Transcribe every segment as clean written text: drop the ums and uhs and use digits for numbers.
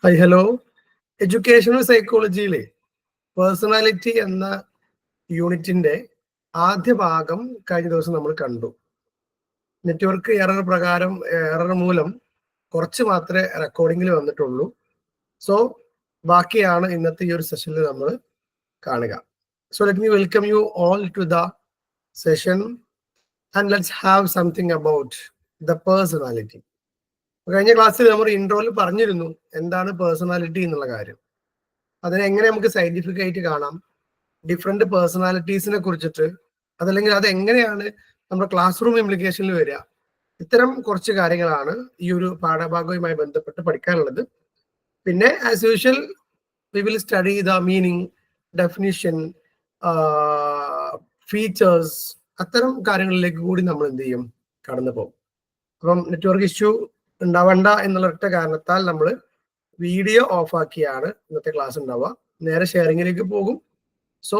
Hi hello. Educational സൈക്കോളജിയിലെ personality എന്ന യൂണിറ്റിന്റെ ആദ്യ ഭാഗം കഴിഞ്ഞ ദിവസം നമ്മൾ കണ്ടു. നെറ്റ്വർക്ക് എറർ മൂലം കുറച്ച് മാത്രമേ റെക്കോർഡിങ്ങിൽ വന്നിട്ടുള്ളൂ. സോ ബാക്കിയാണ് ഇന്നത്തെ ഈ ഒരു സെഷനിൽ നമ്മൾ കാണുക. So let me welcome you all to the session and let's have something about the personality. കഴിഞ്ഞ ക്ലാസ്സിൽ നമ്മൾ ഇൻട്രോയിൽ പറഞ്ഞിരുന്നു എന്താണ് പേഴ്സണാലിറ്റി എന്നുള്ള കാര്യം. അതിനെ എങ്ങനെ നമുക്ക് സയന്റിഫിക് ആയിട്ട് കാണാം, ഡിഫറെന്റ് പേഴ്സണാലിറ്റീസിനെ കുറിച്ചിട്ട്, അതല്ലെങ്കിൽ അത് എങ്ങനെയാണ് നമ്മുടെ ക്ലാസ് റൂം ഇംപ്ലിക്കേഷനിൽ വരിക. ഇത്തരം കുറച്ച് കാര്യങ്ങളാണ് ഈ ഒരു പാഠഭാഗവുമായി ബന്ധപ്പെട്ട് പഠിക്കാനുള്ളത്. പിന്നെ as usual we will study the meaning, definition, features, അത്തരം കാര്യങ്ങളിലേക്ക് കൂടി നമ്മൾ എന്ത് ചെയ്യും, കടന്നു പോകും. അപ്പം നെറ്റ്വർക്ക് ഇഷ്യൂ ഉണ്ടാവണ്ട എന്നുള്ള ഒറ്റ കാരണത്താൽ നമ്മൾ വീഡിയോ ഓഫ് ആക്കിയാണ് ഇന്നത്തെ ക്ലാസ് ഉണ്ടാവുക. നേരെ ഷെയറിങ്ങിലേക്ക് പോകും. സോ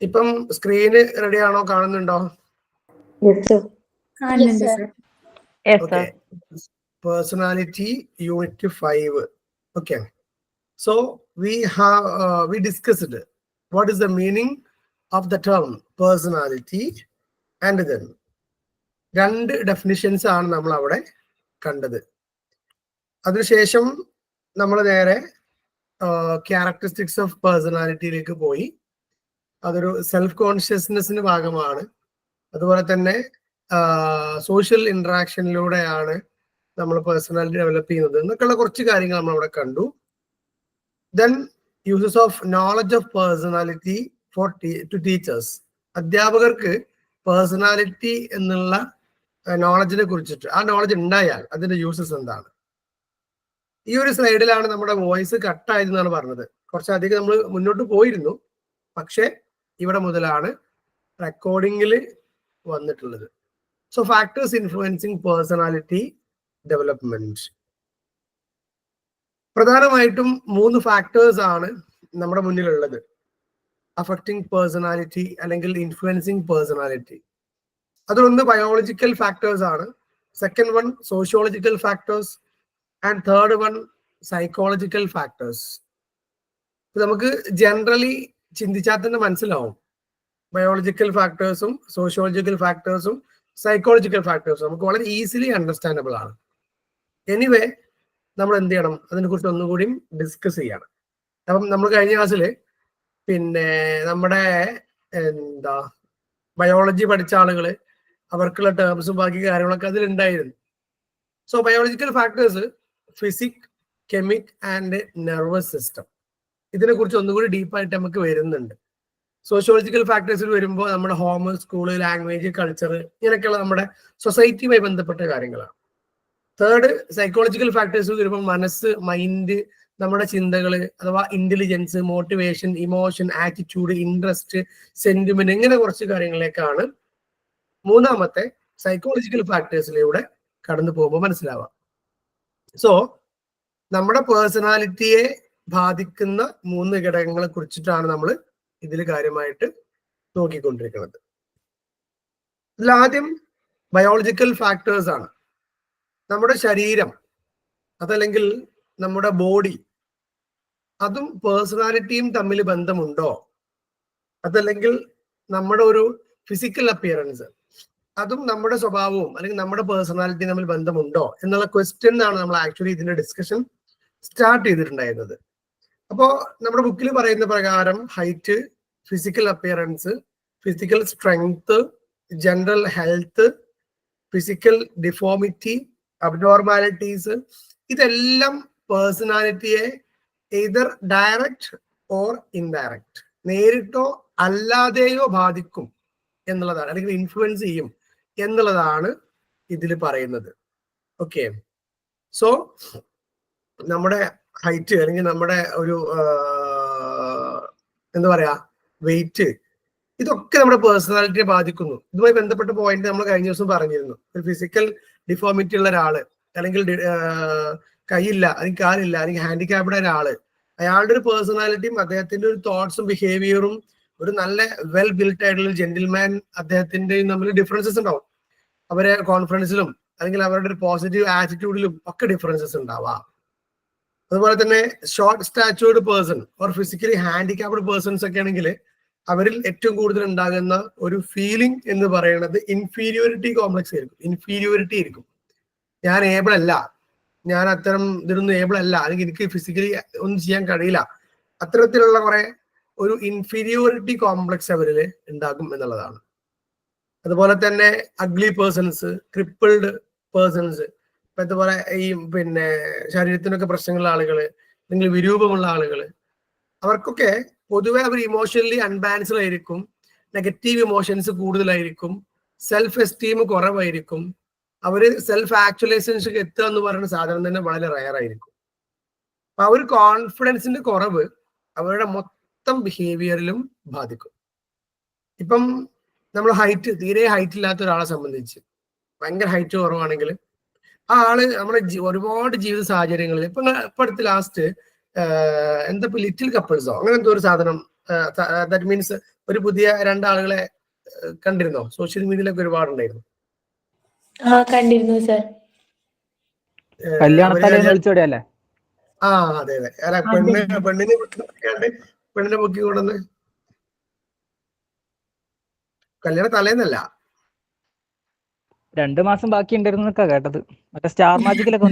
ഇപ്പം സ്ക്രീന് റെഡി ആണോ? കാണുന്നുണ്ടോ? Personality unit 5. Okay. So we discussed what is the meaning of the term personality, and then രണ്ട് ഡെഫിനിഷൻസ് ആണ് നമ്മൾ അവിടെ കണ്ടത്. അതിനുശേഷം നമ്മൾ നേരെ ക്യാരക്ടറിസ്റ്റിക്സ് ഓഫ് പേഴ്സണാലിറ്റിയിലേക്ക് പോയി. അതൊരു സെൽഫ് കോൺഷ്യസ്നെസ്സിന്റെ ഭാഗമാണ്. അതുപോലെ തന്നെ സോഷ്യൽ ഇന്ററാക്ഷനിലൂടെയാണ് നമ്മൾ പേഴ്സണാലിറ്റി ഡെവലപ്പ് ചെയ്യുന്നത് എന്നൊക്കെയുള്ള കുറച്ച് കാര്യങ്ങൾ നമ്മൾ അവിടെ കണ്ടു. Then uses of knowledge of personality to teachers. അധ്യാപകർക്ക് പേഴ്സണാലിറ്റി എന്നുള്ള നോളജിനെ കുറിച്ചിട്ട്, ആ നോളജ് ഉണ്ടായാൽ അതിന്റെ യൂസസ് എന്താണ്. ഈ ഒരു സ്ലൈഡിലാണ് നമ്മുടെ വോയിസ് കട്ടായതെന്നാണ് പറഞ്ഞത്. കുറച്ചധികം നമ്മൾ മുന്നോട്ട് പോയിരുന്നു, പക്ഷെ ഇവിടെ മുതലാണ് റെക്കോർഡിങ്ങിൽ വന്നിട്ടുള്ളത്. So factors influencing personality development. പ്രധാനമായിട്ടും 3 ഫാക്ടേഴ്സ് ആണ് നമ്മുടെ മുന്നിലുള്ളത് അഫക്റ്റിംഗ് പേഴ്സണാലിറ്റി അല്ലെങ്കിൽ ഇൻഫ്ലുവൻസിങ് പേഴ്സണാലിറ്റി. അതിലൊന്ന് ബയോളജിക്കൽ ഫാക്ടേഴ്സ് ആണ്, second one sociological factors, and third one psychological factors. നമുക്ക് ജനറലി ചിന്തിച്ചാൽ തന്നെ മനസ്സിലാവും ബയോളജിക്കൽ ഫാക്ടേഴ്സും സോഷ്യോളജിക്കൽ ഫാക്ടേഴ്സും സൈക്കോളജിക്കൽ ഫാക്ടേഴ്സും നമുക്ക് വളരെ ഈസിലി അണ്ടർസ്റ്റാൻഡബിൾ ആണ്. എനിവേ നമ്മൾ എന്ത് ചെയ്യണം, അതിനെക്കുറിച്ച് ഒന്നുകൂടി ഡിസ്കസ് ചെയ്യണം. അപ്പം നമ്മൾ കഴിഞ്ഞ ക്ലാസ്സിൽ പിന്നെ നമ്മുടെ ബയോളജി പഠിച്ച ആളുകൾ അവർക്കുള്ള ടേംസും ബാക്കി കാര്യങ്ങളൊക്കെ അതിലുണ്ടായിരുന്നു. So biological factors physique, chemic and nervous system, ഇതിനെ കുറിച്ച് ഒന്നുകൂടി ഡീപ്പായിട്ട് നമുക്ക് വരുന്നുണ്ട്. സോഷ്യോളജിക്കൽ ഫാക്ടേഴ്സിൽ വരുമ്പോൾ നമ്മുടെ ഹോം, സ്കൂള്, ലാംഗ്വേജ്, കൾച്ചർ, ഇങ്ങനെയൊക്കെയുള്ള നമ്മുടെ സൊസൈറ്റിയുമായി ബന്ധപ്പെട്ട കാര്യങ്ങളാണ്. തേർഡ് സൈക്കോളജിക്കൽ ഫാക്ടേഴ്സ് വരുമ്പോൾ മനസ്സ്, മൈൻഡ്, നമ്മുടെ ചിന്തകള് അഥവാ intelligence, motivation, emotion, attitude, interest, sentiment, ഇങ്ങനെ കുറച്ച് കാര്യങ്ങളിലേക്കാണ് മൂന്നാമത്തെ സൈക്കോളജിക്കൽ ഫാക്ടേഴ്സിലൂടെ കടന്നു പോകുമ്പോൾ മനസ്സിലാവാം. സോ നമ്മുടെ പേഴ്സണാലിറ്റിയെ ബാധിക്കുന്ന 3 ഘടകങ്ങളെ കുറിച്ചിട്ടാണ് നമ്മൾ ഇതിൽ കാര്യമായിട്ട് നോക്കിക്കൊണ്ടിരിക്കുന്നത്. ഇതിലാദ്യം ബയോളജിക്കൽ ഫാക്ടേഴ്സ് ആണ്. നമ്മുടെ ശരീരം അതല്ലെങ്കിൽ നമ്മുടെ ബോഡി, അതും പേഴ്സണാലിറ്റിയും തമ്മിൽ ബന്ധമുണ്ടോ, അതല്ലെങ്കിൽ നമ്മുടെ ഒരു ഫിസിക്കൽ അപ്പിയറൻസ് അതും നമ്മുടെ സ്വഭാവവും അല്ലെങ്കിൽ നമ്മുടെ പേഴ്സണാലിറ്റിയും തമ്മിൽ ബന്ധമുണ്ടോ എന്നുള്ള ക്വസ്റ്റ്യനാണ് നമ്മൾ ആക്ച്വലി ഇതിന്റെ ഡിസ്കഷൻ സ്റ്റാർട്ട് ചെയ്തിട്ടുണ്ടായിരുന്നത്. അപ്പോൾ നമ്മുടെ ബുക്കിൽ പറയുന്ന പ്രകാരം height, physical appearance, physical strength, general health, physical deformity, abnormalities, ഇതെല്ലാം പേഴ്സണാലിറ്റിയെ എയ്തർ ഡയറക്റ്റ് ഓർ ഇൻഡയറക്റ്റ്, നേരിട്ടോ അല്ലാതെയോ ബാധിക്കും എന്നുള്ളതാണ്, അല്ലെങ്കിൽ ഇൻഫ്ലുവൻസ് ചെയ്യും എന്നുള്ളതാണ് ഇതിൽ പറയുന്നത്. ഓക്കെ. സോ നമ്മുടെ ഹൈറ്റ് അല്ലെങ്കിൽ നമ്മുടെ ഒരു എന്താ പറയാ വെയിറ്റ്, ഇതൊക്കെ നമ്മുടെ പേഴ്സണാലിറ്റിയെ ബാധിക്കുന്നു. ഇതുമായി ബന്ധപ്പെട്ട പോയിന്റ് നമ്മൾ കഴിഞ്ഞ ദിവസം പറഞ്ഞിരുന്നു. ഒരു ഫിസിക്കൽ ഡിഫോമിറ്റി ഉള്ള ഒരാള്, അല്ലെങ്കിൽ കൈയില്ല അല്ലെങ്കിൽ കാലില്ല അല്ലെങ്കിൽ ഹാൻഡിക്യാപ്ഡ് ഒരാള്, അയാളുടെ ഒരു പേഴ്സണാലിറ്റിയും അദ്ദേഹത്തിന്റെ ഒരു തോട്ട്സും ബിഹേവിയറും ഒരു നല്ല വെൽ ബിൽറ്റ് ആയിട്ടുള്ള ജെന്റിൽമാൻ അദ്ദേഹത്തിന്റെയും തമ്മിൽ ഡിഫറൻസസ് ഉണ്ടാവും. അവരെ കോൺഫിഡൻസിലും അല്ലെങ്കിൽ അവരുടെ ഒരു പോസിറ്റീവ് ആറ്റിറ്റ്യൂഡിലും ഒക്കെ ഡിഫറൻസസ് ഉണ്ടാവാം. അതുപോലെ തന്നെ short statured person or physically handicapped persons ഒക്കെ ആണെങ്കിൽ അവരിൽ ഏറ്റവും കൂടുതൽ ഉണ്ടാകുന്ന ഒരു ഫീലിംഗ് എന്ന് പറയുന്നത് ഇൻഫീരിയോറിറ്റി കോംപ്ലക്സ് ആയിരിക്കും. ഇൻഫീരിയോറിറ്റി ആയിരിക്കും. ഞാൻ ഏബിൾ അല്ല, ഞാൻ അത്തരം ഇതിനൊന്നും ഏബിൾ അല്ല, അല്ലെങ്കിൽ എനിക്ക് ഫിസിക്കലി ഒന്നും ചെയ്യാൻ കഴിയില്ല, അത്തരത്തിലുള്ള കുറെ ഒരു ഇൻഫീരിയോറിറ്റി കോംപ്ലക്സ് അവരിൽ ഉണ്ടാകും എന്നുള്ളതാണ്. അതുപോലെ തന്നെ അഗ്ലി പേഴ്സൺസ്, ക്രിപ്പിൾഡ് പേഴ്സൺസ്, ഇപ്പൊ ഇതുപോലെ ഈ പിന്നെ ശരീരത്തിനൊക്കെ പ്രശ്നങ്ങളുള്ള ആളുകള്, അല്ലെങ്കിൽ വിരൂപമുള്ള ആളുകള്, അവർക്കൊക്കെ പൊതുവെ അവർ ഇമോഷണലി അൺബാലൻസ്ഡ് ആയിരിക്കും, നെഗറ്റീവ് ഇമോഷൻസ് കൂടുതലായിരിക്കും, സെൽഫ് എസ്റ്റീം കുറവായിരിക്കും, അവര് സെൽഫ് ആക്ച്വലൈസേഷൻ എത്തുക എന്ന് പറയുന്ന സാധനം തന്നെ വളരെ റയർ ആയിരിക്കും. അപ്പൊ അവർ കോൺഫിഡൻസിന്റെ കുറവ് അവരുടെ മൊത്തം ബിഹേവിയറിലും ബാധിക്കും. ഇപ്പം നമ്മൾ തീരെ ഹൈറ്റ് ഇല്ലാത്ത ഒരാളെ സംബന്ധിച്ച് ഭയങ്കര ഹൈറ്റ് കുറവാണെങ്കിൽ ആ ആള് നമ്മുടെ ഒരുപാട് ജീവിത സാഹചര്യങ്ങളിൽ ഇപ്പൊ അടുത്ത് ലാസ്റ്റ് എന്താ ലിറ്റിൽ കപ്പിൾസോ അങ്ങനെ എന്തോ ഒരു സാധനം, ദാറ്റ് മീൻസ് ഒരു പുതിയ രണ്ടാളുകളെ കണ്ടിരുന്നോ? സോഷ്യൽ മീഡിയയിലൊക്കെ ഒരുപാടുണ്ടായിരുന്നു. കണ്ടിരുന്നു സർ. ആ അതെ അതെ. പെണ്ണിനെ പൊക്കി കൊണ്ടുവന്ന് കല്യാണ തലേന്നല്ല, 2 മാസം ബാക്കി ഉണ്ടായിരുന്നൊക്കെ കേട്ടത്. മറ്റേ സ്റ്റാർ മാജിക്കിലൊക്കെ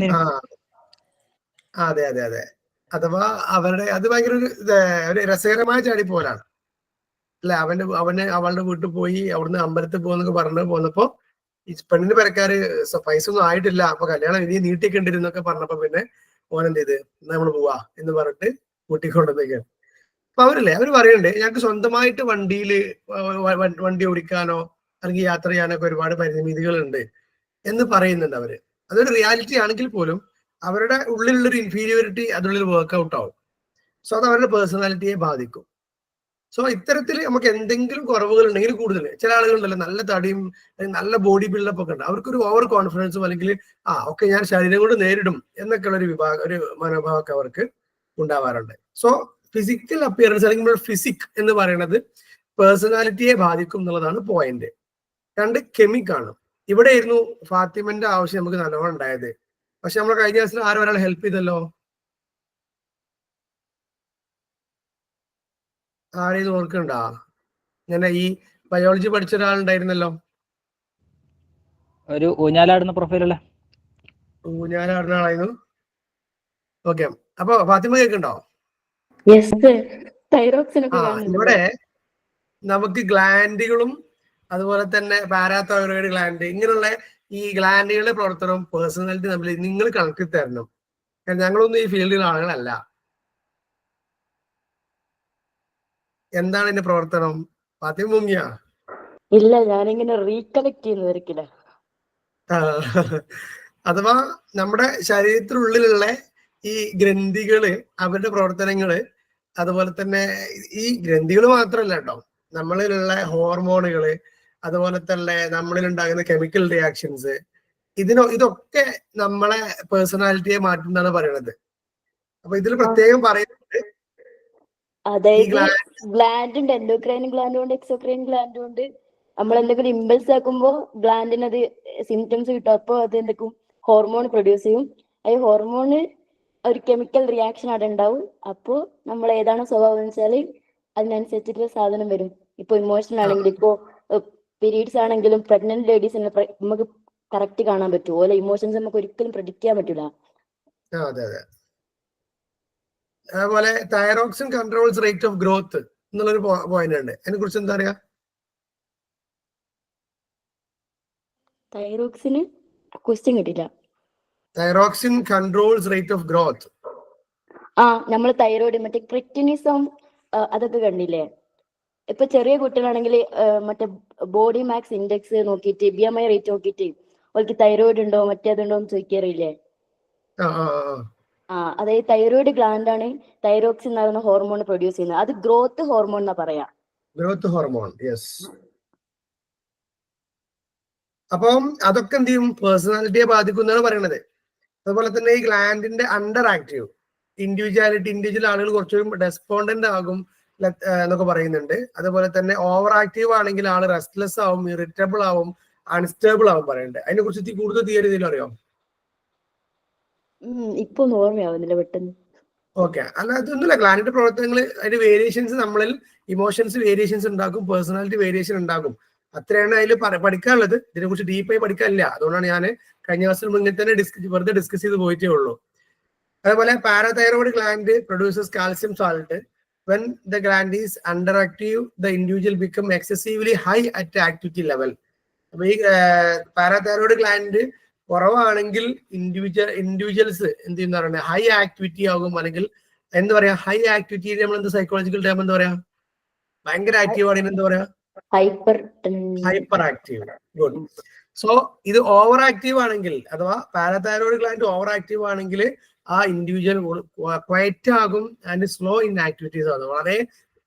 അതെ അതെ അതെ. അഥവാ അവരുടെ അത് ഭയങ്കര ഒരു രസകരമായ ചാടി പോലാണ് അല്ലെ. അവളുടെ വീട്ടിൽ പോയി അവിടുന്ന് അമ്പലത്തിൽ പോകുന്നൊക്കെ പറഞ്ഞു പോന്നപ്പോ ഈ പെണ്ണിന്റെ പെരക്കാര് പൈസ ഒന്നും ആയിട്ടില്ല, അപ്പൊ കല്യാണം ഇനി നീട്ടിക്കണ്ടിരുന്നൊക്കെ പറഞ്ഞപ്പോ പിന്നെ ഓൻ എന്ത് ചെയ്ത് നമ്മൾ പോവാ എന്ന് പറഞ്ഞിട്ട് കൂട്ടിക്കൊണ്ടുവന്നേക്കാണ്. അപ്പൊ അവര് പറയണ്ടേ ഞങ്ങൾക്ക് സ്വന്തമായിട്ട് വണ്ടി ഓടിക്കാനോ അല്ലെങ്കിൽ യാത്ര ചെയ്യാനൊക്കെ ഒരുപാട് പരിമിതികളുണ്ട് എന്ന് പറയുന്നുണ്ട് അവര്. അതൊരു റിയാലിറ്റി ആണെങ്കിൽ പോലും അവരുടെ ഉള്ളിലുള്ളൊരു ഇൻഫീരിയോറിറ്റി അതിനുള്ളിൽ വർക്ക്ഔട്ട് ആവും. സോ അത് അവരുടെ പേഴ്സണാലിറ്റിയെ ബാധിക്കും. സോ ഇത്തരത്തിൽ നമുക്ക് എന്തെങ്കിലും കുറവുകൾ ഉണ്ടെങ്കിൽ കൂടുതൽ ചില ആളുകളുണ്ടല്ലോ നല്ല തടിയും നല്ല ബോഡി ബിൽഡപ്പ് ഒക്കെ ഉണ്ട്, അവർക്കൊരു ഓവർ കോൺഫിഡൻസും അല്ലെങ്കിൽ ഒക്കെ ഞാൻ ശരീരം കൊണ്ട് നേരിടും എന്നൊക്കെയുള്ള ഒരു മനോഭാവമൊക്കെ അവർക്ക് ഉണ്ടാവാറുണ്ട്. സോ ഫിസിക്കൽ അപ്പിയറൻസ് അല്ലെങ്കിൽ ഫിസിക് എന്ന് പറയുന്നത് പേഴ്സണാലിറ്റിയെ ബാധിക്കും എന്നുള്ളതാണ് പോയിന്റ്. 2 കെമിക്കാണ്. ഇവിടെയായിരുന്നു ഫാത്തിമന്റെ ആവശ്യം നമുക്ക് നല്ലോണം ഉണ്ടായത്. പക്ഷെ നമ്മൾ കഴിഞ്ഞ ദിവസം ആരും ഒരാൾ ഹെൽപ്പ് ചെയ്തല്ലോ. ആരെയും ഓർക്കണ്ടാ? ഇങ്ങനെ ഈ ബയോളജി പഠിച്ച ഒരാളുണ്ടായിരുന്നല്ലോ, ഒരു ഊഞ്ഞാലാടുന്ന പ്രൊഫൈലുള്ള ഊഞ്ഞാലാടുന്ന ആളായിരുന്നു. ഓക്കെ, അപ്പൊ ഫാത്തിമ കേൾക്കണ്ടോ? ഇവിടെ നമുക്ക് ഗ്ലാൻഡുകളും അതുപോലെ തന്നെ പാരാതൈറോയിഡ് ഗ്ലാൻഡ് ഇങ്ങനെയുള്ള ഈ ഗ്ലാൻഡുകളുടെ പ്രവർത്തനവും പേഴ്സണാലിറ്റി തമ്മിൽ നിങ്ങൾ കണക്കി തരണം. ഞങ്ങളൊന്നും ഈ ഫീൽഡിലുള്ള ആളുകളല്ല. എന്താണ് ഇതിന്റെ പ്രവർത്തനം? ഫാത്തിമ മുങ്ങിയ? ഇല്ല, ഞാനിങ്ങനെ റീകലക്ട് ചെയ്യുന്നതായിരിക്കില്ല. അഥവാ നമ്മുടെ ശരീരത്തിനുള്ളിലുള്ള ഈ ഗ്രന്ഥികള്, അവരുടെ പ്രവർത്തനങ്ങള്, അതുപോലെ തന്നെ ഈ ഗ്രന്ഥികൾ മാത്രമല്ല കേട്ടോ, നമ്മളിലുള്ള ഹോർമോണുകള്, അതുപോലെ തന്നെ നമ്മളിൽ ഉണ്ടാകുന്ന കെമിക്കൽ റിയാക്ഷൻസ്, ഇതൊക്കെ നമ്മളെ പേഴ്സണാലിറ്റിയെ മാറ്റുന്നതാണ് പറയണത്. അപ്പൊ ഇതിൽ പ്രത്യേകം പറയുന്നത് അതായത് ഗ്ലാൻഡ് ഉണ്ട്, എൻഡോക്രൈൻ ഗ്ലാൻഡ് ഉണ്ട്, എക്സോക്രൈൻ ഗ്ലാൻഡ് ഉണ്ട്. നമ്മൾ എന്തെങ്കിലും ഇമ്പൾസ് ആക്കുമ്പോൾ ഗ്ലാൻഡിന് അത് സിംറ്റംസ് കിട്ടും. അപ്പോൾ അത് എന്തൊക്കെ ഹോർമോൺ പ്രൊഡ്യൂസ് ചെയ്യും. ഈ ഹോർമോണ് ഒരു കെമിക്കൽ റിയാക്ഷൻ അവിടെ ഉണ്ടാവും. അപ്പോൾ നമ്മൾ ഏതാണ് സ്വഭാവം വെച്ചാല് അതിനനുസരിച്ചിട്ടുള്ള സാധനം വരും. ഇപ്പൊ ഇമോഷണൽ ആണെങ്കിൽ, ഇപ്പോ പീരീഡ്സ് ആണെങ്കിലും പ്രഗ്നന്റ് ലേഡീസിനെ നമുക്ക് കറക്റ്റ് കാണാൻ പറ്റും. ഓരോ ഇമോഷൻസ് നമുക്ക് ഒരിക്കലും പ്രെഡിക്റ്റ് ചെയ്യാൻ പറ്റില്ല. അതെ അതെ. അതുപോലെ thyroxine controls rate of growth എന്നുള്ളൊരു പോയിന്റ് ഉണ്ട്. അതിനെ കുറിച്ച് എന്താ പറയാ? തൈറോക്സിന് ക്വസ്റ്റ്യൻ കിട്ടില്ല. Thyroxine controls rate of growth. നമ്മൾ തൈറോയിഡ് മറ്റേ ക്രിറ്റിനിസം അതൊക്കെ കണ്ടില്ലേ? ഇപ്പൊ ചെറിയ കുട്ടികളാണെങ്കിൽ മറ്റേ ബോഡി മാസ് ഇൻഡെക്സ് നോക്കിയിട്ട് BMI റേറ്റ് നോക്കിയിട്ട് അവർക്ക് തൈറോയിഡ് ഉണ്ടോ മറ്റേതുണ്ടോ എന്ന് ചോദിക്കാറില്ലേ? അതായത് തൈറോയിഡ് ഗ്ലാൻഡ് ആണ് തൈറോക്സിൻ എന്ന് പറയുന്ന ഹോർമോൺ പ്രൊഡ്യൂസ് ചെയ്യുന്നത്. അത് ഗ്രോത്ത് ഹോർമോൺ എന്നാ പറയാ. Growth hormone, yes. അപ്പം അതൊക്കെ എന്ത് ചെയ്യും? പേഴ്സണാലിറ്റിയെ ബാധിക്കുന്നതാണ് പറയണത്. അതുപോലെ തന്നെ ഈ ഗ്ലാൻഡിന്റെ അണ്ടർ ആക്റ്റീവ് ഇൻഡിവിജ്വൽ ആളുകൾ കുറച്ചുകൂടി ഡെസ്പോണ്ടന്റ് ആകും, എന്നൊക്കെ പറയുന്നുണ്ട്. അതുപോലെ തന്നെ ഓവർ ആക്റ്റീവ് ആണെങ്കിൽ ആള് റെസ്റ്റ്ലെസ് ആവും, ഇറിറ്റബിൾ ആവും, അൺസ്റ്റേബിൾ ആവും പറയുന്നുണ്ട്. അതിനെ കുറിച്ച് കൂടുതൽ തിയറി ഇതിൽ അറിയാം? ഇപ്പൊ ഒന്നും ഓർമ്മയാവുന്നില്ല പെട്ടെന്ന്. ഓക്കെ, അല്ല അതൊന്നുമില്ല. ഗ്ലാൻഡിന്റെ പ്രവർത്തനങ്ങൾ അതിന്റെ വേരിയേഷൻസ് നമ്മളിൽ ഇമോഷൻസ് വേരിയേഷൻസ് ഉണ്ടാക്കും, പേഴ്സണാലിറ്റി വേരിയേഷൻ ഉണ്ടാകും. അത്രയാണ് അതിൽ പഠിക്കാനുള്ളത്. ഇതിനെ കുറിച്ച് ഡീപ്പായി പഠിക്കാനില്ല. അതുകൊണ്ടാണ് ഞാൻ കഴിഞ്ഞ ക്ലാസ്സിൽ മുന്നിൽ തന്നെ വെറുതെ ഡിസ്കസ് ചെയ്ത് പോയിട്ടേ ഉള്ളൂ. അതേപോലെ parathyroid gland produces calcium salt. When the gland is underactive, the individual become excessively high at activity level. അപ്പൊ ഈ പാരാതൈറോയ്ഡ് ഗ്ലാൻഡ് കുറവാണെങ്കിൽ ഇൻഡിവിജ്വൽസ് എന്ത് ചെയ്യുന്ന പറയുന്നത് ഹൈ ആക്ടിവിറ്റി ആകും. അല്ലെങ്കിൽ എന്താ പറയാ, ഹൈ ആക്ടിവിറ്റി നമ്മൾ എന്ത് സൈക്കോളജിക്കൽ ടേം എന്താ പറയാ, ഭയങ്കര ആക്റ്റീവ് ആണെങ്കിൽ എന്താ പറയാ, ഹൈപ്പർ ആക്റ്റീവ്. ഗുഡ്. സോ ഇത് ഓവർ ആക്റ്റീവ് ആണെങ്കിൽ, അഥവാ പാരാതൈറോയ്ഡ് ഗ്ലാൻഡ് ഓവർ ആക്റ്റീവ് ആണെങ്കിൽ ആ ഇൻഡിവിജ്വൽ ക്വയറ്റ് ആകും ആൻഡ് സ്ലോ ഇൻ ആക്ടിവിറ്റീസ് ആണ്, വളരെ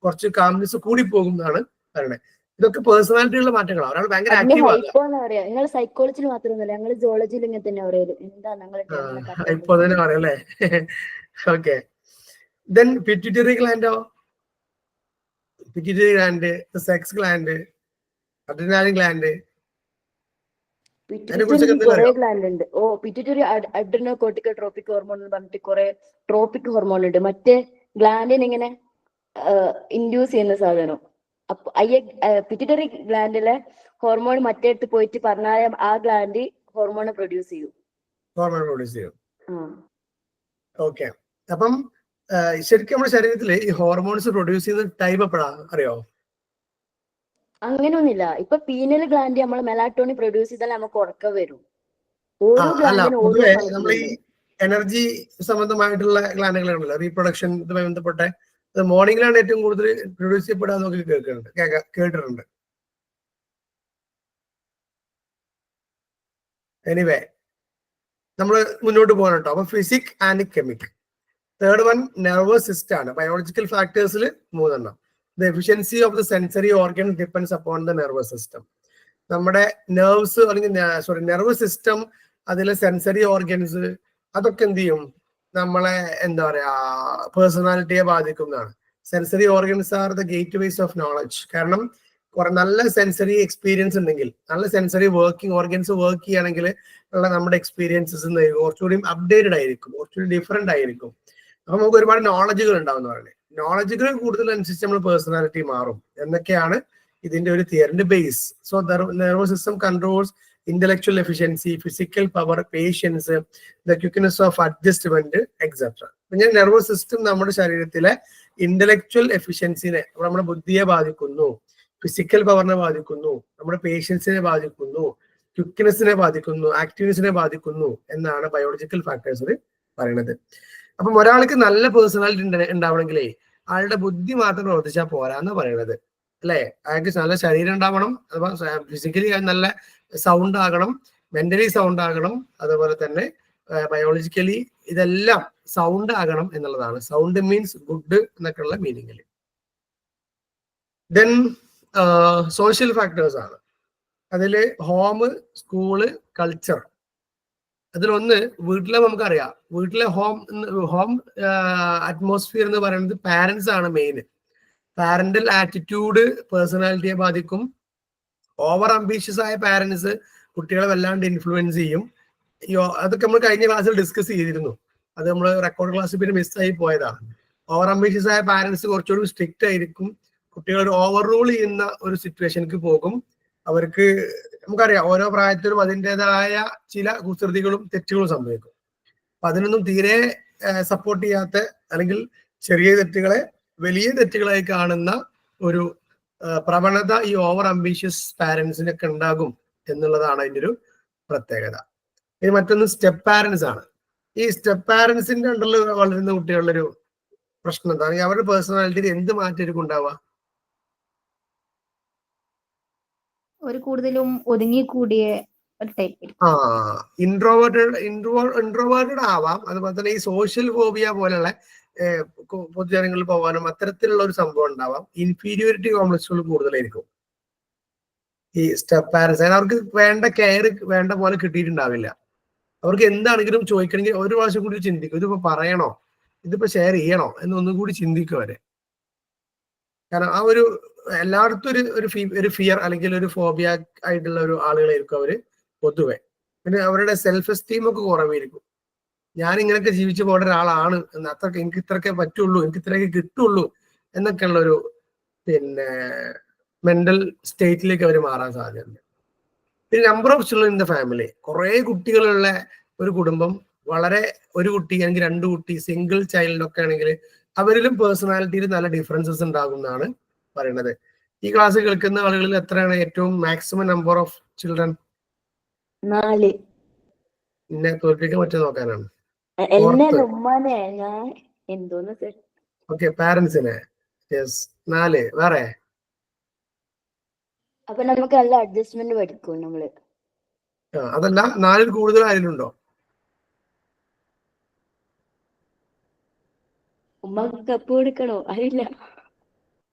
കുറച്ച് കാംനെസ് കൂടി പോകും എന്നാണ് പറയുന്നത്. ഇതൊക്കെ പേഴ്സണാലിറ്റിയുള്ള മാറ്റങ്ങളാണ്. ഒരാൾ ഭയങ്കര ആക്റ്റീവ് പറയാ. നിങ്ങൾ സൈക്കോളജിയിൽ മാത്രമൊന്നുമല്ല, ഞങ്ങൾ ജോളജിയിൽ ഇങ്ങനെ തന്നെ പറയല്. എന്താ ഇപ്പൊ തന്നെ പറയാം അല്ലേ? ഓക്കെ. ദെൻ പിറ്റ്യൂട്ടറി ഗ്ലാൻഡോ? Pituitary gland, sex gland, adrenaline gland, കുറെ ഗ്ലാൻഡ് ഉണ്ട്. പിറ്റ്യൂട്ടറി അഡ്രിനോകോർട്ടിക്കൽ ട്രോപ്പിക് ഹോർമോൺ എന്ന് പറഞ്ഞിട്ട് കുറെ ട്രോപ്പിക് ഹോർമോൺ ഉണ്ട്. മറ്റേ ഗ്ലാൻഡിന് ഇങ്ങനെ ഇൻഡ്യൂസ് ചെയ്യുന്ന സാധനം. അപ്പൊ പിറ്റ്യൂട്ടറി ഗ്ലാൻഡിലെ ഹോർമോൺ മറ്റേടത്ത് പോയിട്ട് പറഞ്ഞാൽ ആ ഗ്ലാൻഡ് ഹോർമോൺ പ്രൊഡ്യൂസ് ചെയ്യും. ഓക്കെ. അപ്പം ശരിക്കും നമ്മുടെ ശരീരത്തില് ഈ ഹോർമോൺസ് പ്രൊഡ്യൂസ് ചെയ്യുന്ന ടൈം എപ്പോഴാണ് അറിയോ? അങ്ങനെയൊന്നുമില്ല. ഇപ്പൊ പീനൽ ഗ്ലാൻഡ് നമ്മൾ മെലാറ്റോണിൻ പ്രൊഡ്യൂസ് ചെയ്താൽ നമുക്ക് ഉറക്കം വരും. പൊതുവെ നമ്മൾ ഈ എനർജി സംബന്ധമായിട്ടുള്ള ഗ്ലാൻഡുകളുണ്ടല്ലോ, റീപ്രൊഡക്ഷൻ ഇതുമായി ബന്ധപ്പെട്ട മോർണിംഗിലാണ് ഏറ്റവും കൂടുതൽ പ്രൊഡ്യൂസ് ചെയ്യപ്പെടാന്നൊക്കെ കേട്ടിട്ടുണ്ട്. എനിവേ നമ്മൾ മുന്നോട്ട് പോകണം കേട്ടോ. അപ്പൊ physique and chemic. Third one nervous system ആണ്. ബയോളജിക്കൽ ഫാക്ടേഴ്സിൽ 3 എണ്ണം. The efficiency of the sensory organ depends upon the nervous system. നമ്മുടെ നെർവ്സ് അല്ലെങ്കിൽ നെർവസ് സിസ്റ്റം, അതിലെ സെൻസറി ഓർഗൻസ്, അതൊക്കെ എന്ത് ചെയ്യും, നമ്മളെ എന്താ പറയാ പേഴ്സണാലിറ്റിയെ ബാധിക്കുന്നതാണ്. Sensory organs are the gate ways of knowledge. കാരണം കുറെ നല്ല സെൻസറി എക്സ്പീരിയൻസ് ഉണ്ടെങ്കിൽ, നല്ല സെൻസറി വർക്കിംഗ് ഓർഗൻസ് വർക്ക് ചെയ്യുകയാണെങ്കിൽ ഉള്ള നമ്മുടെ എക്സ്പീരിയൻസസ് കുറച്ചുകൂടി അപ്ഡേറ്റഡ് ആയിരിക്കും, കുറച്ചുകൂടി ഡിഫറെന്റ് ആയിരിക്കും. അപ്പൊ നമുക്ക് ഒരുപാട് നോളജുകൾ ഉണ്ടാവും എന്ന് പറയുന്നത്. നോളജുകൾ കൂടുതലനുസരിച്ച് നമ്മൾ പേഴ്സണാലിറ്റി മാറും എന്നൊക്കെയാണ് ഇതിന്റെ ഒരു തിയറിന്റെ base. So nervous system controls intellectual efficiency, physical power, patience, the quickness of adjustment etcetera. പിന്നെ നെർവസ് സിസ്റ്റം നമ്മുടെ ശരീരത്തിലെ ഇന്റലക്ച്വൽ എഫിഷ്യൻസിനെ, നമ്മുടെ ബുദ്ധിയെ ബാധിക്കുന്നു, ഫിസിക്കൽ പവറിനെ ബാധിക്കുന്നു, നമ്മുടെ പേഷ്യൻസിനെ ബാധിക്കുന്നു, ക്വിക്നെസ്സിനെ ബാധിക്കുന്നു, ആക്ടിവിനെസിനെ ബാധിക്കുന്നു എന്നാണ് ബയോളജിക്കൽ ഫാക്ടേഴ്സിൽ പറയുന്നത്. അപ്പം ഒരാൾക്ക് നല്ല പേഴ്സണാലിറ്റി ഉണ്ടാവണമെങ്കിലേ ആളുടെ ബുദ്ധി മാത്രം പ്രവർത്തിച്ചാൽ പോരാന്ന് പറയുന്നത് അല്ലെ. അയാൾക്ക് നല്ല ശരീരം ഉണ്ടാവണം, അഥവാ ഫിസിക്കലി നല്ല സൗണ്ട് ആകണം, മെന്റലി സൗണ്ട് ആകണം, അതുപോലെ തന്നെ ബയോളജിക്കലി ഇതെല്ലാം സൗണ്ട് ആകണം എന്നുള്ളതാണ്. സൗണ്ട് മീൻസ് ഗുഡ് എന്നൊക്കെയുള്ള മീനിങ്ങിൽ. ദെൻ സോഷ്യൽ ഫാക്ടേഴ്സ് ആണ്. അതില് ഹോം, സ്കൂള്, കൾച്ചർ. അതിലൊന്ന് വീട്ടിലെ നമുക്കറിയാം, വീട്ടിലെ ഹോം അറ്റ്മോസ്ഫിയർ എന്ന് പറയുന്നത് പാരന്റ്സ് ആണ് മെയിൻ. പാരന്റൽ ആറ്റിറ്റ്യൂഡ് പേഴ്സണാലിറ്റിയെ ബാധിക്കും. ഓവർ അംബീഷ്യസ് ആയ പാരന്റ്സ് കുട്ടികളെ വല്ലാണ്ട് ഇൻഫ്ലുവൻസ് ചെയ്യും. അതൊക്കെ നമ്മൾ കഴിഞ്ഞ ക്ലാസ്സിൽ ഡിസ്കസ് ചെയ്തിരുന്നു. അത് നമ്മൾ റെക്കോർഡ് ക്ലാസ്സിൽ പിന്നെ മിസ്സായി പോയതാണ്. ഓവർ അംബീഷ്യസ് ആയ പാരന്റ്സ് കുറച്ചുകൂടി സ്ട്രിക്റ്റ് ആയിരിക്കും. കുട്ടികൾ ഓവർ റൂൾ ചെയ്യുന്ന ഒരു സിറ്റുവേഷനിലേക്ക് പോകും. അവർക്ക് നമുക്കറിയാം ഓരോ പ്രായത്തിലും അതിൻ്റെതായ ചില കുസൃതികളും തെറ്റുകളും സംഭവിക്കും. അപ്പൊ അതിനൊന്നും തീരെ സപ്പോർട്ട് ചെയ്യാത്ത, അല്ലെങ്കിൽ ചെറിയ തെറ്റുകളെ വലിയ തെറ്റുകളായി കാണുന്ന ഒരു പ്രവണത ഈ ഓവർ അംബീഷ്യസ് പാരന്റ്സിനൊക്കെ ഉണ്ടാകും എന്നുള്ളതാണ് അതിൻ്റെ ഒരു പ്രത്യേകത. ഇനി മറ്റൊന്ന് സ്റ്റെപ്പ് പാരന്റ്സ് ആണ്. ഈ സ്റ്റെപ്പ് പാരന്റ്സിന്റെ അണ്ടറിൽ വളരുന്ന കുട്ടികളുടെ ഒരു പ്രശ്നം എന്താണ്? അവരുടെ പേഴ്സണാലിറ്റിയിൽ എന്ത് മാറ്റമായിരിക്കും ഉണ്ടാവുക? ഒരു കൂടുതലും ഒതുങ്ങിക്കൂടിയ ഒരു ടൈപ്പ്. ഇൻട്രോവേർട്ടഡ് ആവാം. അതുപോലെ തന്നെ ഈ സോഷ്യൽ ഫോബിയ പോലെയുള്ള പൊതുജനങ്ങളിൽ പോകാനും അത്തരത്തിലുള്ള ഒരു സംഭവം ഉണ്ടാവാം. ഇൻഫീരിയോറിറ്റി കോംപ്ലക്സുകൾ കൂടുതലായിരിക്കും ഈ സ്റ്റെപ്പ് പാരന്റ്സ്. അവർക്ക് വേണ്ട കെയർ വേണ്ട പോലെ കിട്ടിയിട്ടുണ്ടാവില്ല. അവർക്ക് എന്താണെങ്കിലും ചോദിക്കണമെങ്കിൽ ഒരു പ്രാവശ്യം കൂടി ചിന്തിക്കും, ഇതിപ്പോ പറയണോ, ഇതിപ്പോ ഷെയർ ചെയ്യണോ എന്നൊന്നും കൂടി ചിന്തിക്കും അവരെ. കാരണം ആ ഒരു എല്ലായിടത്തും ഒരു ഫിയർ അല്ലെങ്കിൽ ഒരു ഫോബിയ ആയിട്ടുള്ള ഒരു ആളുകളായിരിക്കും അവര് പൊതുവെ. പിന്നെ അവരുടെ സെൽഫ് എസ്റ്റീം ഒക്കെ കുറവായിരിക്കും. ഞാൻ ഇങ്ങനെയൊക്കെ ജീവിച്ചു പോകേണ്ട ഒരാളാണ് എന്ന്, അത്രയ്ക്ക് എനിക്ക് ഇത്രയൊക്കെ പറ്റുള്ളൂ, എനിക്ക് ഇത്രയൊക്കെ കിട്ടുള്ളൂ എന്നൊക്കെയുള്ള ഒരു പിന്നെ മെന്റൽ സ്റ്റേറ്റിലേക്ക് അവർ മാറാൻ സാധ്യതയുണ്ട്. പിന്നെ number of children in the family, കുറെ കുട്ടികളുള്ള ഒരു കുടുംബം, വളരെ ഒരു കുട്ടി അല്ലെങ്കിൽ 2 കുട്ടി സിംഗിൾ ചൈൽഡൊക്കെ ആണെങ്കിൽ അവരിലും പേഴ്സണാലിറ്റിയിൽ നല്ല ഡിഫറൻസസ് ഉണ്ടാകും എന്നാണ് പറയുന്നത്. ഈ ക്ലാസ് കേൾക്കുന്ന ആളുകളിൽ എത്രയാണ് ഏറ്റവും മാക്സിമം നമ്പർ ഓഫ് ചിൽഡ്രൻ? 4. എന്നെ തോൽപ്പിക്കാൻ പറ്റുമോ നോക്കാനാണ്. എന്നെ ഉമ്മാനെ ഞാൻ എന്തോന്ന് സർ. ഓക്കെ, പാരന്റ്സിനെ. യെസ്, 4. വേറെ? അപ്പൊ നമുക്ക് നല്ല അഡ്ജസ്റ്റ്മെന്റ് പഠിക്കും നമ്മള്. അതല്ല, 4-ൽ കൂടുതൽ ആരെങ്കിലുണ്ടോ? ഉമ്മക്ക് കപ്പ് കൊടുക്കണോ? അറിയില്ല.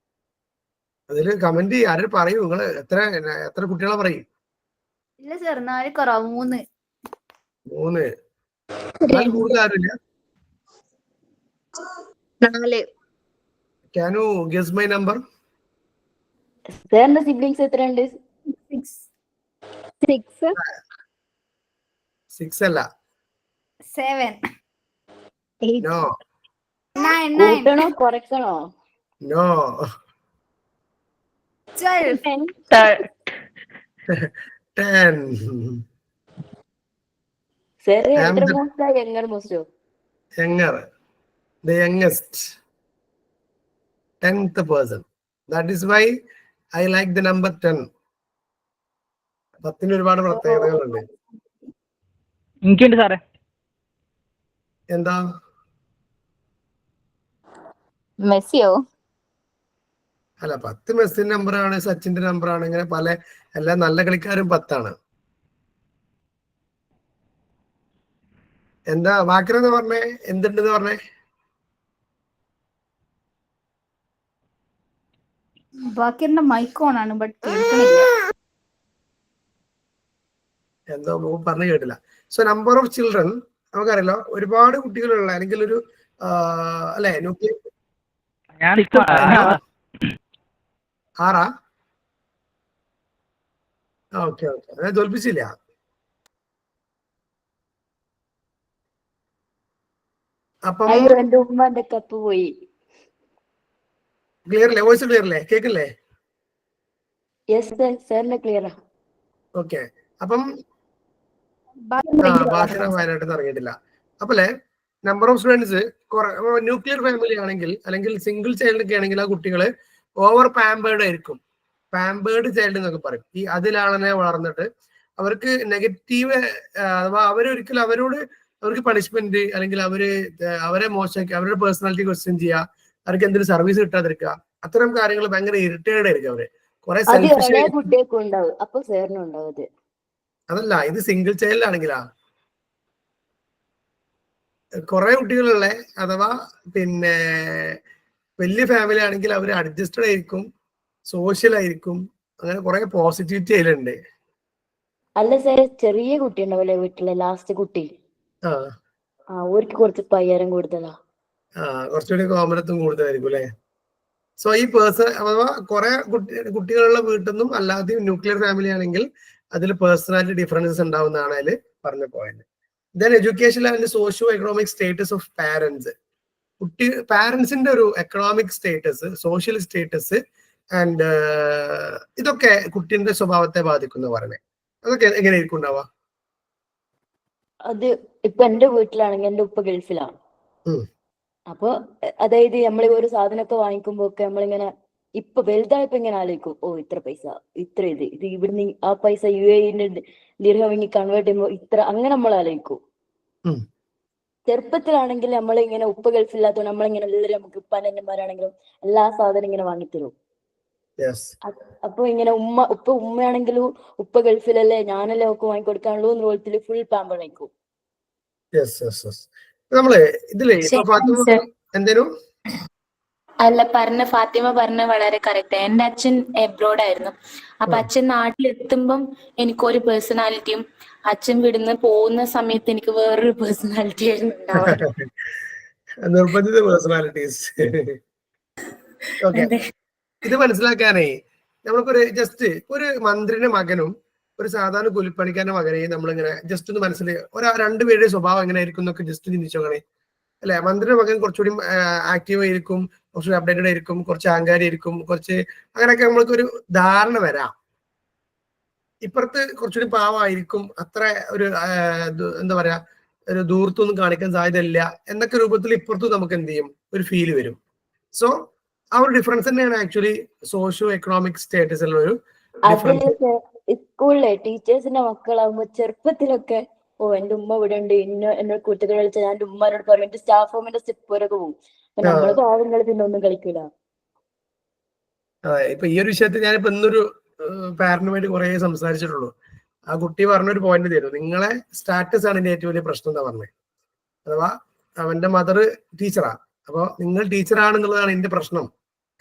അതില് കമന്റ് ആരും പറയൂ, നിങ്ങൾ എത്ര കുട്ടികളെ പറയും? ഇല്ല സർ, 4 കുറവ്, 3. 3. 4 കൂടുതൽ ആരുമില്ല? 4. Can you guess my number? സാറിന്റെ സിബ്ലിങ്സ് എത്രയുണ്ട്? 6. 6 അല്ല. 7. No. 9. കൂട്ടണോ കുറയ്ക്കണോ? No. 12. 10. സാർ I am എത്ര the മോസ്റ്റോ യങ്ങർ മോസ്റ്റോ? younger, the youngest, 10th person. That is why I like the number 10. 10-ന് ഒരുപാട് പ്രത്യേകതകളുണ്ട്. എനിക്കുണ്ട് സാറേ. എന്താ? മെസ്സിയോ? അല്ല, 10 മെസ്സിന്റെ നമ്പറാണ്, സച്ചിന്റെ നമ്പറാണ്, ഇങ്ങനെ പല എല്ലാ നല്ല കളിക്കാരും 10ആണ്. എന്താ വാക്കിനെന്ന് പറഞ്ഞേ? എന്തുണ്ടെന്ന് പറഞ്ഞേ? ബാക്കിന്റെ മൈക്ക് ഓൺ ആണ്, ബട്ട് കേൾക്കണില്ല. എന്തോ പറഞ്ഞു കേട്ടില്ല. സോ നമ്പർ ഓഫ് ചിൽഡ്രൻ നമുക്കറിയാലോ, ഒരുപാട് കുട്ടികളുള്ള അല്ലെങ്കിൽ ഒരു അല്ലെ ന്യൂക്ലിയർ 6. ഓക്കെ ഓക്കെ, അതായത് തോൽപ്പിച്ചില്ല. അപ്പം അയ്യോ, എന്റെ ഉമ്മാന്റെ കപ്പ് പോയി. ക്ലിയർ അല്ലേ? വോയിസ് ക്ലിയർ അല്ലേ? കേൾക്കില്ലേ? യെസ് സർ, സാറിന്റെ ക്ലിയറാ. ഓക്കെ, അപ്പം ബാക്കി ഭാഷ വയനാട്ടിൽ ഇറങ്ങിയിട്ടില്ല. അപ്പല്ലേ number of students nuclear family ആണെങ്കിൽ അല്ലെങ്കിൽ സിംഗിൾ ചൈൽഡ് ഒക്കെ ആണെങ്കിൽ ആ കുട്ടികള് ഓവർ പാമ്പേർഡ് ആയിരിക്കും. പാമ്പേർഡ് ചൈൽഡ് എന്നൊക്കെ പറയും. ഈ അതിലാളനെ വളർന്നിട്ട് അവർക്ക് നെഗറ്റീവ് അഥവാ അവരൊരിക്കലും അവർക്ക് പണിഷ്മെന്റ് അല്ലെങ്കിൽ അവരെ മോശമാക്കി അവരുടെ പേഴ്സണാലിറ്റി ക്വസ്റ്റ്യൻ ചെയ്യുക, അവർക്ക് എന്തെങ്കിലും സർവീസ് കിട്ടാതിരിക്കുക, അത്തരം കാര്യങ്ങൾ ഭയങ്കര ഇറിറ്റേഡ് ആയിരിക്കും അവര്. കുറെ അത് സെൽഫിഷ്. ഇളയ കുട്ടികൾക്കും ഉണ്ടാവും, അപ്പൊ സാറിനും ഉണ്ടാവും അത്. അതല്ല, ഇത് സിംഗിൾ ചൈൽഡ് ആണെങ്കിലാ. കുറെ കുട്ടികളുള്ള അഥവാ പിന്നെ വലിയ ഫാമിലി ആണെങ്കിൽ അവർ അഡ്ജസ്റ്റഡ് ആയിരിക്കും, സോഷ്യൽ ആയിരിക്കും, അങ്ങനെ കുറെ പോസിറ്റിവിറ്റി അതിലുണ്ട്. അല്ല സാർ, ചെറിയ കുട്ടി ഉണ്ടാവില്ലേ വീട്ടിലെ ലാസ്റ്റ് കുട്ടി, ആ അവർക്ക് കുറച്ച് പയ്യാരം കൂടുതലാ. കുറച്ചുകൂടി കോമനത്തും കൂടുതലായിരിക്കും അല്ലെ. സോ ഈ പേഴ്സൺ അഥവാ കുറെ കുട്ടികളുള്ള വീട്ടിൽ നിന്നും അല്ലാതെയും ന്യൂക്ലിയർ ഫാമിലി ആണെങ്കിൽ അതിൽ പേഴ്സണാലിറ്റി ഡിഫറൻസസ് ഉണ്ടാവുന്നതാണ് അതിൽ പറഞ്ഞ point. Then education and socio economic status of parents. പാരന്റ്സിന്റെ ഒരു economic status, social status and ഇതൊക്കെ കുട്ടിയുടെ സ്വഭാവത്തെ ബാധിക്കുന്ന പറയണേ. അതൊക്കെ എങ്ങനെയായിരിക്കും ഉണ്ടാവുക? അത് ഇപ്പൊ എന്റെ വീട്ടിലാണെങ്കിൽ എന്റെ ഉപ്പ ഗൾഫിലാണ്. അപ്പൊ അതായത് നമ്മൾ ഒരു സാധനമൊക്കെ വാങ്ങിക്കുമ്പോ ഒക്കെ നമ്മളിങ്ങനെ ഇപ്പൊ വലുതായപ്പോ ഇങ്ങനെ ആലോചിക്കും, ഓ ഇത്ര പൈസ, ഇത്ര ഇത് ഇവിടുന്ന് ആ പൈസ UAE ദിർഹം കൺവേർട്ട് ചെയ്യുമ്പോ ഇത്ര, അങ്ങനെ നമ്മൾ ആലോചിക്കും. ചെറുപ്പത്തിലാണെങ്കിൽ നമ്മളിങ്ങനെ ഉപ്പ ഗൾഫില്ലാത്തതുകൊണ്ട് നമ്മളിങ്ങനെ എല്ലാവരും നമുക്ക് ഉപ്പാനന്മാരാണെങ്കിലും എല്ലാ സാധനം ഇങ്ങനെ വാങ്ങിത്തരും. അപ്പൊ ഇങ്ങനെ ഉപ്പ ഉമ്മയാണെങ്കിലും ഉപ്പ ഗൾഫിലല്ലേ, ഞാനല്ലേ ഒക്കെ വാങ്ങിക്കൊടുക്കാനുള്ളൂ എന്ന രൂപത്തിൽ ഫുൾ പാമ്പർ ആയിക്കും. നമ്മള് ഇതില് എന്തേലും അല്ല ഫാത്തിമ പറഞ്ഞ വളരെ കറക്റ്റ്. എന്റെ അച്ഛൻ എബ്രോഡ് ആയിരുന്നു. അപ്പൊ അച്ഛൻ നാട്ടിലെത്തുമ്പം എനിക്കൊരു പേഴ്സണാലിറ്റിയും അച്ഛൻ വിടുന്ന് പോകുന്ന സമയത്ത് എനിക്ക് വേറൊരു പേഴ്സണാലിറ്റി ആയിരുന്നു ഉണ്ടാവാറ്. നിർബന്ധിത പേഴ്സണാലിറ്റീസ്. ഓക്കെ, ഇത് മനസ്സിലാക്കാനേ നമ്മളിപ്പോ ജസ്റ്റ് ഒരു മന്ത്രിന്റെ മകനും ഒരു സാധാരണ കൂലിപ്പണിക്കാരന്റെ മകനെയും നമ്മളിങ്ങനെ ജസ്റ്റ് ഒന്ന് മനസ്സിൽ രണ്ടുപേരുടെ സ്വഭാവം എങ്ങനെയായിരിക്കും എന്നൊക്കെ ജസ്റ്റ് ചിന്തിച്ചോക്കണേ അല്ലെ. മന്ത്രിയുടെ മകൻ കുറച്ചുകൂടി ആക്റ്റീവ് ആയിരിക്കും, കുറച്ചുകൂടി അപ്ഡേറ്റഡ് ആയിരിക്കും, കുറച്ച് അഹങ്കാരി ആയിരിക്കും, കുറച്ച് അങ്ങനെയൊക്കെ നമ്മൾക്ക് ഒരു ധാരണ വരാം. ഇപ്പുറത്ത് കുറച്ചുകൂടി പാവമായിരിക്കും, അത്ര ഒരു എന്താ പറയാ ഒരു ദൂർത്തൊന്നും കാണിക്കാൻ സാധ്യതയില്ല എന്നൊക്കെ രൂപത്തിൽ ഇപ്പുറത്തും നമുക്ക് എന്ത് ചെയ്യും ഒരു ഫീല് വരും. സോ ആ ഒരു ഡിഫറൻസ് തന്നെയാണ് ആക്ച്വലി സോഷ്യോ എക്കണോമിക് സ്റ്റാറ്റസിലുള്ള ഒരു ഡിഫറൻസ്. സ്കൂളിലെ ടീച്ചേഴ്സിന്റെ മക്കളാകുമ്പോ ചെറുപ്പത്തിലൊക്കെ എന്റെ ഉമ്മ ഇവിടെ ഉണ്ട്, എന്നോട് കൂട്ടുകാർ കളിച്ചാൽ ഞാൻ എന്റെ ഉമ്മനോട് പറയും, എന്റെ സ്റ്റാഫ് റൂമിന്റെ സ്റ്റെപ്പ് വരെ പോകും. നമ്മള് പാവങ്ങൾ പിന്നെ ഒന്നും കളിക്കൂല. ഇപ്പൊ ഈ ഒരു വിഷയത്തിൽ ഞാനിപ്പോ ഇന്നൊരു പാരന്റുമായിട്ട് കുറെ സംസാരിച്ചിട്ടുള്ളൂ. ആ കുട്ടി പറഞ്ഞൊരു പോയിന്റ് തരും, നിങ്ങളെ സ്റ്റാറ്റസ് ആണ് എന്റെ ഏറ്റവും വലിയ പ്രശ്നം എന്താ പറഞ്ഞത്. അഥവാ അവന്റെ മദർ ടീച്ചറാ, അപ്പൊ നിങ്ങൾ ടീച്ചറാണെന്നുള്ളതാണ് എന്റെ പ്രശ്നം.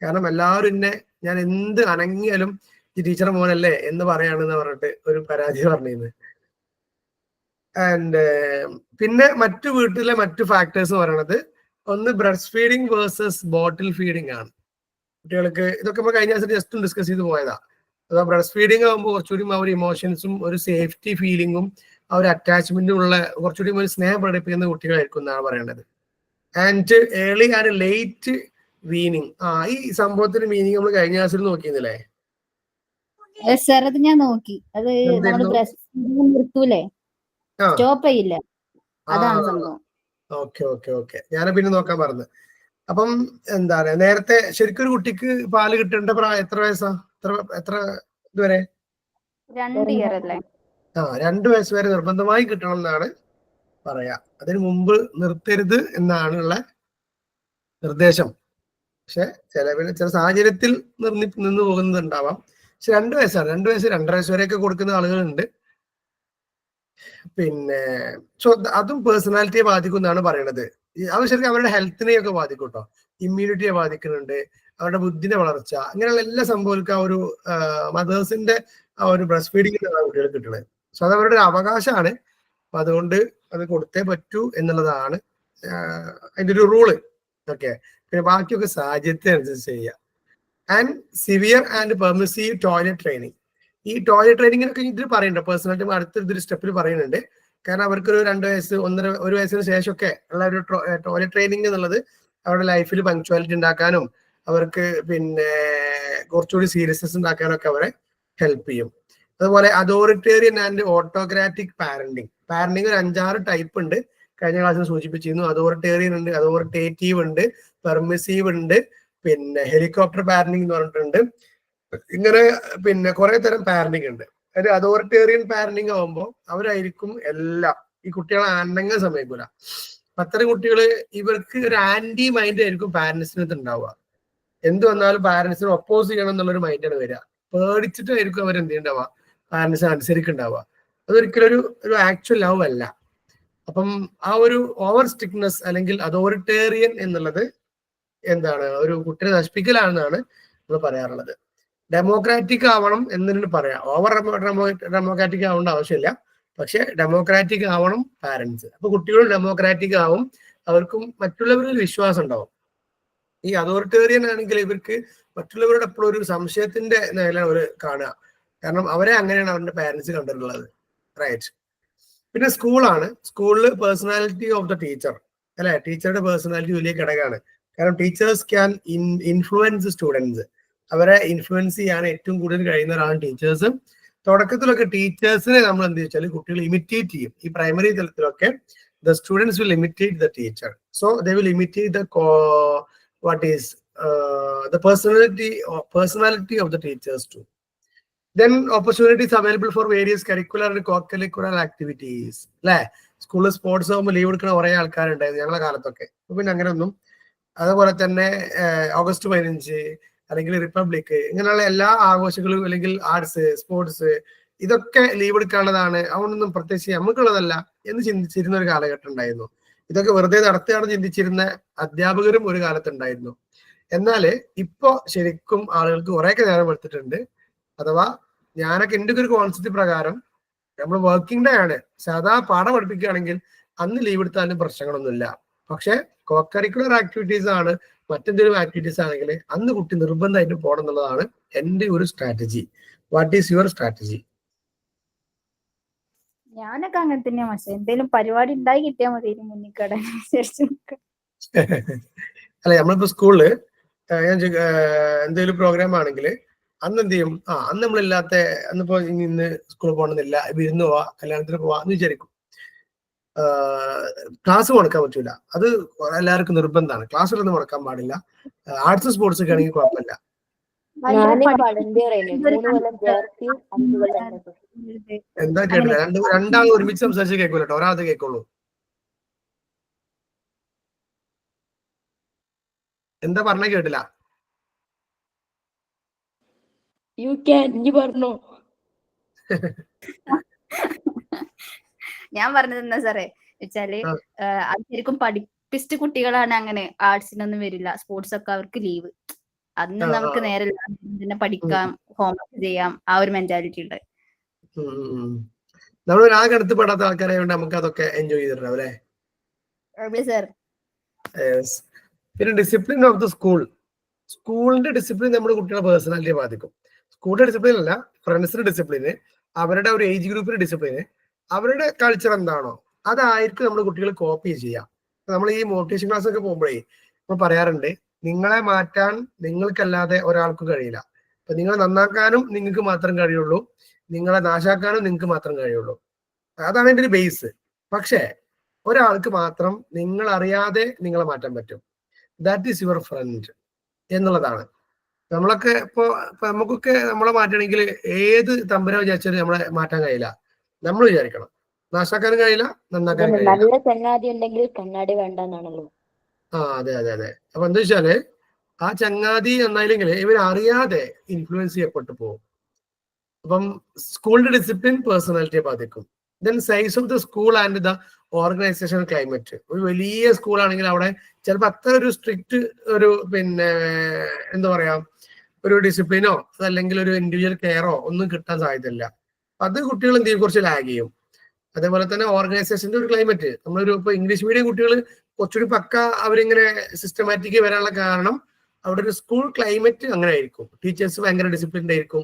കാരണം എല്ലാവരും എന്നെ ഞാൻ എന്ത് അനങ്ങിയാലും ഈ ടീച്ചർ മോനല്ലേ എന്ന് പറയാണെന്ന് പറഞ്ഞിട്ട് ഒരു പരാതി പറഞ്ഞിരുന്നു. ആൻഡ് പിന്നെ മറ്റു വീട്ടിലെ മറ്റു ഫാക്ടേഴ്സ് പറയണത് ഒന്ന് ബ്രസ്റ്റ് ഫീഡിങ് വേഴ്സസ് ബോട്ടിൽ ഫീഡിങ് ആണ്. കുട്ടികൾക്ക് ഇതൊക്കെ നമ്മൾ കഴിഞ്ഞ ദിവസം ജസ്റ്റ് ഡിസ്കസ് ചെയ്ത് പോയതാ. അഥവാ ബ്രസ്റ്റ് ഫീഡിങ് ആകുമ്പോൾ കുറച്ചുകൂടി ആ ഒരു ഇമോഷൻസും ഒരു സേഫ്റ്റി ഫീലിംഗും ആ ഒരു അറ്റാച്ച്മെന്റും ഉള്ള കുറച്ചുകൂടി ഒരു സ്നേഹം പ്രകടിപ്പിക്കുന്ന കുട്ടികളായിരിക്കും എന്നാണ് പറയേണ്ടത്. And early and late weaning. ഈ സംഭവത്തിന് മീനിങ് നമ്മൾ കഴിഞ്ഞ ക്ലാസ്സിൽ നോക്കിയിരുന്നില്ലേ? സാർ അത് ഞാൻ നോക്കി. അത് നമ്മൾ ബ്രസ്റ്റ് ഫീഡിങ് നിർത്തൂലേ, സ്റ്റോപ്പ് ചെയ്യില്ല, അതാണ് സംഭവം. ഓക്കെ ഓക്കെ ഓക്കെ, ഞാൻ പിന്നെ നോക്കാൻ പറഞ്ഞത്. അപ്പം എന്താ പറയാ, നേരത്തെ ശരിക്കും ഒരു കുട്ടിക്ക് പാല് കിട്ടേണ്ട പ്രായം എത്ര വയസ്സാ? എത്ര ഇതുവരെ? 2 ഇയർ അല്ലേ? 2 വയസ്സ് വരെ നിർബന്ധമായി കിട്ടണം എന്നാണ് പറയാ. അതിനു മുമ്പ് നിർത്തരുത് എന്നാണ് ഉള്ള നിർദ്ദേശം. പക്ഷെ ചില സാഹചര്യത്തിൽ നിന്ന് പോകുന്നതുണ്ടാവാം. പക്ഷെ 2 വയസ്സാണ്. 2 വയസ്സ് 2.5 വയസ്സ് വരെയൊക്കെ കൊടുക്കുന്ന ആളുകളുണ്ട്. പിന്നെ അതും പേഴ്സണാലിറ്റിയെ ബാധിക്കും എന്നാണ് പറയണത്. അത് ശരിക്കും അവരുടെ ഹെൽത്തിനെയൊക്കെ ബാധിക്കും കേട്ടോ. ഇമ്മ്യൂണിറ്റിയെ ബാധിക്കുന്നുണ്ട്, അവരുടെ ബുദ്ധിന്റെ വളർച്ച, അങ്ങനെയുള്ള എല്ലാ സംഭവങ്ങൾക്കും ആ ഒരു മദേഴ്സിന്റെ ആ ഒരു ബ്രസ്റ്റ് ഫീഡിംഗ് കുട്ടികൾ കിട്ടുന്നത്. സോ അത് അവരുടെ ഒരു അവകാശമാണ്. അപ്പൊ അതുകൊണ്ട് അത് കൊടുത്തേ പറ്റൂ എന്നുള്ളതാണ് അതിന്റെ ഒരു റൂള്. ഓക്കെ, പിന്നെ ബാക്കിയൊക്കെ സാഹചര്യത്തിനനുസരിച്ച് ചെയ്യാം. And severe and permissive toilet training. ഈ ടോയ്ലറ്റ് ട്രെയിനിങ്ങിനൊക്കെ ഇതിൽ പറയുന്നുണ്ട്, പേഴ്സണാലിറ്റി അടുത്തൊരു സ്റ്റെപ്പിൽ പറയുന്നുണ്ട്. കാരണം അവർക്കൊരു 2 വയസ്സ് 1 വയസ്സിന് ശേഷമൊക്കെ ഉള്ള ഒരു ടോയ്ലറ്റ് ട്രെയിനിങ് എന്നുള്ളത് അവരുടെ ലൈഫിൽ പങ്ക്ച്വാലിറ്റി ഉണ്ടാക്കാനും അവർക്ക് പിന്നെ കുറച്ചുകൂടി സീരിയസ്നെസ് ഉണ്ടാക്കാനൊക്കെ അവരെ ഹെൽപ്പ് ചെയ്യും. അതുപോലെ അതോറിറ്റേറിയൻ ആൻഡ് ഓട്ടോക്രാറ്റിക് പാരന്റിങ് ഒരു 5-6 ടൈപ്പ് ഉണ്ട്. കഴിഞ്ഞ ക്ലാസ്സിൽ സൂചിപ്പിച്ചിരുന്നു. അതോറിറ്റേറിയൻ ഉണ്ട്, അതോറിറ്റേറ്റീവ് ഉണ്ട്, പെർമിസീവ് ഉണ്ട്, പിന്നെ ഹെലികോപ്റ്റർ പാരന്റിങ് എന്ന് പറഞ്ഞിട്ടുണ്ട്. ഇങ്ങനെ പിന്നെ കുറെ തരം പാരന്റിങ് ഉണ്ട്. ഒരു അതോറിറ്റേറിയൻ പാരന്റിങ് ആവുമ്പോൾ അവരായിരിക്കും എല്ലാം, ഈ കുട്ടികളെ അനങ്ങാൻ സമ്മതിക്കൂല. അത്തരം കുട്ടികള് ഇവർക്ക് ഒരു ആന്റി മൈൻഡ് ആയിരിക്കും പാരന്റ്സിനകത്ത് ഉണ്ടാവുക. എന്ത് വന്നാലും പാരന്റ്സിനെ ഒപ്പോസ് ചെയ്യണം എന്നുള്ളൊരു മൈൻഡാണ് വരിക. പേടിച്ചിട്ടായിരിക്കും അവർ എന്ത് ചെയ്യണ്ടാവുക, പാരന്റ്സിനെ അനുസരിക്കുന്നുണ്ടാവുക. അതൊരിക്കലും ഒരു ആക്ച്വൽ ലവ് അല്ല. അപ്പം ആ ഒരു ഓവർ സ്ട്രിക്ട്നെസ് അല്ലെങ്കിൽ അതോറിറ്റേറിയൻ എന്നുള്ളത് എന്താണ്, ഒരു കുട്ടിയെ നശിപ്പിക്കലാണെന്നാണ് നമ്മൾ പറയാറുള്ളത്. ഡെമോക്രാറ്റിക് ആവണം എന്നതിന് പറയാം. ഓവർ ഡെമോക്രാറ്റിക് ആവേണ്ട ആവശ്യമില്ല, പക്ഷെ ഡെമോക്രാറ്റിക് ആവണം പാരന്റ്സ്. അപ്പൊ കുട്ടികളും ഡെമോക്രാറ്റിക് ആവും, അവർക്കും മറ്റുള്ളവരിൽ വിശ്വാസം ഉണ്ടാവും. ഈ അതോറിറ്റേറിയൻ ആണെങ്കിൽ ഇവർക്ക് മറ്റുള്ളവരുടെ എപ്പോഴും ഒരു സംശയത്തിന്റെ നില അവർ കാണുക. കാരണം അവരെ അങ്ങനെയാണ് അവരുടെ പാരന്റ്സ് കണ്ടിട്ടുള്ളത്. റൈറ്റ്. പിന്നെ സ്കൂളാണ്. സ്കൂളിൽ പേഴ്സണാലിറ്റി ഓഫ് ദ ടീച്ചർ അല്ലെ, ടീച്ചറുടെ പേഴ്സണാലിറ്റി വലിയ ഘടകമാണ്. കാരണം ടീച്ചേഴ്സ് ക്യാൻ ഇൻഫ്ലുവൻസ് സ്റ്റുഡൻസ്. അവരെ ഇൻഫ്ലുവൻസ് ചെയ്യാൻ ഏറ്റവും കൂടുതൽ കഴിയുന്നവരാണ് ടീച്ചേഴ്സ്. തുടക്കത്തിലൊക്കെ ടീച്ചേഴ്സിനെ നമ്മൾ എന്ത് വെച്ചാൽ കുട്ടികൾ ഇമിറ്റേറ്റ് ചെയ്യും. ഈ primary തലത്തിലൊക്കെ the students will imitate the teacher, so they will imitate the the personality of the teachers too. Then opportunities available for various curricular and co-curricular activities. അല്ലെ, സ്കൂളിൽ സ്പോർട്സ് ആകുമ്പോൾ ലീവ് എടുക്കുന്ന കുറെ ആൾക്കാരുണ്ടായിരുന്നു ഞങ്ങളുടെ കാലത്തൊക്കെ. പിന്നെ അങ്ങനെ ഒന്നും. അതുപോലെ തന്നെ ഓഗസ്റ്റ് 15 അല്ലെങ്കിൽ റിപ്പബ്ലിക്, ഇങ്ങനെയുള്ള എല്ലാ ആഘോഷങ്ങളും അല്ലെങ്കിൽ ആർട്സ് സ്പോർട്സ് ഇതൊക്കെ ലീവ് എടുക്കാനുള്ളതാണ്, അതുകൊണ്ടൊന്നും പ്രത്യേകിച്ച് നമുക്കുള്ളതല്ല എന്ന് ചിന്തിച്ചിരുന്ന ഒരു കാലഘട്ടം ഉണ്ടായിരുന്നു. ഇതൊക്കെ വെറുതെ നടത്തുകയാണെന്ന് ചിന്തിച്ചിരുന്ന അധ്യാപകരും ഒരു കാലത്തുണ്ടായിരുന്നു. എന്നാല് ഇപ്പൊ ശരിക്കും ആളുകൾക്ക് കുറെയൊക്കെ നേരം എടുത്തിട്ടുണ്ട്. അഥവാ ഞാനൊക്കെ എൻ്റെ ഒരു കോൺസെപ്റ്റ് പ്രകാരം നമ്മൾ വർക്കിംഗ് ഡേ ആണ്, സാധാ പാഠം പഠിപ്പിക്കുകയാണെങ്കിൽ അന്ന് ലീവ് എടുത്താലും പ്രശ്നങ്ങളൊന്നുമില്ല. പക്ഷെ കോ കരിക്കുലർ ആക്ടിവിറ്റീസ് ആണ് മറ്റെന്തെങ്കിലും ആക്ടിവിറ്റീസ് ആണെങ്കിൽ അന്ന് കുട്ടി നിർബന്ധമായിട്ട് പോകണം എന്നുള്ളതാണ് എൻ്റെ ഒരു strategy. What is your strategy? ഞാനൊക്കെ അങ്ങനെ തന്നെയാ പക്ഷെ എന്തെങ്കിലും പരിപാടി ഉണ്ടായി കിട്ടിയാൽ മതി മുന്നിക്കട അല്ല നമ്മളിപ്പോ സ്കൂളില് എന്തെങ്കിലും പ്രോഗ്രാം ആണെങ്കിൽ അന്ന് എന്ത് ചെയ്യും? അന്ന് നമ്മളില്ലാത്ത അന്നിപ്പോ ഇന്ന് സ്കൂളിൽ പോകണമെന്നില്ല, വിരുന്ന് പോവാ, കല്യാണത്തിന് പോവാ എന്ന് വിചാരിക്കും. ക്ലാസ് മുടക്കാൻ പറ്റൂല, അത് എല്ലാവർക്കും നിർബന്ധമാണ്. ക്ലാസ്സിലൊന്നും മുടക്കാൻ പാടില്ല. ആർട്സ് സ്പോർട്സ് ഒക്കെ ആണെങ്കിൽ കുഴപ്പമില്ല. എന്താ കേട്ടില്ല? രണ്ടാളും ഒരുമിച്ച് സംസാരിച്ച് കേൾക്കൂല കേട്ടോ, ഒരാളത് കേൾക്കുള്ളൂ. എന്താ പറഞ്ഞ കേട്ടില്ല. ഞാൻ പറഞ്ഞത് എന്താ സാറേ വെച്ചാല് അത് ശരിക്കും പഠിപ്പിസ്റ്റ് കുട്ടികളാണ് അങ്ങനെ ആർട്സിനൊന്നും വരില്ല, സ്പോർട്സ് ഒക്കെ അവർക്ക് ലീവ്. അന്ന് നമുക്ക് നേരെ പഠിക്കാം, ഹോംവർക്ക് ചെയ്യാം, ആ ഒരു മെന്റാലിറ്റി ഉണ്ട്. നമ്മൾ ഒരാൾക്ക് അടുത്ത് പെടാത്ത ആൾക്കാരെ കൊണ്ട് നമുക്ക് അതൊക്കെ എൻജോയ് ചെയ്തിട്ടുണ്ടാവും അല്ലേ? പിന്നെ ഡിസിപ്ലിൻ ഓഫ് ദ സ്കൂൾ. സ്കൂളിന്റെ ഡിസിപ്ലിൻ നമ്മുടെ കുട്ടികളുടെ പേഴ്സണാലിറ്റിയെ ബാധിക്കും. സ്കൂളിന്റെ ഡിസിപ്ലിൻ അല്ല, ഫ്രണ്ട്സിന്റെ ഡിസിപ്ലിന്, അവരുടെ ഒരു ഏജ് ഗ്രൂപ്പിന്റെ ഡിസിപ്ലിന്, അവരുടെ കൾച്ചർ എന്താണോ അതായിരിക്കും നമ്മൾ കുട്ടികൾ കോപ്പി ചെയ്യാം. നമ്മൾ ഈ മോട്ടിവേഷൻ ക്ലാസ് ഒക്കെ പോകുമ്പോഴേ നമ്മൾ പറയാറുണ്ട്, നിങ്ങളെ മാറ്റാൻ നിങ്ങൾക്കല്ലാതെ ഒരാൾക്ക് കഴിയില്ല. അപ്പൊ നിങ്ങളെ നന്നാക്കാനും നിങ്ങൾക്ക് മാത്രം കഴിയുള്ളൂ, നിങ്ങളെ നാശാക്കാനും നിങ്ങൾക്ക് മാത്രം കഴിയുള്ളൂ. അതാണ് എൻ്റെ ഒരു ബേസ്. പക്ഷേ ഒരാൾക്ക് മാത്രം നിങ്ങൾ അറിയാതെ നിങ്ങളെ മാറ്റാൻ പറ്റും. ദാറ്റ് ഈസ് യുവർ ഫ്രണ്ട് എന്നുള്ളതാണ്. നമ്മളൊക്കെ ഇപ്പൊ നമുക്കൊക്കെ നമ്മളെ മാറ്റണമെങ്കിൽ ഏത് തമ്പുരാൻ വിചാരിച്ചാലും നമ്മളെ മാറ്റാൻ കഴിയില്ല. നമ്മൾ വിചാരിക്കണം. നാശാക്കാനും കഴിയില്ല, നന്നാക്കാനും കഴിയില്ല. നല്ല ചങ്ങാതി ഉണ്ടെങ്കിൽ കണ്ണാടി വേണ്ടെന്നാണല്ലോ. അതെ അതെ അതെ. അപ്പൊ എന്താ വെച്ചാല് ആ ചങ്ങാതി നന്നായില്ലെങ്കിൽ ഇവർ അറിയാതെ ഇൻഫ്ലുവൻസ് ചെയ്യപ്പെട്ടു പോകും. അപ്പം സ്കൂളിന്റെ ഡിസിപ്ലിൻ പേഴ്സണാലിറ്റിയെ ബാധിക്കും. Then size of the school and the organisation climate. ഒരു വലിയ സ്കൂൾ ആണെങ്കിൽ അവിടെ ചിലപ്പോൾ അത്ര ഒരു സ്ട്രിക്റ്റ് ഒരു പിന്നെ എന്താ പറയാ ഒരു ഡിസിപ്ലിനോ അതല്ലെങ്കിൽ ഒരു ഇൻഡിവിജ്വൽ കെയറോ ഒന്നും കിട്ടാൻ സാധ്യതയില്ല. അത് കുട്ടികൾ എന്ത് ചെയ്യും? കുറച്ച് ലാഗ് ചെയ്യും. അതേപോലെ തന്നെ ഓർഗനൈസേഷന്റെ ഒരു ക്ലൈമറ്റ്. നമ്മളൊരു ഇപ്പൊ ഇംഗ്ലീഷ് മീഡിയം കുട്ടികൾ കുറച്ചുകൂടി പക്ക അവരിങ്ങനെ സിസ്റ്റമാറ്റിക് വരാനുള്ള കാരണം അവിടെ ഒരു സ്കൂൾ ക്ലൈമറ്റ് അങ്ങനെ ആയിരിക്കും. ടീച്ചേഴ്സ് ഭയങ്കര ഡിസിപ്ലിൻഡ് ആയിരിക്കും,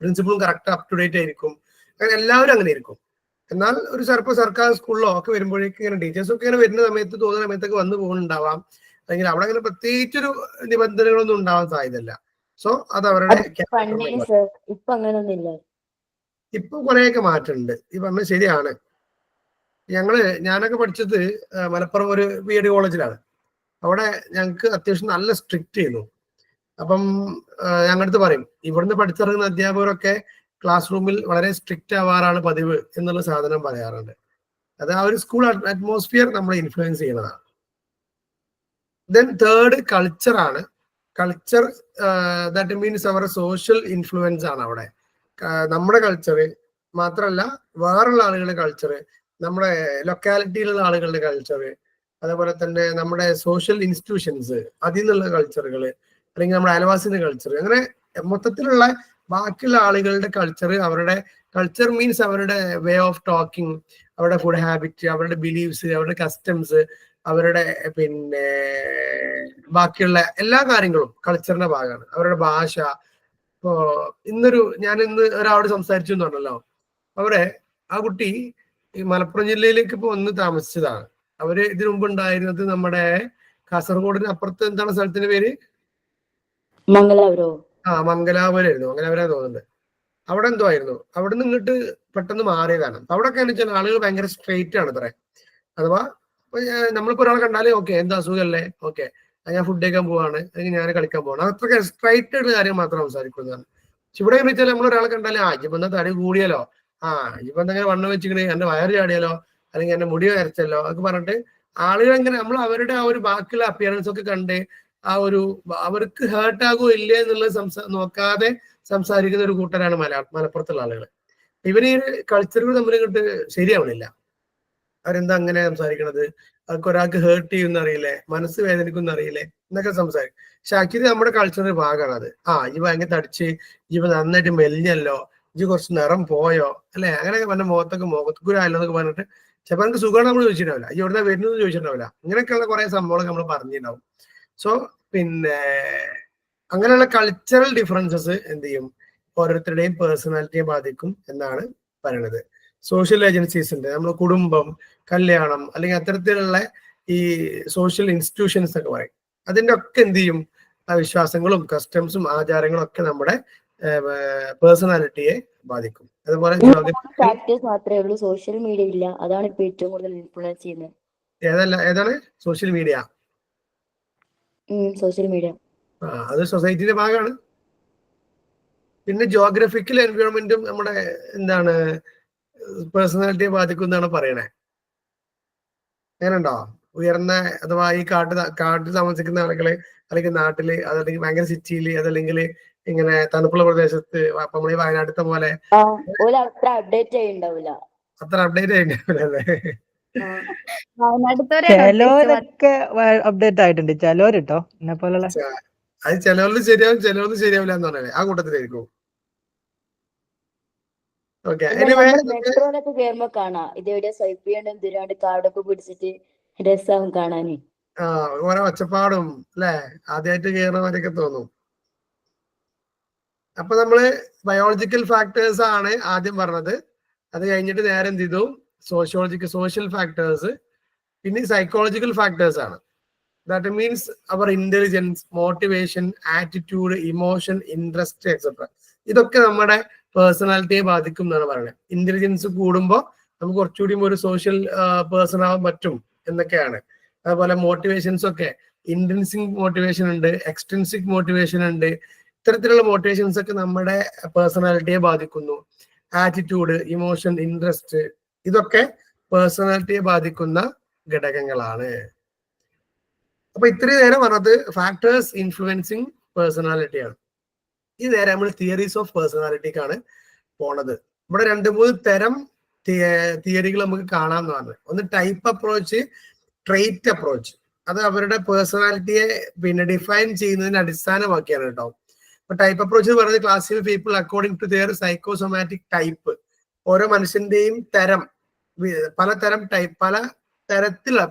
പ്രിൻസിപ്പളും കറക്റ്റ് അപ് ടു ഡേറ്റ് ആയിരിക്കും, അങ്ങനെ എല്ലാവരും അങ്ങനെ ആയിരിക്കും. എന്നാൽ ഒരു സർക്കാർ സ്കൂളിലോ ഒക്കെ വരുമ്പോഴേക്കും ഇങ്ങനെ ടീച്ചേഴ്സ് ഒക്കെ ഇങ്ങനെ വരുന്ന സമയത്ത് തോന്നുന്ന സമയത്തൊക്കെ വന്നു പോകുന്നുണ്ടാവാം, അല്ലെങ്കിൽ അവിടെ അങ്ങനെ പ്രത്യേകിച്ചൊരു നിബന്ധനകളൊന്നും ഉണ്ടാവാൻ സാധ്യതയില്ല. സോ അത് അവരുടെ ഇപ്പൊ കുറെയൊക്കെ മാറ്റമുണ്ട്. ഈ പറഞ്ഞത് ശരിയാണ്. ഞാനൊക്കെ പഠിച്ചത് മലപ്പുറം ഒരു BEd കോളേജിലാണ്. അവിടെ ഞങ്ങൾക്ക് അത്യാവശ്യം നല്ല സ്ട്രിക്റ്റ് ചെയ്യുന്നു. അപ്പം ഞങ്ങളടുത്ത് പറയും, ഇവിടുന്ന് പഠിച്ചിറങ്ങുന്ന അധ്യാപകരൊക്കെ ക്ലാസ് റൂമിൽ വളരെ സ്ട്രിക്റ്റ് ആവാറാണ് പതിവ് എന്നുള്ള സാധനം പറയാറുണ്ട്. അത് ആ ഒരു സ്കൂൾ അറ്റ്മോസ്ഫിയർ നമ്മളെ ഇൻഫ്ലുവൻസ് ചെയ്യുന്നതാണ്. ദെൻ തേർഡ് കൾച്ചറാണ്. കൾച്ചർ ദാറ്റ് മീൻസ് അവരുടെ സോഷ്യൽ ഇൻഫ്ലുവൻസ് ആണ് അവിടെ. നമ്മുടെ കൾച്ചർ മാത്രമല്ല, വേറുള്ള ആളുകളുടെ കൾച്ചർ, നമ്മുടെ ലൊക്കാലിറ്റിയിലുള്ള ആളുകളുടെ കൾച്ചർ, അതേപോലെ തന്നെ നമ്മുടെ സോഷ്യൽ ഇൻസ്റ്റിറ്റ്യൂഷൻസ് അതിൽ നിന്നുള്ള കൾച്ചറുകൾ, അല്ലെങ്കിൽ നമ്മുടെ അയൽവാസിന്റെ കൾച്ചർ, അങ്ങനെ മൊത്തത്തിലുള്ള ബാക്കിയുള്ള ആളുകളുടെ കൾച്ചർ. അവരുടെ കൾച്ചർ മീൻസ് അവരുടെ വേ ഓഫ് ടോക്കിംഗ്, അവരുടെ ഫുഡ് ഹാബിറ്റ്, അവരുടെ ബിലീവ്സ്, അവരുടെ കസ്റ്റംസ്, അവരുടെ പിന്നെ ബാക്കിയുള്ള എല്ലാ കാര്യങ്ങളും കൾച്ചറിന്റെ ഭാഗമാണ്. അവരുടെ ഭാഷ. ഇപ്പോ ഞാൻ ഇന്ന് ഒരാളോട് സംസാരിച്ചു എന്ന് പറഞ്ഞല്ലോ, അവിടെ ആ കുട്ടി ഈ മലപ്പുറം ജില്ലയിലേക്ക് ഇപ്പൊ വന്ന് താമസിച്ചതാണ്. അവര് ഇതിനു മുമ്പ് ഉണ്ടായിരുന്നത് നമ്മുടെ കാസർഗോഡിന് അപ്പുറത്ത് എന്താണ് സ്ഥലത്തിന്റെ പേര്? മംഗലാപുരം. മംഗലാപുരമായിരുന്നു, മംഗലാപുരം തോന്നുന്നുണ്ട്. അവിടെ എന്തോ ആയിരുന്നു. അവിടെ നിന്ന് ഇങ്ങോട്ട് പെട്ടെന്ന് മാറിയതാണ്. അവിടെ ഒക്കെ വെച്ചാൽ ആളുകൾ ഭയങ്കര സ്ട്രെയിറ്റ് ആണ് അത്രേ. അഥവാ നമ്മളിപ്പോ ഒരാളെ കണ്ടാലേ ഓക്കെ എന്താ അസുഖമല്ലേ, ഓക്കെ ഞാൻ ഫുഡ് കഴിക്കാൻ പോവാണ്, അല്ലെങ്കിൽ ഞാൻ കളിക്കാൻ പോവാണ്, അത്രയ്ക്ക് സ്ട്രൈറ്റ് ആയിട്ടുള്ള കാര്യം മാത്രം സംസാരിക്കുന്നതാണ്. പക്ഷെ ഇവിടെ വെച്ചാൽ നമ്മൾ ഒരാളെ കണ്ടാലേ ഇപ്പൊ എന്താ തടി കൂടിയാലോ, ഇപ്പൊ എന്തെങ്കിലും വണ്ണം വെച്ചിങ്ങനെ എന്റെ വയറ് ചാടിയാലോ, അല്ലെങ്കിൽ എന്റെ മുടി വരച്ചല്ലോ ഒക്കെ പറഞ്ഞിട്ട് ആളുകൾ എങ്ങനെ നമ്മൾ അവരുടെ ആ ഒരു ബാക്കിയുള്ള അപ്പിയറൻസ് ഒക്കെ കണ്ട് അവർക്ക് ഹേർട്ട് ആകുമോ ഇല്ലേ എന്നുള്ളത് നോക്കാതെ സംസാരിക്കുന്ന ഒരു കൂട്ടരാണ് മലപ്പുറത്തുള്ള ആളുകൾ. ഇവര് കൾച്ചറുകൾ തമ്മിൽ ഇങ്ങോട്ട് ശരിയാവണില്ല. അവരെന്താ അങ്ങനെ സംസാരിക്കണത്? അവർക്ക് ഒരാൾക്ക് ഹേർട്ട് ചെയ്യുന്ന അറിയില്ലേ, മനസ്സ് വേദനിക്കുന്ന അറിയില്ലേ എന്നൊക്കെ സംസാരിക്കും. പക്ഷെ ആക്ച്വലി നമ്മുടെ കൾച്ചറിന്റെ ഭാഗമാണ് അത്. ഇവ ഭയങ്കര തടിച്ച്, ഇവ നന്നായിട്ട് മെലിഞ്ഞല്ലോ, ഇജ് കുറച്ച് നിറം പോയോ അല്ലെ, അങ്ങനെയൊക്കെ പറഞ്ഞ മുഖത്തൊക്കെ മുഖത്തുക്കുരായല്ലോ എന്നൊക്കെ പറഞ്ഞിട്ട് ചിലപ്പോൾ നമുക്ക് സുഖമാണ് നമ്മൾ ചോദിച്ചിട്ടുണ്ടാവില്ല, ഈ എവിടെ വരുന്നത് ചോദിച്ചിട്ടുണ്ടാവില്ല. ഇങ്ങനെയൊക്കെയുള്ള കുറെ സംഭവങ്ങൾ നമ്മൾ പറഞ്ഞിട്ടുണ്ടാവും. സോ പിന്നെ അങ്ങനെയുള്ള കൾച്ചറൽ ഡിഫറൻസസ് എന്ത് ചെയ്യും, ഓരോരുത്തരുടെയും പേഴ്സണാലിറ്റിയെ ബാധിക്കും എന്നാണ് പറയുന്നത്. സോഷ്യൽ ഏജൻസീസ് ഉണ്ട്, നമ്മുടെ കുടുംബം, കല്യാണം, അല്ലെങ്കിൽ അത്തരത്തിലുള്ള ഈ സോഷ്യൽ ഇൻസ്റ്റിറ്റ്യൂഷൻസ് ഒക്കെ പറയും. അതിൻ്റെ ഒക്കെ എന്ത് ചെയ്യും, വിശ്വാസങ്ങളും കസ്റ്റംസും ആചാരങ്ങളും ഒക്കെ നമ്മുടെ പേഴ്സണാലിറ്റിയെ ബാധിക്കും. അതുപോലെ ഫാക്ടേഴ്സ് മാത്രമേ ഉള്ളൂ, സോഷ്യൽ മീഡിയ ഇല്ല. അതാണ് ഇപ്പൊ ഏറ്റവും കൂടുതൽ ഇൻഫ്ലുവൻസ് ചെയ്യുന്നത്. ഏതാണ് സോഷ്യൽ മീഡിയ? സോഷ്യൽ മീഡിയ അത് സൊസൈറ്റിയുടെ ഭാഗമാണ്. പിന്നെ ജോഗ്രഫിക്കൽ എൻവയോൺമെന്റും നമ്മുടെ എന്താണ് പേഴ്സണാലിറ്റിയെ ബാധിക്കും എന്നാണ് പറയണേ. അങ്ങനെയുണ്ടോ? ഉയർന്ന അഥവാ ഈ കാട്ടിൽ താമസിക്കുന്ന ആളുകള്, അല്ലെങ്കിൽ നാട്ടില്, അതല്ലെങ്കിൽ ഭയങ്കര സിറ്റിയില്, അതല്ലെങ്കിൽ ഇങ്ങനെ തണുപ്പുള്ള പ്രദേശത്ത്, അപ്പൊ നമ്മൾ ഈ വയനാട്ടിലത്തെ പോലെ അത്ര അപ്ഡേറ്റ് ആയിണ്ടാവില്ല. ചിലവരൊക്കെ അപ്ഡേറ്റ് ആയിട്ടുണ്ട്, ചിലവരിട്ടോ എന്നെ പോലുള്ള. അത് ചിലവരിൽ ശരിയാവും, ചിലവരിൽ ശരിയാവില്ല എന്ന് പറഞ്ഞാൽ ആ കൂട്ടത്തിലായിരിക്കും. മെട്രോയിലൊക്കെ കയറുമ്പോ കാണാം ഇതെവിടെ സ്വൈപ്പ് ചെയ്യണം എന്തിനാണ്ട് കാർഡൊക്കെ പിടിച്ചിട്ട് രസമാവും കാണാന്. ഓരോ ഒച്ചപ്പാടും അല്ലെ, ആദ്യമായിട്ട് കയറുന്നവരൊക്കെ തോന്നും. അപ്പൊ നമ്മള് ബയോളജിക്കൽ ഫാക്ടേഴ്സ് ആണ് ആദ്യം പറഞ്ഞത്. അത് കഴിഞ്ഞിട്ട് നേരെ എന്ത് ചെയ്തു, സോഷ്യൽ ഫാക്ടേഴ്സ്, പിന്നെ സൈക്കോളജിക്കൽ ഫാക്ടേഴ്സ് ആണ്. ദാറ്റ് മീൻസ് അവർ intelligence, motivation, attitude, emotion, interest etcetera. ഇതൊക്കെ നമ്മുടെ പേഴ്സണാലിറ്റിയെ ബാധിക്കും എന്നാണ് പറയുന്നത്. ഇന്റലിജൻസ് കൂടുമ്പോൾ നമുക്ക് കുറച്ചുകൂടി ഒരു സോഷ്യൽ പേഴ്സൺ ആവാൻ പറ്റും എന്നൊക്കെയാണ്. അതുപോലെ മോട്ടിവേഷൻസ് ഒക്കെ ഇൻട്രിൻസിക് മോട്ടിവേഷൻ ഉണ്ട്, എക്സ്ട്രിൻസിക് മോട്ടിവേഷൻ ഉണ്ട്. ഇത്തരത്തിലുള്ള മോട്ടിവേഷൻസ് ഒക്കെ നമ്മുടെ പേഴ്സണാലിറ്റിയെ ബാധിക്കുന്നു. ആറ്റിറ്റ്യൂഡ്, ഇമോഷൻ, ഇൻട്രസ്റ്റ്, ഇതൊക്കെ പേഴ്സണാലിറ്റിയെ ബാധിക്കുന്ന ഘടകങ്ങളാണ്. അപ്പൊ ഇത്രയും നേരം പറഞ്ഞത് ഫാക്ടേഴ്സ് ഇൻഫ്ലുവൻസിങ് പേഴ്സണാലിറ്റിയാണ്. ഈ നേരെ നമ്മൾ തിയറീസ് ഓഫ് പേഴ്സണാലിറ്റിക്കാണ് പോണത്. ഇവിടെ 2-3 തരം തിയറികൾ നമുക്ക് കാണാമെന്ന് പറഞ്ഞത്. ഒന്ന് ടൈപ്പ് അപ്രോച്ച്, ട്രേറ്റ് അപ്രോച്ച്. അത് അവരുടെ പേഴ്സണാലിറ്റിയെ പിന്നെ ഡിഫൈൻ ചെയ്യുന്നതിന് അടിസ്ഥാനമാക്കിയാണ് കേട്ടോ. ഇപ്പൊ ടൈപ്പ് അപ്രോച്ച് എന്ന് പറയുന്നത് classify people according to their psychosomatic type. ഓരോ മനുഷ്യന്റെയും തരം, പലതരം ടൈപ്പ്,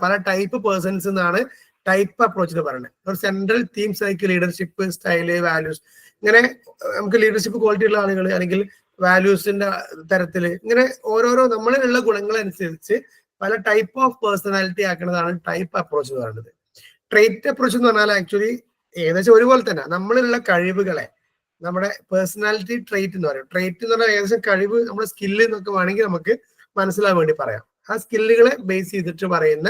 പല ടൈപ്പ് പേഴ്സൺസ് എന്നാണ് ടൈപ്പ് അപ്രോച്ച് എന്ന് പറയുന്നത്. ഒരു central themes like leadership, style, values. ഇങ്ങനെ നമുക്ക് ലീഡർഷിപ്പ് ക്വാളിറ്റി ഉള്ള ആളുകൾ, അല്ലെങ്കിൽ വാല്യൂസിന്റെ തരത്തില്, ഇങ്ങനെ ഓരോരോ നമ്മളിലുള്ള ഗുണങ്ങളനുസരിച്ച് പല ടൈപ്പ് ഓഫ് പേഴ്സണാലിറ്റി ആക്കുന്നതാണ് ടൈപ്പ് അപ്രോച്ച് എന്ന് പറയുന്നത്. ട്രേറ്റ് അപ്രോച്ച് എന്ന് പറഞ്ഞാൽ ആക്ച്വലി ഏകദേശം ഒരുപോലെ തന്നെ നമ്മളിലുള്ള കഴിവുകളെ നമ്മുടെ പേഴ്സണാലിറ്റി ട്രേറ്റ് എന്ന് പറയും. ട്രേറ്റ് എന്ന് പറഞ്ഞാൽ ഏകദേശം കഴിവ്, നമ്മുടെ സ്കില്ല് എന്നൊക്കെ വേണമെങ്കിൽ നമുക്ക് മനസ്സിലാവാൻ വേണ്ടി പറയാം. ആ സ്കില്ലുകളെ ബേസ് ചെയ്തിട്ട് പറയുന്ന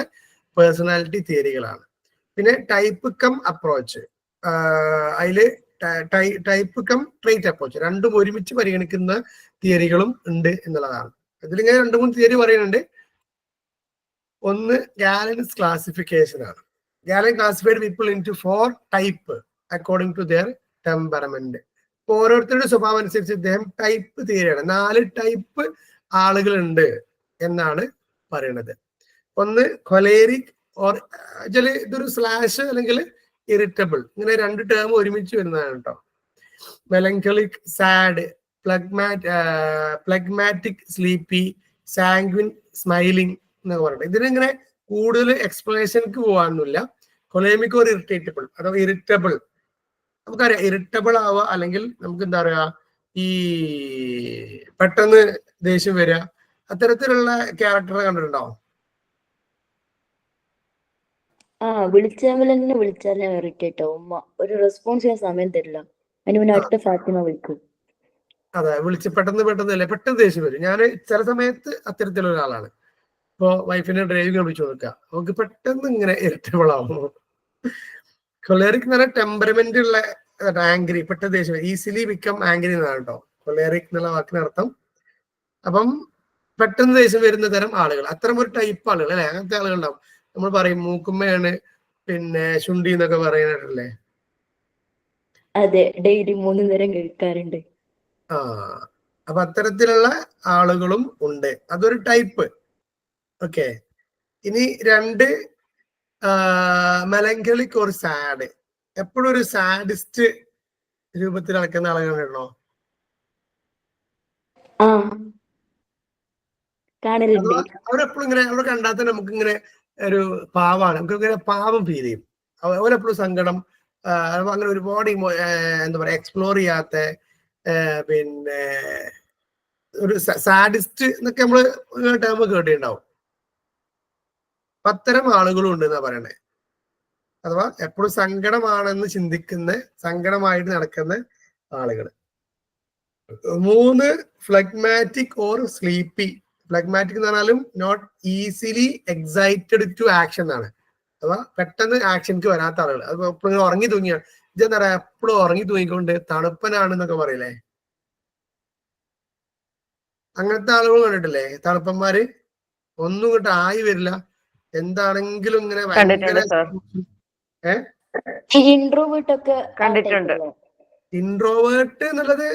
പേഴ്സണാലിറ്റി തിയറികളാണ്. പിന്നെ ടൈപ്പ് കം അപ്രോച്ച്, അതില് ടൈപ്പ് കം ട്രേറ്റ് അപ്രോച്ച് രണ്ടും ഒരുമിച്ച് പരിഗണിക്കുന്ന തിയറികളും ഉണ്ട് എന്നുള്ളതാണ്. ഇതിലിങ്ങനെ 2-3 തിയറി പറയുന്നുണ്ട്. ഒന്ന് ഗാലൻസ് ക്ലാസിഫിക്കേഷൻ ആണ്. Galen classified people in to 4 type according to their temperament. ഇപ്പൊ ഓരോരുത്തരുടെ സ്വഭാവം അനുസരിച്ച് ഇദ്ദേഹം ടൈപ്പ് തിയറിയാണ്. 4 ടൈപ്പ് ആളുകളുണ്ട് എന്നാണ് പറയുന്നത്. ഒന്ന് കൊലേറിക്, ഓർ ഇതൊരു സ്ലാഷ് അല്ലെങ്കിൽ ഇറിറ്റബിൾ, ഇങ്ങനെ 2 ടേം ഒരുമിച്ച് വരുന്നതാണ് കേട്ടോ. മെലങ്കോളിക്, സാഡ്, പ്ലഗ്മാറ്റിക്, സ്ലീപ്പി, സാങ്ക്വിൻ, സ്മൈലിംഗ് എന്നൊക്കെ പറഞ്ഞിട്ട് ഇതിനിങ്ങനെ കൂടുതൽ എക്സ്പ്ലനേഷൻക്ക് പോകാനൊന്നുമില്ല. കൊലേമിക് ഒരു ഇറിറ്റേറ്റബിൾ അഥവാ ഇറിറ്റബിൾ, നമുക്കറിയാം ഇറിറ്റബിൾ ആവുക, അല്ലെങ്കിൽ നമുക്ക് എന്താ പറയാ, ഈ പെട്ടെന്ന് ദേഷ്യം വരിക, അത്തരത്തിലുള്ള ക്യാരക്ടർ കണ്ടിട്ടുണ്ടോ? വിളിച്ചാൽ ഇറിറ്റേറ്റ് ഉമ്മ ഒരു റെസ്പോൺസ് ചെയ്യാൻ സമയം തരില്ല. അതിന് മുന്നേ അടുത്ത ഫാത്തിമ വിളിക്കും. അതെ, വിളിച്ച് പെട്ടെന്ന് ദേഷ്യം വരും. ഞാൻ ചില സമയത്ത് അത്തരത്തിലുള്ള ഒരാളാണ്. ഇപ്പോ വൈഫിനെ ഡ്രൈവിംഗ് പഠിച്ചു കൊടുക്കുക, നമുക്ക് പെട്ടെന്ന് ഇങ്ങനെ ഇറിറ്റബിൾ ആവും. കൊലേറിക് എന്ന് പറഞ്ഞാൽ ടെമ്പറമെന്റ് ഉള്ള, ആംഗ്രി, പെട്ടെന്ന് ദേഷ്യം, ഈസിലി ബിക്കം ആംഗ്രി എന്നാണ് കേട്ടോ കൊലേറിക് എന്നുള്ള വാക്കിനർത്ഥം. അപ്പം പെട്ടെന്ന് ദേഷ്യം വരുന്ന തരം ആളുകൾ, അത്തരം ഒരു ടൈപ്പ് ആളുകൾ അല്ലെ, അങ്ങനത്തെ ആളുകൾ ഉണ്ടാവും. നമ്മൾ പറയും മൂക്കുമ്മയാണ് പിന്നെ ശുണ്ടി എന്നൊക്കെ പറയുന്നല്ലേ. അതെ, ഡെയിലി 3 നേരം കഴിക്കാറുണ്ട്. അപ്പൊ അത്തരത്തിലുള്ള ആളുകളും ഉണ്ട്, അതൊരു ടൈപ്പ്. ഓക്കെ, ഇനി 2 മെലങ്കോളിക് ഒരു സാഡ്. എപ്പോഴും ഒരു സാഡിസ്റ്റ് രൂപത്തിൽ നടക്കുന്ന ആളുകളുണ്ടോ? കാണലുണ്ട്. അഥവാ അവരെപ്പോഴും ഇങ്ങനെ അവിടെ കണ്ടാൽ തന്നെ നമുക്ക് ഇങ്ങനെ ഒരു പാവാണ്, നമുക്ക് ഇങ്ങനെ പാവം ഫീൽ ചെയ്യും. അവരെപ്പോഴും സങ്കടം, അങ്ങനെ ഒരുപാട് എന്താ പറയാ എക്സ്പ്ലോർ ചെയ്യാത്ത, പിന്നെ ഒരു സാഡിസ്റ്റ് എന്നൊക്കെ നമ്മള് ടേം കേട്ടിട്ടുണ്ടാവും. അത്തരം ആളുകളും ഉണ്ട് എന്നാ പറയണേ. അഥവാ എപ്പോഴും സങ്കടമാണെന്ന് ചിന്തിക്കുന്ന, സങ്കടമായിട്ട് നടക്കുന്ന ആളുകൾ. 3 ഫ്ലഗ്മാറ്റിക് ഓർ സ്ലീപ്പി. ഫ്ലഗ്മാറ്റിക് എന്ന് പറഞ്ഞാലും not easily excited to action എന്നാണ്. അഥവാ പെട്ടെന്ന് ആക്ഷൻക്ക് വരാത്ത ആളുകൾ. അത് എപ്പോഴും ഉറങ്ങി തൂങ്ങിയാണ്. ഇതെന്താ പറയാ, എപ്പോഴും ഉറങ്ങി തൂങ്ങിക്കൊണ്ട് തണുപ്പനാണെന്നൊക്കെ പറയില്ലേ, അങ്ങനത്തെ ആളുകൾ കണ്ടിട്ടില്ലേ? തണുപ്പന്മാര് ഒന്നും ഇങ്ങോട്ട് ആയി വരില്ല, എന്താണെങ്കിലും ഇങ്ങനെ ഭയങ്കര. ഇൻട്രോവേർട്ട് ഒക്കെ കണ്ടിട്ടുണ്ട്. ഇൻട്രോവേർട്ട് എന്നുള്ളത്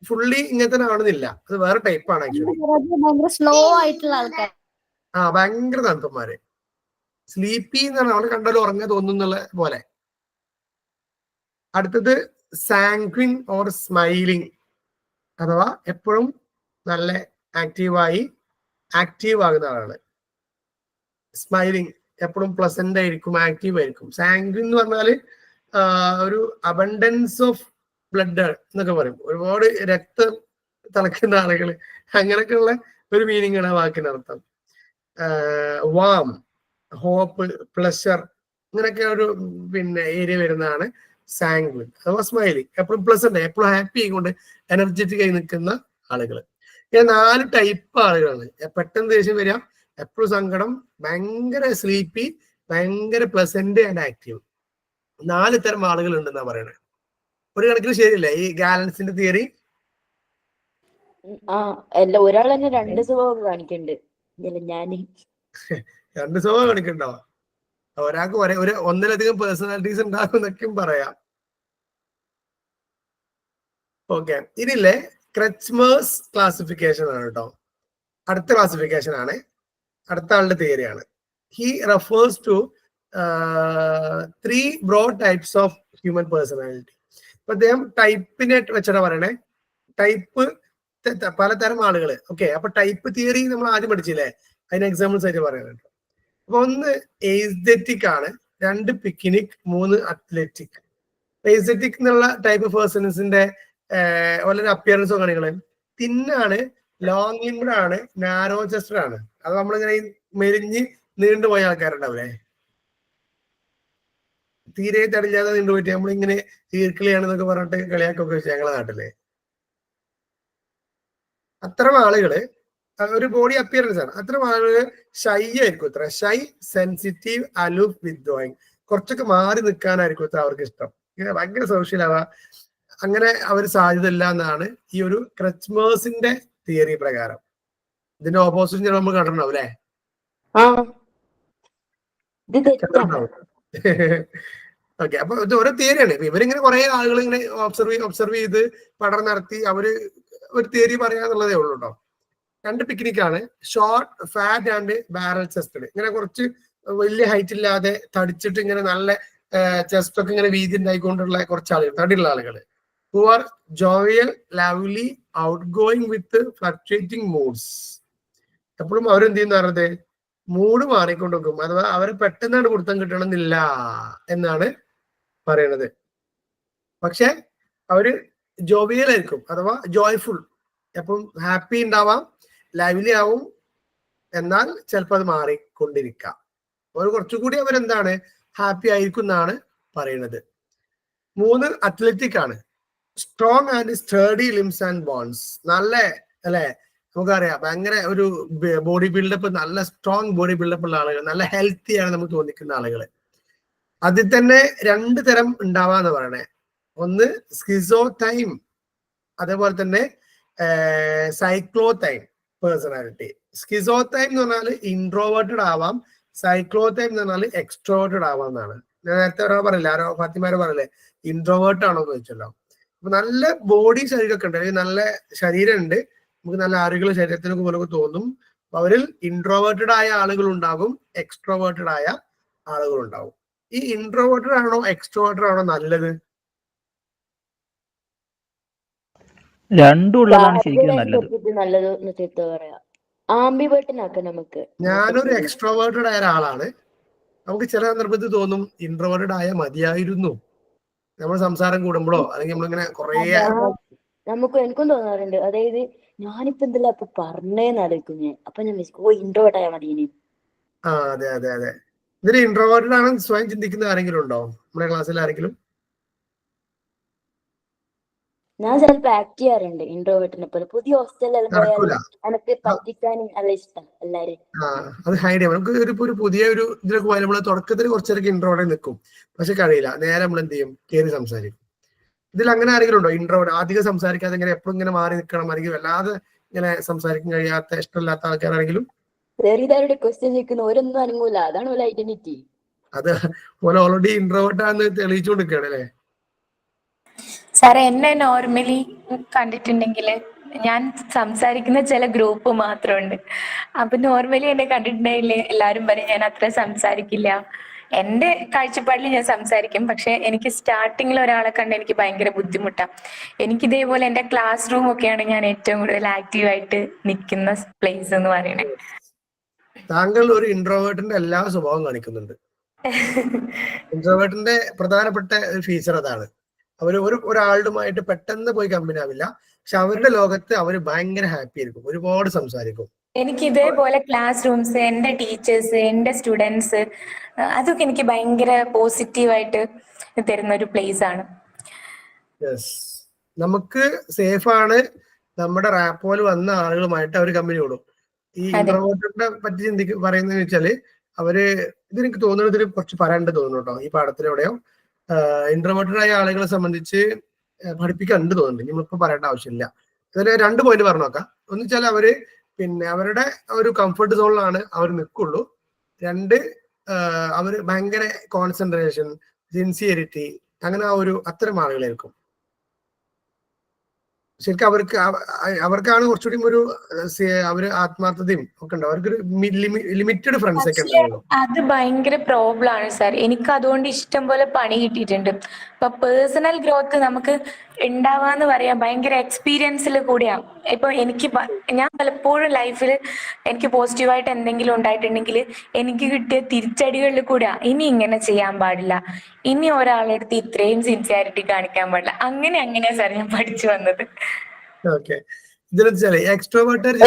ഫുള്ളി ഇങ്ങനെ തന്നെ ആണെന്നില്ല, അത് വേറെ ടൈപ്പാണ് ആക്ച്വലി. ഭയങ്കര സ്ലോ ആയിട്ടുള്ള ആൾക്കാർ. ഭയങ്കര തണുപ്പന്മാര്. സ്ലീപ്പി എന്നാണ്, അവിടെ കണ്ടാലും ഉറങ്ങാൻ തോന്നുന്നുള്ള പോലെ. അടുത്തത് സാങ്ക്വിൻ ഓർ സ്മൈലിംഗ്, അഥവാ എപ്പോഴും നല്ല ആക്റ്റീവ് ആകുന്ന ആളാണ്. സ്മൈലിംഗ്, എപ്പോഴും പ്ലസന്റ് ആയിരിക്കും, ആക്റ്റീവ് ആയിരിക്കും. സാങ്ക്വിൻ എന്ന് പറഞ്ഞാല് ഒരു അബണ്ടൻസ് ഓഫ് ബ്ലഡ് എന്നൊക്കെ പറയും, ഒരുപാട് രക്തം തിളക്കുന്ന ആളുകൾ, അങ്ങനെയൊക്കെയുള്ള ഒരു മീനിങ് ആണ് ആ വാക്കിന്റെ അർത്ഥം. വാം, ഹോപ്പ്, പ്ലഷർ, ഇങ്ങനെയൊക്കെ ഒരു പിന്നെ ഏരിയ വരുന്നതാണ് സാങ്ക്വിൻ അഥവാ സ്മൈലിംഗ്. എപ്പോഴും പ്ലസന്റ്, എപ്പോഴും ഹാപ്പി ആയിക്കൊണ്ട് എനർജറ്റിക് ആയി നിൽക്കുന്ന ആളുകൾ. 4 ടൈപ്പ് ആളുകളാണ്. പെട്ടെന്ന് ദേഷ്യം വരിക, എപ്പോഴും സങ്കടം, ഭയങ്കര സ്ലീപ്പി, ഭയങ്കര പ്ലസന്റ് ആൻഡ് ആക്റ്റീവ്. 4 തരം ആളുകൾ ഉണ്ടെന്നാ പറയണത്. ഒരു കണക്കിന് ശരിയല്ലേ ഈ ഗാലൻസിന്റെ തിയറി? അല്ല, ഒരാൾ തന്നെ 2 സ്വഭാവം കാണിക്കുന്നുണ്ട്. ഞാന് 2 സ്വഭാവം കാണിക്കണ്ടോ? ഒരാൾക്ക് ഒന്നിലധികം പേഴ്സണാലിറ്റീസ് ഉണ്ടാകും എന്നൊക്കെയും പറയാം. ഓക്കെ, ഇതില്ലേ ക്രച്ച്മേഴ്സ് ക്ലാസിഫിക്കേഷൻ ആണ് കേട്ടോ. അടുത്ത ക്ലാസിഫിക്കേഷൻ ആണ്, അടുത്ത ആളുടെ തിയറിയാണ്. He refers to 3 broad types of human personality. അപ്പൊ അദ്ദേഹം ടൈപ്പിനെ വെച്ചിട്ടാ പറയണേ. ടൈപ്പ് പലതരം ആളുകൾ. ഓക്കെ, അപ്പൊ ടൈപ്പ് തിയറി നമ്മൾ ആദ്യം പഠിച്ചില്ലേ, അതിന് എക്സാമ്പിൾസ് ആയിട്ട് പറയുന്നുണ്ട്. അപ്പൊ 1 എയ്സ്തെറ്റിക് ആണ്, 2 പിക്നിക്, 3 അത്ലറ്റിക്. എയ്സ്തെറ്റിക് എന്നുള്ള ടൈപ്പ് പേഴ്സൺസിന്റെ വളരെ അപ്പിയറൻസ് കാണികള് തിന്നാണ്, ലോങ് ലിംബഡ് ആണ്, നാരോ ചെസ്റ്റർ ആണ്. അത് നമ്മളിങ്ങനെ മെലിഞ്ഞ് നീണ്ടുപോയ ആൾക്കാരുണ്ടാവില്ലേ, തീരെ തടില്ലാതെ നീണ്ടുപോയിട്ട് നമ്മളിങ്ങനെ ഈർക്കിളിയാണെന്നൊക്കെ പറഞ്ഞിട്ട് കളിയാക്കൊക്കെ വെച്ച് ഞങ്ങളെ നാട്ടിലെ അത്തരം ആളുകള് ഒരു ബോഡി അപ്പിയറൻസ് ആണ്. അത്തരം ആളുകള് ഷൈ ആയിരിക്കും, ഇത്ര ഷൈ, സെൻസിറ്റീവ്, അലൂഫ്, വിത്ഡ്രോയിങ്. കുറച്ചൊക്കെ മാറി നിൽക്കാനായിരിക്കും ഇത്ര അവർക്ക് ഇഷ്ടം. ഇങ്ങനെ ഭയങ്കര സോഷ്യൽ ആവാ, അങ്ങനെ അവർ സാധ്യത ഇല്ല എന്നാണ് ഈ ഒരു ക്രച്ച്മേഴ്സിന്റെ തിയറി പ്രകാരം. ഇതിന്റെ ഓപ്പോസിറ്റ് നമ്മൾ കണ്ടിട്ടുണ്ടാവും അല്ലെ? ഓക്കെ, അപ്പൊ ഇത് ഓരോ തിയറിയാണ്. ഇവരിങ്ങനെ കുറെ ആളുകൾ ഇങ്ങനെ ഒബ്സർവ് ചെയ്ത് പഠനം നടത്തി അവര് ഒരു തിയറി പറയാന്നുള്ളതേ ഉള്ളൂ കേട്ടോ. 2 പിക്നിക്കാണ്, ഷോർട്ട്, ഫാറ്റ് ആൻഡ് ബാരൽ ചെസ്റ്റഡ്. ഇങ്ങനെ കുറച്ച് വലിയ ഹൈറ്റ് ഇല്ലാതെ തടിച്ചിട്ട് ഇങ്ങനെ നല്ല ചെസ്റ്റ് ഒക്കെ ഇങ്ങനെ വീതി ഉണ്ടായിക്കൊണ്ടുള്ള കുറച്ച് ആളുകൾ, തടിയുള്ള ആളുകൾ. who are jovial, lively, outgoing with fluctuating moods. എപ്പോഴും അവരെന്ത് ചെയ്യുന്ന പറഞ്ഞത് മൂഡ് മാറിക്കൊണ്ടിരിക്കും, അഥവാ അവരെ പെട്ടെന്നാണ് കൊടുത്തം കിട്ടണമെന്നില്ല എന്നാണ് പറയണത്. പക്ഷെ അവര് ജോവിയൽ ആയിരിക്കും, അഥവാ ജോയ്ഫുൾ, എപ്പോഴും ഹാപ്പി ഉണ്ടാവാം, ലൈവ്ലി ആവും, എന്നാൽ ചിലപ്പോൾ അത് മാറിക്കൊണ്ടിരിക്കാം. അവർ കുറച്ചുകൂടി അവരെന്താണ് ഹാപ്പി ആയിരിക്കും എന്നാണ് പറയുന്നത്. 3 അത്ലറ്റിക് ആണ്, strong and steady limbs and bones. നല്ല അല്ലെ, നമുക്കറിയാം ഭയങ്കര ഒരു ബോഡി ബിൽഡപ്പ്, നല്ല സ്ട്രോങ് ബോഡി ബിൽഡപ്പ് ഉള്ള ആളുകൾ, നല്ല ഹെൽത്തി ആണ് നമുക്ക് തോന്നിക്കുന്ന ആളുകൾ. അതിൽ തന്നെ 2 തരം ഉണ്ടാവാന്ന് പറയണേ. 1 സ്കിസോടൈം, അതേപോലെ തന്നെ സൈക്ലോടൈം പേഴ്സണാലിറ്റി. സ്കിസോടൈം എന്ന് പറഞ്ഞാൽ ഇൻട്രോവേർട്ടഡ് ആവാം, സൈക്ലോടൈം എന്ന് പറഞ്ഞാൽ എക്സ്ട്രോവേർട്ടഡ് ആവാം എന്നാണ്. ഞാൻ നേരത്തെ ഒരാൾ പറയില്ല, ആരോ ഫാത്തിമാരെ പറയില്ലേ ഇൻട്രോവേർട്ട് ആണോ എന്ന് ചോദിച്ചല്ലോ. അപ്പൊ നല്ല ബോഡി ശരീരമൊക്കെ ഉണ്ട്, നല്ല ശരീരം ഉണ്ട്, നമുക്ക് നല്ല ആരോഗ്യമുള്ള ശരീരത്തിനൊക്കെ പോലെ തോന്നും. അവരിൽ ഇൻട്രോവേർട്ടഡ് ആയ ആളുകൾ ഉണ്ടാകും, എക്സ്ട്രോവേർട്ടഡ് ആയ ആളുകൾ ഉണ്ടാവും. ഈ ഇൻട്രോവേർട്ടഡ് ആണോ എക്സ്ട്രോവേർട്ടഡ് ആണോ നല്ലത്? രണ്ടും ഉള്ളതാണ് ശരിക്കും നല്ലത്. നല്ലത് പറയാ. ആംബിവേർട്ടിനാക്കാം നമുക്ക്. ഞാനൊരു എക്സ്ട്രോവേർട്ടഡ് ആയ ഒരാളാണ്. നമുക്ക് ചില സന്ദർഭത്തിൽ തോന്നും ഇൻട്രോവേർട്ടഡ് ആയ മതിയായിരുന്നു. നമ്മൾ സംസാരം കൂടുമ്പോഴോ അല്ലെങ്കിൽ നമ്മളിങ്ങനെ കുറേ എനിക്കും തോന്നാറുണ്ട്. അതായത് ഞാനിപ്പോ എന്തെല്ലാം ഇപ്പൊ പറഞ്ഞേന്ന് ആലോചിക്കും ഞാൻ. അപ്പൊ ഞാൻ ഇൻട്രോവേർട്ട് ആയാൽ മതി ഇനി. അതെ അതെ അതെ. ഇതിൽ ഇൻട്രോവേർട്ടഡ് ആണ് സ്വയം ചിന്തിക്കുന്ന ആരെങ്കിലും ഉണ്ടോ നമ്മുടെ ക്ലാസ്സിൽ ആരെങ്കിലും? ഞാൻ ചിലപ്പോ ആക്ട് ചെയ്യാറുണ്ട് ഇൻട്രോവേർട്ടിനെ പോലെ. പുതിയ ഹോസ്റ്റലിലെല്ലാം പോയാൽ എനിക്ക് പറ്റിക്കാൻ നല്ല ഇഷ്ടം എല്ലാരും. അത് ഹൈഡ് ചെയ്യാം. നമുക്ക് ഒരു പുതിയ ഒരു ഇതിലൊക്കെ പോയാൽ നമ്മൾ തുടക്കത്തിൽ കുറച്ചേരൊക്കെ ഇൻട്രോവേർട്ട് നിൽക്കും, പക്ഷെ കഴിയില്ല. നേരെ നമ്മൾ എന്ത് ചെയ്യും? കയറി സംസാരിക്കും. ഇതിൽ അങ്ങനെ ആരെങ്കിലും ഉണ്ടോ ഇൻട്രോവേർട്ട് അധികം സംസാരിക്കാതെ ഇങ്ങനെ എപ്പോഴും ഇങ്ങനെ മാറി നിൽക്കണം, അല്ലെങ്കിൽ വല്ലാതെ ഇങ്ങനെ സംസാരിക്കാൻ കഴിയാത്ത ഇഷ്ടമില്ലാത്ത ആൾക്കാരാണെങ്കിലും? ചെറിയതാരുടെ ക്വസ്റ്റ്യൻ ചോദിക്കുന്ന ഓരോന്നും അനങ്ങൂല. അതാണ് ഒരു ഐഡന്റിറ്റി. അത് പോലെ ഓൾറെഡി ഇൻട്രോവേർട്ട് ആണെന്ന് തെളിയിച്ചുകൊണ്ടിരിക്കുകയാണ് അല്ലേ? സാറേ, എന്നെ നോർമലി കണ്ടിട്ടുണ്ടെങ്കിൽ ഞാൻ സംസാരിക്കുന്ന ചില ഗ്രൂപ്പ് മാത്രമുണ്ട്. അപ്പൊ നോർമലി എന്നെ കണ്ടിട്ടുണ്ടെങ്കിൽ എല്ലാരും പറയും ഞാൻ അത്ര സംസാരിക്കില്ല. എന്റെ കാഴ്ചപ്പാടിൽ ഞാൻ സംസാരിക്കും, പക്ഷെ എനിക്ക് സ്റ്റാർട്ടിങ്ങിൽ ഒരാളെ കണ്ട് എനിക്ക് ഭയങ്കര ബുദ്ധിമുട്ടാണ്. എനിക്ക് ഇതേപോലെ എന്റെ ക്ലാസ് റൂം ഒക്കെയാണ് ഞാൻ ഏറ്റവും കൂടുതൽ ആക്റ്റീവായിട്ട് നിൽക്കുന്ന പ്ലേസ് എന്ന് പറയുന്നത്. താങ്കൾ ഒരു ഇൻട്രോവേർട്ടിന്റെ എല്ലാ സ്വഭാവം കാണിക്കുന്നുണ്ട്. ഇൻട്രോവേർട്ടിന്റെ പ്രധാനപ്പെട്ട ഒരു ഫീച്ചർ അതാണ്. അവർ ഒരാളുമായിട്ട് പെട്ടെന്ന് പോയി കമ്പനി ആവില്ല, പക്ഷെ അവരുടെ ലോകത്ത് അവർ ഭയങ്കര ഹാപ്പി ആയിരിക്കും, ഒരുപാട് സംസാരിക്കും. എനിക്ക് ഇതേപോലെ ക്ലാസ് റൂംസ്, എന്റെ ടീച്ചേഴ്സ്, എന്റെ സ്റ്റുഡൻസ്, അതൊക്കെ എനിക്ക് ഭയങ്കര പോസിറ്റീവായിട്ട് തരുന്ന ഒരു പ്ലേസ് ആണ്. നമുക്ക് സേഫ് ആണ്. നമ്മുടെ റാപ്പോൽ വന്ന ആളുകളുമായിട്ട് അവർ കമ്പനി ഓടും. ഈ ഇൻട്രോവേർട്ടിനെ പറ്റി പറയുന്നത് വെച്ചാല് ഇതെനിക്ക് തോന്നുന്നത് ഇതിന് കുറച്ച് പറയാണ്ട് തോന്നുന്നു കേട്ടോ. ഈ പാഠത്തിലൂടെയോ ഇൻട്രോവേർട്ടഡ് ആയ ആളുകളെ സംബന്ധിച്ച് പഠിപ്പിക്കാണ്ട് തോന്നുന്നുണ്ട്. നമ്മളിപ്പോ പറയേണ്ട ആവശ്യമില്ല. ഇതിൽ 2 പോയിന്റ് പറഞ്ഞു നോക്കാം. ഒന്ന് വെച്ചാൽ അവരുടെ ഒരു കംഫർട്ട് സോണിലാണ് അവർ നിൽക്കുള്ളൂ. 2, അവര് ഭയങ്കര കോൺസെൻട്രേഷൻ, സിൻസിയറിറ്റി, അങ്ങനെ അത്തരം ആളുകളായിരിക്കും. ശരിക്കും അവർക്കാണ് കുറച്ചുകൂടി അവര് ആത്മാർത്ഥതയും ഒക്കെ ഉണ്ട്. അവർക്കൊരു ലിമിറ്റഡ് ഫ്രണ്ട്സ് ഒക്കെ ഉണ്ടാവുള്ളൂ. അത് ഭയങ്കര പ്രോബ്ലം ആണ് സാർ. എനിക്ക് അതുകൊണ്ട് ഇഷ്ടം പോലെ പണി കിട്ടിയിട്ടുണ്ട്. ഇപ്പൊ പേഴ്സണൽ ഗ്രോത്ത് നമുക്ക് ഉണ്ടാവാന്ന് പറയാം ഭയങ്കര എക്സ്പീരിയൻസിൽ കൂടിയാണ്. ഇപ്പൊ ഞാൻ പലപ്പോഴും ലൈഫിൽ എനിക്ക് പോസിറ്റീവായിട്ട് എന്തെങ്കിലും ഉണ്ടായിട്ടുണ്ടെങ്കിൽ എനിക്ക് കിട്ടിയ തിരിച്ചടികളിൽ കൂടിയാ ഇനി ഇങ്ങനെ ചെയ്യാൻ പാടില്ല, ഇനി ഒരാളെടുത്ത് ഇത്രയും സിൻസിയാരിറ്റി കാണിക്കാൻ പാടില്ല, അങ്ങനെയാ സാർ ഞാൻ പഠിച്ചു വന്നത്. ഓക്കെ. ഇതിലെന്ന് എക്സ്ട്രോവേർട്ടഡ്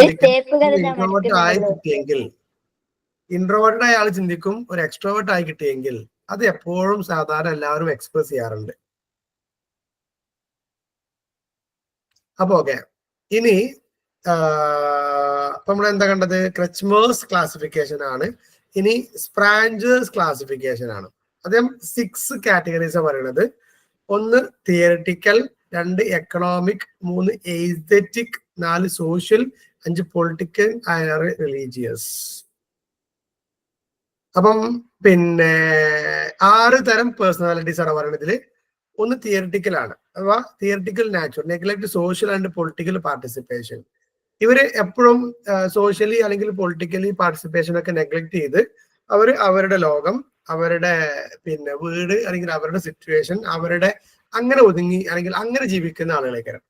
ഇൻട്രോവേർട്ടഡ് ആയ ആൾ ചിന്തിക്കും ഒരു എക്സ്ട്രോവേർട്ട് ആയി കിട്ടിയെങ്കിൽ. അത് എപ്പോഴും സാധാരണ എല്ലാവരും എക്സ്പ്രസ് ചെയ്യാറുണ്ട്. അപ്പൊ ഓക്കെ, ഇനി നമ്മൾ എന്താ കണ്ടത്? ക്രച്മേഴ്സ് ക്ലാസിഫിക്കേഷൻ ആണ്. ഇനി സ്പ്രാഞ്ചേഴ്സ് ക്ലാസിഫിക്കേഷൻ ആണ്. അദ്ദേഹം 6 കാറ്റഗറീസ് പറയുന്നത്. 1 theoretical, 2 economic, 3 aesthetic, 4 social, 5 political, 6 religious. അപ്പം 6 തരം പേഴ്സണാലിറ്റീസ് ആണ് പറയുന്നതിൽ. 1 തിയറിറ്റിക്കൽ ആണ്, അഥവാ theoretical natural, neglect social and political participation. ഇവര് എപ്പോഴും സോഷ്യലി അല്ലെങ്കിൽ പൊളിറ്റിക്കലി പാർട്ടിസിപ്പേഷൻ ഒക്കെ നെഗ്ലക്ട് ചെയ്ത് അവരുടെ ലോകം, അവരുടെ വീട് അല്ലെങ്കിൽ അവരുടെ സിറ്റുവേഷൻ, അവരുടെ അങ്ങനെ ഒതുങ്ങി അല്ലെങ്കിൽ അങ്ങനെ ജീവിക്കുന്ന ആളുകളേക്കാരം.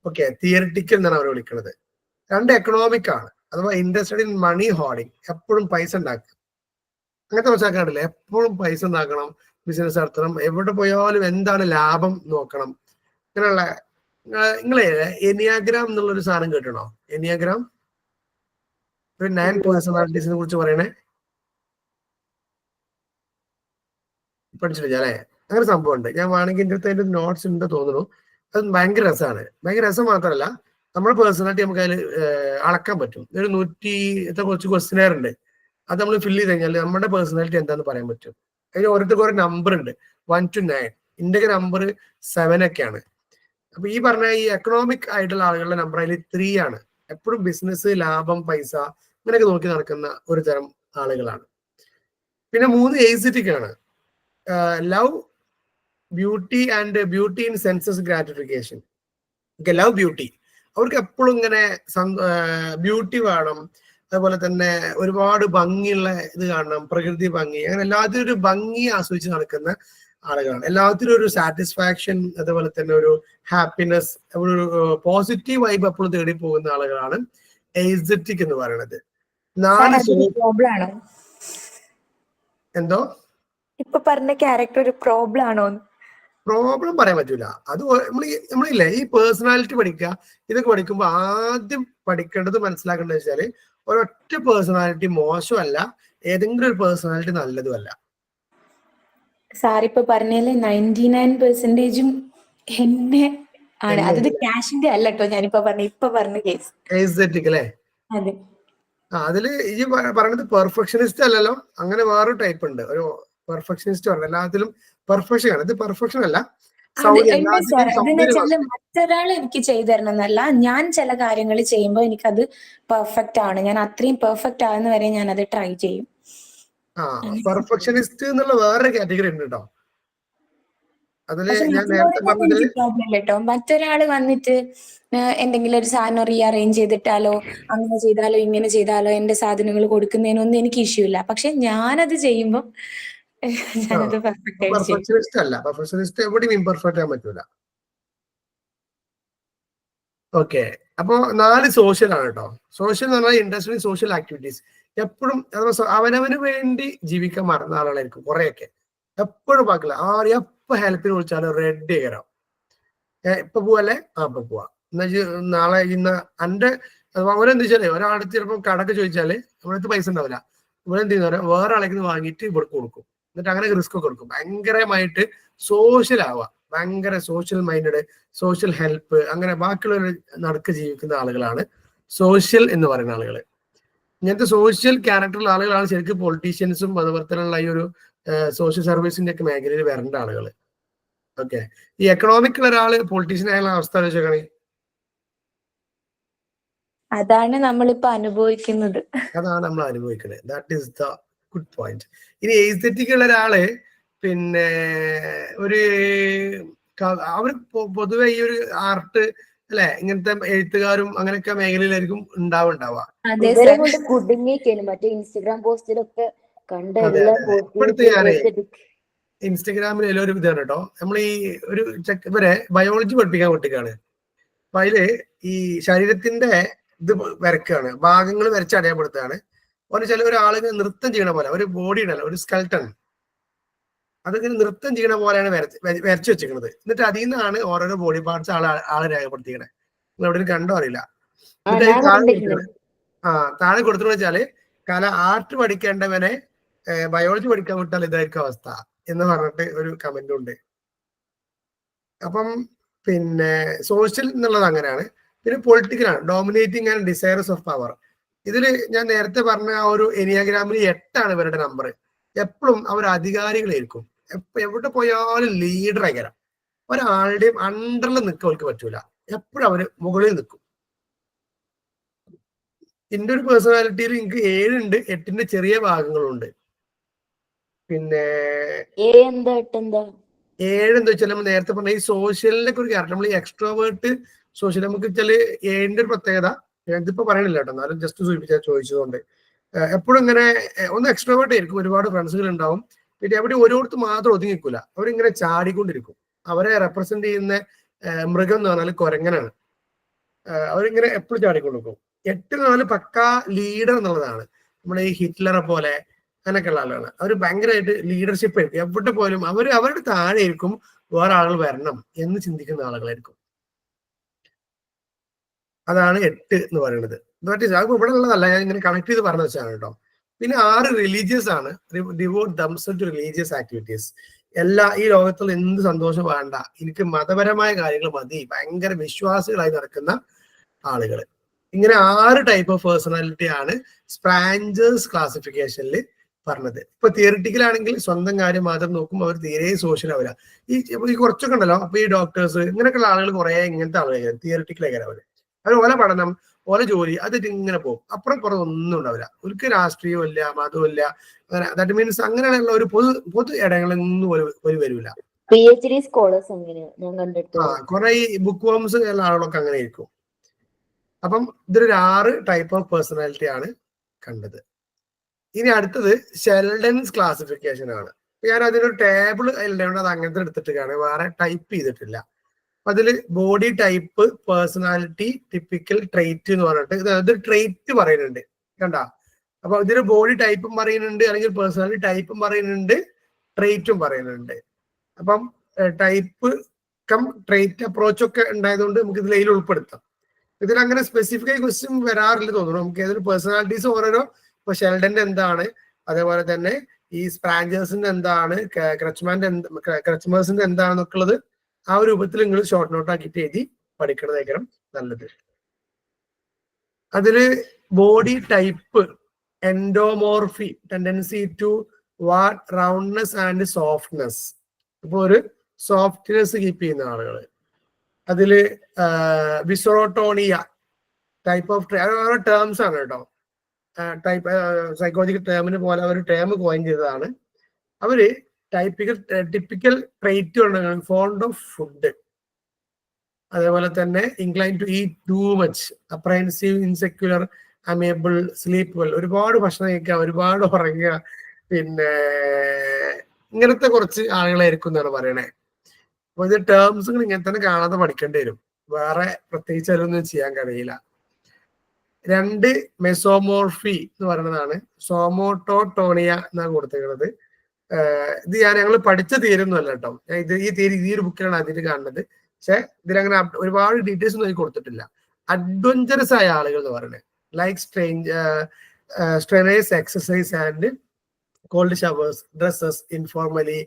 ഓക്കെ, തിയറിറ്റിക്കൽ എന്നാണ് അവർ വിളിക്കുന്നത്. 2 എക്കണോമിക് ആണ്, അഥവാ ഇൻട്രസ്റ്റഡ് ഇൻ മണി ഹോർഡിങ്, എപ്പോഴും പൈസ ഉണ്ടാക്കുക. അങ്ങനത്തെ മനസ്സിലാക്കാറില്ല. എപ്പോഴും പൈസ ഉണ്ടാക്കണം, ബിസിനസ് നടത്തണം, എവിടെ പോയാലും എന്താണ് ലാഭം നോക്കണം, അങ്ങനെയുള്ള. നിങ്ങളെ എനിയാഗ്രാം എന്നുള്ളൊരു സാധനം കേട്ടണോ? എനിയാഗ്രാം ഒരു 9 പേഴ്സണാലിറ്റീസിനെ കുറിച്ച് പറയണേ. പഠിച്ചിട്ടില്ല അല്ലെ? അങ്ങനെ സംഭവം ഉണ്ട്. ഞാൻ വേണമെങ്കിൽ എൻ്റെ അടുത്ത് അതിന്റെ നോട്ട്സ് ഉണ്ട് തോന്നുന്നു. അത് ഭയങ്കര രസമാണ്. ഭയങ്കര രസം മാത്രമല്ല, നമ്മുടെ പേഴ്സണാലിറ്റി നമുക്ക് അതിൽ അളക്കാൻ പറ്റും. ഒരു 100 കുറച്ച് ക്വസ്റ്റ്യനെയർ ഉണ്ട്. അത് നമ്മൾ ഫില്ല് ചെയ്ത് കഴിഞ്ഞാൽ നമ്മുടെ പേഴ്സണാലിറ്റി എന്താന്ന് പറയാൻ പറ്റും. അതിന് ഓരോരുത്തർക്ക് ഓരോ നമ്പർ ഉണ്ട്, 1 to 9. ഇന്ത്യക്ക് നമ്പർ 7 ഒക്കെയാണ്. അപ്പൊ ഈ പറഞ്ഞ ഈ എക്കണോമിക് ആയിട്ടുള്ള ആളുകളുടെ നമ്പർ അതിൽ 3 ആണ്. എപ്പോഴും ബിസിനസ്, ലാഭം, പൈസ ഇങ്ങനെയൊക്കെ നോക്കി നടക്കുന്ന ഒരു തരം ആളുകളാണ്. പിന്നെ 3 എസ്തെറ്റിക് ആണ്. Love, beauty and beauty in census gratification. Okay, love, beauty. അവർക്ക് എപ്പോഴും ഇങ്ങനെ ബ്യൂട്ടി വേണം, അതുപോലെ തന്നെ ഒരുപാട് ഭംഗിയുള്ള ഇത് കാണണം, പ്രകൃതി ഭംഗി, അങ്ങനെ എല്ലാത്തിനും ഒരു ഭംഗി ആസ്വദിച്ച് നടക്കുന്ന ആളുകളാണ്. എല്ലാത്തിനും ഒരു സാറ്റിസ്ഫാക്ഷൻ, അതുപോലെ തന്നെ ഒരു ഹാപ്പിനെസ്, ഒരു പോസിറ്റീവ് വൈബ് എപ്പോഴും തേടി പോകുന്ന ആളുകളാണ് എയ്സറ്റിക് എന്ന് പറയുന്നത്. സാർ 4 അതൊരു പ്രോബ്ലം ആണോ? എന്തോ ഇപ്പൊ പറഞ്ഞ ക്യാരക്ടർ ഒരു പ്രോബ്ലം ആണോ? പ്രോബ്ലം പറയാൻ പറ്റൂല. അത് നമ്മളില്ലേ ഈ പേഴ്സണാലിറ്റി പഠിക്കുക, ഇതൊക്കെ പഠിക്കുമ്പോൾ ആദ്യം പഠിക്കേണ്ടത് മനസ്സിലാക്കേണ്ടത് വെച്ചാല് ഒരൊറ്റ പേഴ്സണാലിറ്റി മോശമല്ല, ഏതെങ്കിലും ഒരു പേഴ്സണാലിറ്റി നല്ലതുമല്ല. സാർ ഇപ്പൊ പറഞ്ഞതില് 99% എന്നെ ആണ്. അതായത് ക്യാഷിന്റെ അല്ല കേട്ടോ ഞാനിപ്പോ പറഞ്ഞ കേസ്. എയ്സറ്റിക് അല്ലേ? അതെ. അതില് ഈ പറയുന്നത് പെർഫെക്ഷനിസ്റ്റ് അല്ലല്ലോ, അങ്ങനെ വേറൊരു ടൈപ്പ് ഉണ്ട്. ഒരു പെർഫെക്ഷനിസ്റ്റ് പറഞ്ഞ എല്ലാത്തിലും പെർഫെക്ഷൻ ആണ്. ഇത് പെർഫെക്ഷൻ അല്ല, മറ്റൊരാൾ എനിക്ക് ചെയ്തു തരണം എന്നല്ല, ഞാൻ ചില കാര്യങ്ങൾ ചെയ്യുമ്പോൾ എനിക്കത് പെർഫെക്റ്റ് ആണ്, ഞാൻ അത്രയും പെർഫെക്റ്റ് ആകുന്ന വരെ ഞാൻ അത് ട്രൈ ചെയ്യും. പെർഫെക്ഷനിസ്റ്റ് എന്നുള്ള വേറൊരു കാറ്റഗറി ഉണ്ട് കേട്ടോ. അതില് ഞാൻ നേരത്തെ പറഞ്ഞത് പ്രോബ്ലം കേട്ടോ, മറ്റൊരാള് വന്നിട്ട് എന്തെങ്കിലും ഒരു സാധനം റീഅറേഞ്ച് ചെയ്തിട്ടാലോ അങ്ങനെ ചെയ്താലോ ഇങ്ങനെ ചെയ്താലോ എന്റെ സാധനങ്ങൾ കൊടുക്കുന്നതിനൊന്നും എനിക്ക് ഇഷ്യൂ ഇല്ല. പക്ഷെ ഞാനത് ചെയ്യുമ്പോൾ ഞാനത് പെർഫെക്റ്റ് ആയിട്ട് ചെയ്യും. പെർഫെക്ഷനിസ്റ്റ് അല്ല, പെർഫെക്ഷനിസ്റ്റ് എവിടെയും ഇംപെർഫെക്റ്റ് ആകാൻ പറ്റൂല. ഓക്കെ, അപ്പൊ 4 സോഷ്യൽ ആണ് കേട്ടോ. സോഷ്യൽ എന്ന് പറഞ്ഞാൽ ഇൻഡസ്ട്രി സോഷ്യൽ ആക്ടിവിറ്റീസ്. എപ്പോഴും അവനവന് വേണ്ടി ജീവിക്കാൻ മറന്ന ആളുകളായിരിക്കും കുറെയൊക്കെ. എപ്പോഴും പാക്കില്ല, എപ്പോ ഹെൽപ്പിന് വിളിച്ചാലും റെഡി ആയിരം. ഇപ്പൊ പോവല്ലേ, ഇപ്പൊ പോവാ എന്നാ നാളെ ഇന്ന് എന്റെ അവരെന്ത് വെച്ചാലേ ഒരാളടുത്ത് ചിലപ്പോൾ കടക്ക് ചോദിച്ചാല് നമ്മളടുത്ത് പൈസ ഉണ്ടാവില്ല. ഇവരെന്ത് ചെയ്യുന്ന വേറെ ആളേക്ക് വാങ്ങിയിട്ട് ഇവർക്ക് കൊടുക്കും. എന്നിട്ട് അങ്ങനെ റിസ്ക് ഒക്കെ കൊടുക്കും. ഭയങ്കരമായിട്ട് സോഷ്യൽ ആവുക, ഭയങ്കര സോഷ്യൽ മൈൻഡഡ്, സോഷ്യൽ ഹെൽപ്പ്, അങ്ങനെ ബാക്കിയുള്ളവർ നടക്ക് ജീവിക്കുന്ന ആളുകളാണ് സോഷ്യൽ എന്ന് പറയുന്ന ആളുകൾ. ഇങ്ങനത്തെ സോഷ്യൽ ക്യാരക്ടറുള്ള ആളുകളാണ് ശരിക്കും പൊളിറ്റീഷ്യൻസും അതുപോലെ തന്നെയുള്ള ഈ ഒരു സോഷ്യൽ സർവീസിന്റെ ഒക്കെ മേഖലയിൽ വരേണ്ട ആളുകൾ. ഓക്കെ, ഈ എക്കണോമിക്കുള്ള ഒരാള് പൊളിറ്റീഷ്യൻ ആയുള്ള അവസ്ഥ വെച്ചേക്കണേ, അതാണ് നമ്മളിപ്പോ അനുഭവിക്കുന്നത്. അതാണ് നമ്മൾ അനുഭവിക്കുന്നത്. That is the good point. ഇനി എയ്സറ്റിക് ഉള്ള ഒരാള് പിന്നെ ഒരു അവർ പൊതുവെ ഈ ഒരു ആർട്ട് അല്ലെ, ഇങ്ങനത്തെ എഴുത്തുകാരും അങ്ങനെയൊക്കെ മേഖലയിലായിരിക്കും ഉണ്ടാവുക. ഇവരെ കൊണ്ട് കുടുങ്ങിയിരിക്കുന്നു മറ്റേ ഇൻസ്റ്റഗ്രാം പോസ്റ്റിലൊക്കെ കണ്ട എല്ലാ ഇൻസ്റ്റഗ്രാമിൽ ഒരു ഇതാണ് കേട്ടോ. നമ്മൾ ഈ ഒരു ഇവരെ ബയോളജി പഠിപ്പിക്കാൻ കുട്ടിക്കാണ്. അപ്പൊ അതില് ഈ ശരീരത്തിന്റെ ഇത് വരക്കുകയാണ്, ഭാഗങ്ങൾ വരച്ച് അടയാളപ്പെടുത്തുകയാണ്. ചില ഒരാള് നൃത്തം ചെയ്യണ പോലെ ഒരു ബോഡി ഉണ്ടല്ലോ, ഒരു സ്കെൽട്ടൺ, അതിങ്ങനെ നൃത്തം ചെയ്യണ പോലെയാണ് വരച്ചു വെച്ചിരിക്കുന്നത്. എന്നിട്ട് അതിൽ നിന്നാണ് ഓരോരോ ബോഡി പാർട്സ് ആളെ രേഖപ്പെടുത്തിക്കണേ. നിങ്ങൾ എവിടെ കണ്ടോ അറിയില്ല. താഴെ കൊടുത്തെന്ന് വെച്ചാല് ആർട്ട് പഠിക്കേണ്ടവനെ ബയോളജി പഠിക്കാൻ വിട്ടാൽ ഇതായിരിക്കും അവസ്ഥ എന്ന് പറഞ്ഞിട്ട് ഒരു കമന്റും ഉണ്ട്. അപ്പം പിന്നെ സോഷ്യൽ എന്നുള്ളത് അങ്ങനെയാണ്. പിന്നെ പൊളിറ്റിക്കലാണ്, dominating and desirous of power. ഇതില് ഞാൻ നേരത്തെ പറഞ്ഞ ആ ഒരു എനിയാഗ്രാമിൽ 8 ഇവരുടെ നമ്പർ. എപ്പോഴും അവർ അധികാരികളായിരിക്കും, എവിടെ പോയാലും ലീഡർ ആയിരം. ഒരാളുടെയും അണ്ടറിൽ നിൽക്കാൻ അവർക്ക് പറ്റൂല, എപ്പോഴും അവര് മുകളിൽ നിൽക്കും. എന്റെ ഒരു പേഴ്സണാലിറ്റിയിൽ എനിക്ക് 7 ഉണ്ട്, 8ന്റെ ചെറിയ ഭാഗങ്ങളുണ്ട്. പിന്നെ 7 എന്താ വെച്ചാൽ നമ്മൾ നേരത്തെ പറഞ്ഞ ഈ സോഷ്യലിനൊക്കെ ഒരു ക്യാരക്ടർ, നമ്മൾ ഈ എക്സ്ട്രോവേർട്ട് സോഷ്യൽ നമുക്ക് വെച്ചാൽ 7ന്റെ ഒരു പ്രത്യേകത ഇതിപ്പോ പറയണില്ല കേട്ടോ, എന്നാലും ജസ്റ്റ് ചോദിച്ചതുകൊണ്ട്. എപ്പോഴും ഇങ്ങനെ ഒന്ന് എക്സ്ട്രോവേർട്ട് ആയിരിക്കും, ഒരുപാട് ഫ്രണ്ട്സുകൾ ഉണ്ടാവും. പിന്നെ എവിടെ ഓരോരുത്ത് മാത്രം ഒതുങ്ങിക്കൂല, അവരിങ്ങനെ ചാടിക്കൊണ്ടിരിക്കും. അവരെ റെപ്രസെന്റ് ചെയ്യുന്ന മൃഗം എന്ന് പറഞ്ഞാൽ കുരങ്ങനാണ്. അവരിങ്ങനെ എപ്പോഴും ചാടിക്കൊണ്ടിരിക്കും. 8 എന്ന് പറഞ്ഞാൽ പക്കാ ലീഡർ എന്നുള്ളതാണ്. നമ്മുടെ ഈ ഹിറ്റ്ലറെ പോലെ അങ്ങനെയൊക്കെ ഉള്ള ആളാണ്. അവർ ഭയങ്കരമായിട്ട് ലീഡർഷിപ്പ് ആയിരിക്കും. എവിടെ പോലും അവരുടെ താഴെ ആയിരിക്കും വേറെ ആളുകൾ വരണം എന്ന് ചിന്തിക്കുന്ന ആളുകളായിരിക്കും. അതാണ് 8 എന്ന് പറയുന്നത്. അത് ഇവിടെ ഉള്ളതല്ല, ഞാൻ ഇങ്ങനെ കണക്ട് ചെയ്ത് പറഞ്ഞു വെച്ചാണ് കേട്ടോ. പിന്നെ 6 റിലീജിയസ് ആണ്. Devote themselves to religious activities. ഈ ലോകത്തുള്ള എന്ത് സന്തോഷം വേണ്ട, എനിക്ക് മതപരമായ കാര്യങ്ങൾ മതി, ഭയങ്കര വിശ്വാസികളായി നടക്കുന്ന ആളുകൾ. ഇങ്ങനെ 6 ടൈപ്പ് ഓഫ് പേഴ്സണാലിറ്റി ആണ് സ്പ്രാഞ്ചേഴ്സ് ക്ലാസിഫിക്കേഷനിൽ പറഞ്ഞത്. ഇപ്പൊ തിയറിറ്റിക്കൽ ആണെങ്കിൽ സ്വന്തം കാര്യം മാത്രം നോക്കും, അവർ തീരെ സോഷ്യൽ ആവില്ല. ഈ കുറച്ചൊക്കെ ഉണ്ടല്ലോ, അപ്പൊ ഈ ഡോക്ടേഴ്സ് ഇങ്ങനെയൊക്കെയുള്ള ആളുകൾ കുറെ ഇങ്ങനത്തെ ആളുകൾ തിയറിറ്റിക്കലായി അവര് ഓല പഠനം ഓല ജോലി അത് ഇങ്ങനെ പോകും. അപ്പുറം പുറം ഒന്നും ഉണ്ടാവില്ല. ഒരു രാഷ്ട്രീയവും ഇല്ല, മതവും ഇല്ല. ദാറ്റ് മീൻസ് അങ്ങനെയുള്ള ഒരു പൊതു ഇടങ്ങളൊന്നും ഒരു വരില്ല. PhD സ്കോളേഴ്സ് അങ്ങനെയാണ് ഞാൻ കണ്ടിട്ട്. കുറെ ഈ ബുക്ക് വേംസ് ഉള്ള ആളുകളൊക്കെ അങ്ങനെ ആയിരിക്കും. അപ്പം ഇതൊരു 6 ടൈപ്പ് ഓഫ് പേഴ്സണാലിറ്റി ആണ് കണ്ടത്. ഇനി അടുത്തത് ഷെൽഡൻസ് ക്ലാസിഫിക്കേഷൻ ആണ്. ഞാൻ അതിനൊരു ടേബിൾ അതിലുണ്ട്, അത് അങ്ങനത്തെ എടുത്തിട്ടാണ്, വേറെ ടൈപ്പ് ചെയ്തിട്ടില്ല. അതില് body type, personality, typical, trait എന്ന് പറഞ്ഞിട്ട് ഇത് ട്രെയ്റ്റ് പറയുന്നുണ്ട്. കണ്ട, അപ്പൊ ഇതിന് ബോഡി ടൈപ്പും പറയുന്നുണ്ട്, അല്ലെങ്കിൽ പേഴ്സണാലിറ്റി ടൈപ്പും പറയുന്നുണ്ട്, ട്രെയ്റ്റും പറയുന്നുണ്ട്. അപ്പം ടൈപ്പ് കം ട്രെയ്റ്റ് അപ്രോച്ച് ഒക്കെ ഉണ്ടായതുകൊണ്ട് നമുക്ക് ഇതിൽ ഉൾപ്പെടുത്താം. ഇതിൽ അങ്ങനെ സ്പെസിഫിക് ആയി ക്വസ്റ്റ്യൻ വരാറില്ല തോന്നുന്നു. നമുക്ക് ഏതൊരു പേഴ്സണാലിറ്റീസ് ഓരോരോ, ഇപ്പൊ ഷെൽഡന്റെ എന്താണ്, അതേപോലെ തന്നെ ഈ സ്പ്രാഞ്ചേഴ്സിന്റെ എന്താണ്, ക്രച്ച്മേഴ്സിന്റെ എന്താണെന്നൊക്കെ ഉള്ളത് ആ ഒരു രൂപത്തിൽ നിങ്ങൾ ഷോർട്ട് നോട്ട് ആക്കിയിട്ട് എഴുതി പഠിക്കണതായിരിക്കും നല്ലത്. അതില് body type, endomorphy, tendency to what roundness and softness. ഇപ്പൊ ഒരു സോഫ്റ്റ്നെസ് കീപ്പ് ചെയ്യുന്ന ആളുകള്. അതില് വിസറോട്ടോണിയ, ടൈപ്പ് ഓഫ് ടേംസ് ആണ് കേട്ടോ. ടൈപ്പ് സൈക്കോളജിക്കൽ ടേമിന് പോലെ അവർ ടേം കോയിൻ ചെയ്തതാണ്. അവര് ടിപ്പിക്കൽ ട്രെയ്റ്റ് ഉണ്ടെങ്കിൽ ഫോണ്ട് ഓഫ് ഫുഡ്, അതേപോലെ തന്നെ incline to eat too much, apprehensive, insecure, amiable, sleep well, ഒരുപാട് ഭക്ഷണം കഴിക്കുക, ഒരുപാട് ഉറങ്ങുക, പിന്നെ ഇങ്ങനത്തെ കുറച്ച് ആളുകളായിരിക്കും എന്നാണ് പറയണേ. അപ്പൊ ഇത് ടേംസുകൾ ഇങ്ങനെ തന്നെ കാണാതെ പഠിക്കേണ്ടി വരും, വേറെ പ്രത്യേകിച്ച് അതിലൊന്നും ചെയ്യാൻ കഴിയില്ല. 2 മെസോമോർഫി എന്ന് പറയുന്നതാണ്. സോമോട്ടോട്ടോണിയ എന്നാണ് കൊടുത്തിരിക്കുന്നത്. ഇത് ഞങ്ങൾ പഠിച്ച തീരൊന്നുമല്ല കേട്ടോ. ഈ ഒരു ബുക്കിലാണ് അതിന് കാണുന്നത്. പക്ഷെ ഇതിലങ്ങനെ ഒരുപാട് ഡീറ്റെയിൽസ് ഒന്നും എനിക്ക് കൊടുത്തിട്ടില്ല. അഡ്വഞ്ചറസ് ആയ ആളുകൾ എന്ന് പറയുന്നത്, like strenuous exercise and cold showers, dresses informally,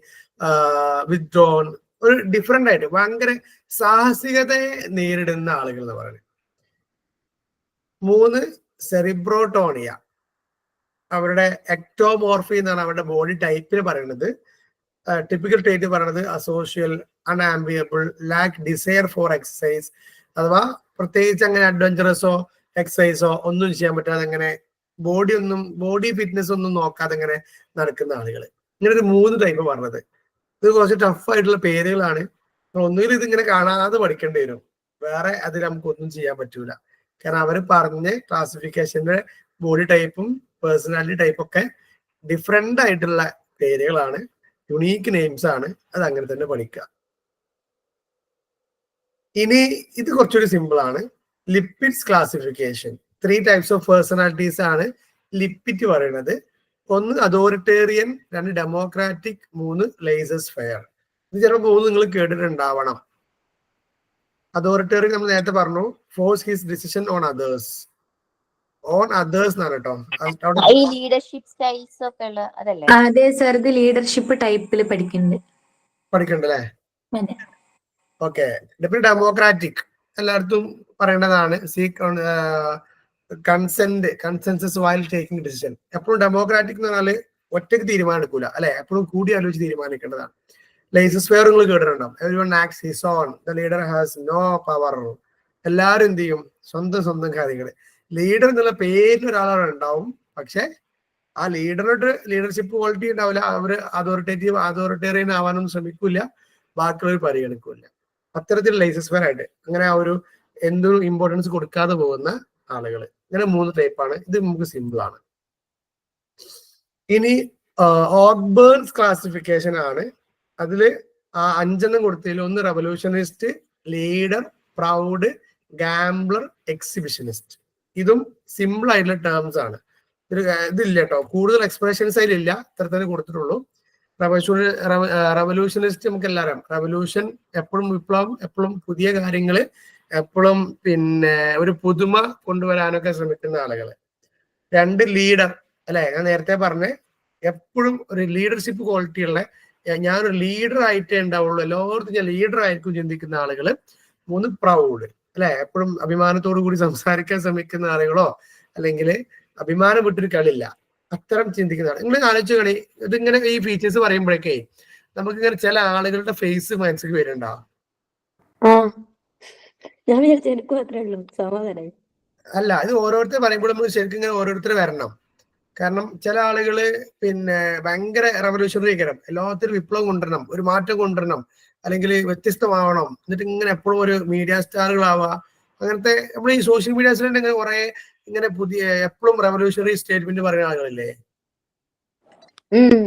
withdrawn, ഒരു ഡിഫറെന്റ് ആയിട്ട് ഭയങ്കര സാഹസികതയെ നേരിടുന്ന ആളുകൾ എന്ന് പറയുന്നത്. 3 സെറിബ്രോട്ടോണിയ, അവരുടെ എക്ടോമോർഫി എന്നാണ് അവരുടെ ബോഡി ടൈപ്പിന് പറയുന്നത്. ടിപ്പിക്കൽ ട്രേറ്റ് പറയുന്നത് അസോഷ്യൽ, അൺആംബിയബിൾ, ലാക്ക് ഡിസയർ ഫോർ എക്സസൈസ്, അഥവാ പ്രത്യേകിച്ച് അങ്ങനെ അഡ്വഞ്ചറസോ എക്സസൈസോ ഒന്നും ചെയ്യാൻ പറ്റാതെ അങ്ങനെ ബോഡി ഫിറ്റ്നസ് ഒന്നും നോക്കാതെ ഇങ്ങനെ നടക്കുന്ന ആളുകൾ. ഇങ്ങനെ ഒരു 3 ടൈപ്പ് പറഞ്ഞത്. ഇത് കുറച്ച് ടഫ് ആയിട്ടുള്ള പേരുകളാണ്. ഒന്നുകിൽ ഇതിങ്ങനെ കാണാതെ പഠിക്കേണ്ടി വരും, വേറെ അതിൽ നമുക്കൊന്നും ചെയ്യാൻ പറ്റൂല. കാരണം അവർ പറഞ്ഞ ക്ലാസിഫിക്കേഷന്റെ ബോഡി ടൈപ്പും പേഴ്സണാലിറ്റി ടൈപ്പും ഒക്കെ ഡിഫറെന്റ് ആയിട്ടുള്ള പേരുകളാണ്, യുണീക്ക് നെയിംസ് ആണ്. അത് അങ്ങനെ തന്നെ പഠിക്കുക. ഇനി ഇത് കുറച്ചുകൂടി സിമ്പിൾ ആണ്. Lipids classification. 3 types of personalities ആണ് ലിപ്പിഡ് പറയുന്നത്. 1 അതോറിറ്റേറിയൻ, 2 ഡെമോക്രാറ്റിക്, 3 ലേസസ് ഫെയർ. ഇത് ചിലപ്പോൾ 3 നിങ്ങൾ കേട്ടിട്ടുണ്ടാവണം. അതോറിറ്റേറിയൻ നമ്മൾ നേരത്തെ പറഞ്ഞു, force his decision on others. എന്നാണ് കേട്ടോ. ഈ ലീഡർഷിപ്പ് സ്റ്റൈൽസ് ഒക്കെ ഉള്ള അതല്ലേ? അതെ സർ, ഇത് ലീഡർഷിപ്പ് ടൈപ്പിൽ പഠിക്കണ്ടല്ലേ? ഓക്കെ. ഡെമോക്രാറ്റിക് എല്ലായിടത്തും പറയേണ്ടതാണ്. Consensus while taking decision. എപ്പോഴും ഡെമോക്രാറ്റിക് എന്ന് പറഞ്ഞാല് ഒറ്റയ്ക്ക് തീരുമാനം എടുക്കൂല, അല്ലെ? എപ്പോഴും കൂടി ആലോചിച്ച് തീരുമാനിക്കേണ്ടതാണ്. ലേസസ് ഫെയർ നിങ്ങൾ കേട്ടിട്ടുണ്ടാവും. Everyone acts his own, the leader has no power. എല്ലാവരും എന്ത് ചെയ്യും? സ്വന്തം കാര്യങ്ങൾ. ലീഡർ എന്നുള്ള പേരിൽ ഒരാളാണ് ഉണ്ടാവും, പക്ഷെ ആ ലീഡർഷിപ്പ് ക്വാളിറ്റി ഉണ്ടാവില്ല. അവര് അതോറിറ്റേറിയൻ ആവാനൊന്നും ശ്രമിക്കൂല, ബാക്കിയുള്ളവർ പരിഗണിക്കൂല. അത്തരത്തിൽ ലേസസ് ഫെയർ ആയിട്ട് അങ്ങനെ ആ ഒരു എന്തും ഇമ്പോർട്ടൻസ് കൊടുക്കാതെ പോകുന്ന ആളുകൾ. ഇങ്ങനെ 3 ടൈപ്പാണ്. ഇത് നമുക്ക് സിമ്പിൾ ആണ്. ഇനി ഓക്ബേൺസ് ക്ലാസിഫിക്കേഷൻ ആണ്. അതില് 5 കൊടുത്തതിൽ 1 റെവല്യൂഷനിസ്റ്റ്, ലീഡർ, പ്രൗഡ്, ഗാംബ്ലർ, എക്സിബിഷനിസ്റ്റ്. ഇതും സിമ്പിൾ ആയിട്ടുള്ള ടേംസ് ആണ്. ഇതില്ല കേട്ടോ, കൂടുതൽ എക്സ്പ്രഷൻസ് അതിലില്ല, ഇത്ര തന്നെ കൊടുത്തിട്ടുള്ളൂ. റെവല്യൂഷനിസ്റ്റ് നമുക്ക് എല്ലാവരും, റെവല്യൂഷൻ എപ്പോഴും വിപ്ലവം, എപ്പോഴും പുതിയ കാര്യങ്ങള്, എപ്പോഴും പിന്നെ ഒരു പുതുമ കൊണ്ടുവരാനൊക്കെ ശ്രമിക്കുന്ന ആളുകള്. 2 ലീഡർ, അല്ലെ? ഞാൻ നേരത്തെ പറഞ്ഞ എപ്പോഴും ഒരു ലീഡർഷിപ്പ് ക്വാളിറ്റി ഉള്ള, ഞാനൊരു ലീഡർ ആയിട്ടേ ഉണ്ടാവുള്ളൂ, എല്ലാവർക്കും ഞാൻ ലീഡർ ആയിരിക്കും ചിന്തിക്കുന്ന ആളുകള്. 3 പ്രൗഡ്, അല്ലെ? എപ്പോഴും അഭിമാനത്തോടു കൂടി സംസാരിക്കാൻ ശ്രമിക്കുന്ന ആളുകളോ, അല്ലെങ്കിൽ അഭിമാനം വിട്ടൊരു കളില്ല, അത്തരം ചിന്തിക്കുന്ന ആൾ. നിങ്ങൾ ആലോചിച്ച് കളി, ഇതിങ്ങനെ ഈ ഫീച്ചേഴ്സ് പറയുമ്പോഴേക്കേ നമുക്കിങ്ങനെ ചില ആളുകളുടെ ഫേസ് മനസ്സിൽ വരുന്നുണ്ടാവും. ഞാൻ വിചാരിച്ചു എനിക്ക് മാത്രമേ ഉള്ളൂ. സമാധാനായി. അല്ല, ഇത് ഓരോരുത്തർ പറയുമ്പോൾ നമ്മൾ ശരിക്കും ഇങ്ങനെ ഓരോരുത്തർ വരണം. കാരണം ചില ആളുകള് പിന്നെ ഭയങ്കര റെവല്യൂഷണറി ആക്കണം, എല്ലാത്തിലും വിപ്ലവം കൊണ്ടുവരണം, ഒരു മാറ്റം കൊണ്ടുവരണം, അല്ലെങ്കിൽ വ്യത്യസ്തമാവണം, എന്നിട്ട് ഇങ്ങനെ എപ്പോഴും ഒരു മീഡിയ സ്റ്റാറുകളാവുക. അങ്ങനത്തെ നമ്മൾ ഈ സോഷ്യൽ മീഡിയാസിൽ ഇങ്ങനെ കുറെ ഇങ്ങനെ പുതിയ എപ്പോഴും റെവല്യൂഷണറി സ്റ്റേറ്റ്മെന്റ് പറയുന്ന ആളുകളില്ലേ?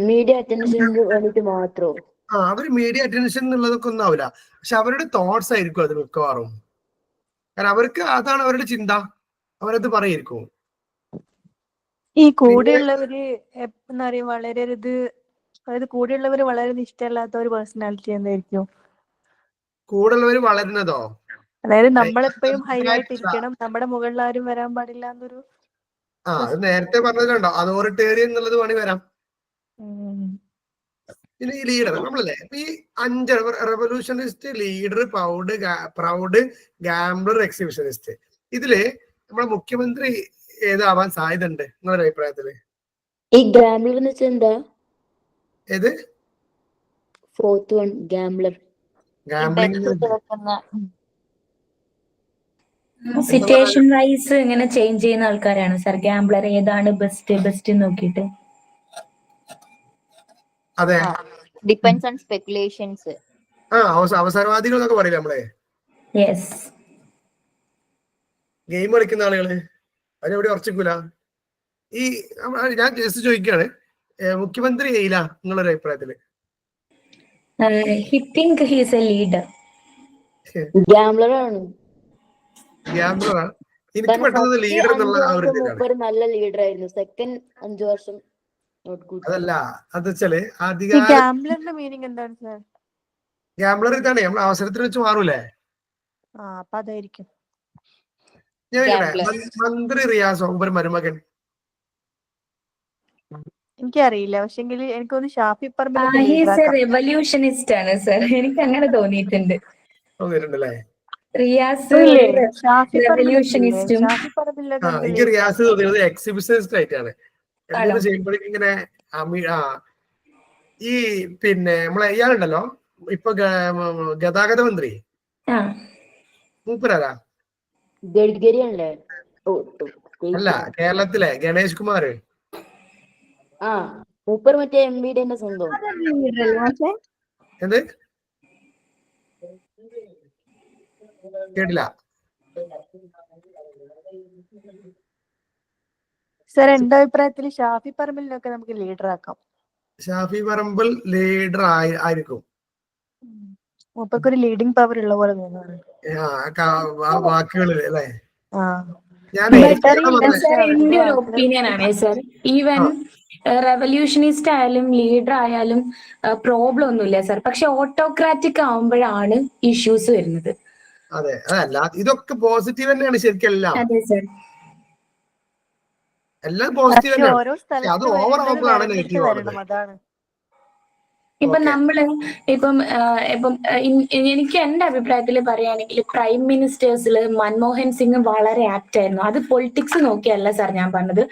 മീഡിയ അറ്റൻഷന് വേണ്ടിട്ട് മാത്രം. അവര് മീഡിയ അറ്റൻഷൻ എന്നുള്ളതൊക്കെ ഒന്നും ആവില്ല, പക്ഷെ അവരുടെ തോട്ട്സ് ആയിരിക്കും അത് മിക്കവാറും. കാരണം അവർക്ക് അതാണ് അവരുടെ ചിന്ത, അവരത് പറയായിരിക്കും. ഈ കൂടെയുള്ളവര് എന്താ പറയാ വളരെ അതായത് കൂടെയുള്ളവര് വളരെ ഇഷ്ടമല്ലാത്ത ഒരു പേഴ്സണാലിറ്റി എന്തായിരിക്കും? കൂടുതലുള്ളവര് വളരുന്നതോ? അതായത് നമ്മളെപ്പോഴും ഹൈ ആയിട്ടിരിക്കണം, നമ്മുടെ മുകളിൽ ആരും വരാൻ പാടില്ല എന്നൊരു. അത് നേരത്തെ പറഞ്ഞതിലുണ്ടോ, അതോറിറ്റേറിയൻ എന്നുള്ളത് വേണമെങ്കിൽ വരാം. പിന്നെ ഈ ലീഡർ നമ്മളല്ലേ ഈ 5 റെവല്യൂഷനിസ്റ്റ്, ലീഡർ, പ്രൗഡ്, ഗാംബ്ലർ, എക്സിബിഷനിസ്റ്റ്, ഇതില് നമ്മളെ മുഖ്യമന്ത്രി ഏതാവാൻ സാധ്യത ഉണ്ട് നിങ്ങളുടെ അഭിപ്രായത്തില്? ഈ ഗാംബ്ലർ എന്ന് വെച്ചാൽ എന്താ? ഏത്? 4th one gambler. Situation wise ഇങ്ങനെ ചേഞ്ച് ചെയ്യുന്ന ആൾക്കാരാണ് സർ ഗാംബ്ലർ. ഏതാണ് ബെസ്റ്റ് നോക്കിയിട്ട്. അതെ, ഡിപ്പെൻഡ്സ് ഓൺ സ്പെക്കുലേഷൻസ്. അവസരവാദികൾ എന്നൊക്കെ പറയില്ല നമ്മളെ. യെസ്. ഗെയിം കളിക്കുന്ന ആളുകള് അതിനെവിടെ ഉറച്ചിക്കൂല. ഈ ഞാൻ ജസ്റ്റ് ചോദിക്കുകയാണ്, മുഖ്യമന്ത്രി ചെയ്യില്ല നിങ്ങളൊരു അഭിപ്രായത്തില്? He think he is a leader. Gambler ആണ്. ഗാംബ്ലറാ? എനിക്ക് പെട്ടെന്ന് ലീഡർ എന്നുള്ള മൂപ്പര് നല്ല ലീഡർ ആയിരുന്നു. സെക്കൻഡ് 5 വർഷം അതല്ല, അത് വെച്ചാല് ഗാംബ്ലറിന്റെ മീനിങ് എന്താണ് സാർ? ഗാംബ്ലർ ഇതാണ് നമ്മൾ അവസരത്തിന് വെച്ച് മാറൂലേ. അപ്പൊ അതായിരിക്കും. മന്ത്രി റിയാസോ ഒരു മരുമകൻ? എനിക്കറിയില്ല, പക്ഷെങ്കിൽ എനിക്കൊന്ന് ഷാഫി റെവല്യൂഷനിസ്റ്റ് ആണ് സർ. എനിക്ക് അങ്ങനെ തോന്നിയിട്ടുണ്ട്. റിയാസ് റെവല്യൂഷനിസ്റ്റും. എനിക്ക് റിയാസ് തോന്നിയത് എക്സിബിഷനിസ്റ്റ് ആയിട്ടാണ്. എന്തെങ്കിലും ചെയ്യുമ്പോഴേക്കും ഇങ്ങനെ ഈ പിന്നെ നമ്മളെ ഇയാളുണ്ടല്ലോ ഇപ്പൊ ഗതാഗത മന്ത്രി, മൂപ്പരാ? ഗഡ്കരിയാണല്ലേ? അല്ല, കേരളത്തിലെ ഗണേഷ് കുമാർ. മൂപ്പർ മറ്റേ MVD ന്റെ സ്വന്തം. എന്ത് കേട്ടില്ല സാർ? എന്റെ അഭിപ്രായത്തിൽ ഷാഫി പറമ്പിലിനൊക്കെ നമുക്ക് ലീഡർ ആക്കാം. ഷാഫി പറമ്പിൽ ലീഡർ ആയിരിക്കും. മൂപ്പർക്കൊരു ലീഡിങ് പവർ ഉള്ള പോലെ തോന്നുന്നു വാക്കുകളിൽ അല്ലേ? എന്റെ ഒരു ഒപ്പീനിയൻ ആണ് സർ. ഈവൻ റെവല്യൂഷനിസ്റ്റ് ആയാലും ലീഡർ ആയാലും പ്രോബ്ലം ഒന്നുമില്ല സർ. പക്ഷെ ഓട്ടോക്രാറ്റിക് ആവുമ്പോഴാണ് ഇഷ്യൂസ് വരുന്നത്. അതെ, അതല്ല ഇതൊക്കെ പോസിറ്റീവ് തന്നെയാണ് ശരിക്കും എല്ലാം. അതെ സർ, എല്ലാം പോസിറ്റീവ് തന്നെയാണ്. അത് ഓവർ ആവുമ്പോഴാണ് നെഗറ്റീവ് ആവുന്നത്. അതാണ്. ഇപ്പൊ നമ്മള് ഇപ്പം എനിക്ക് എന്റെ അഭിപ്രായത്തിൽ പറയുകയാണെങ്കിൽ പ്രൈം മിനിസ്റ്റേഴ്സിൽ മൻമോഹൻ സിംഗ് വളരെ ആക്ട് ആയിരുന്നു. അത് പൊളിറ്റിക്സ് നോക്കിയല്ല സാർ ഞാൻ പറഞ്ഞത്.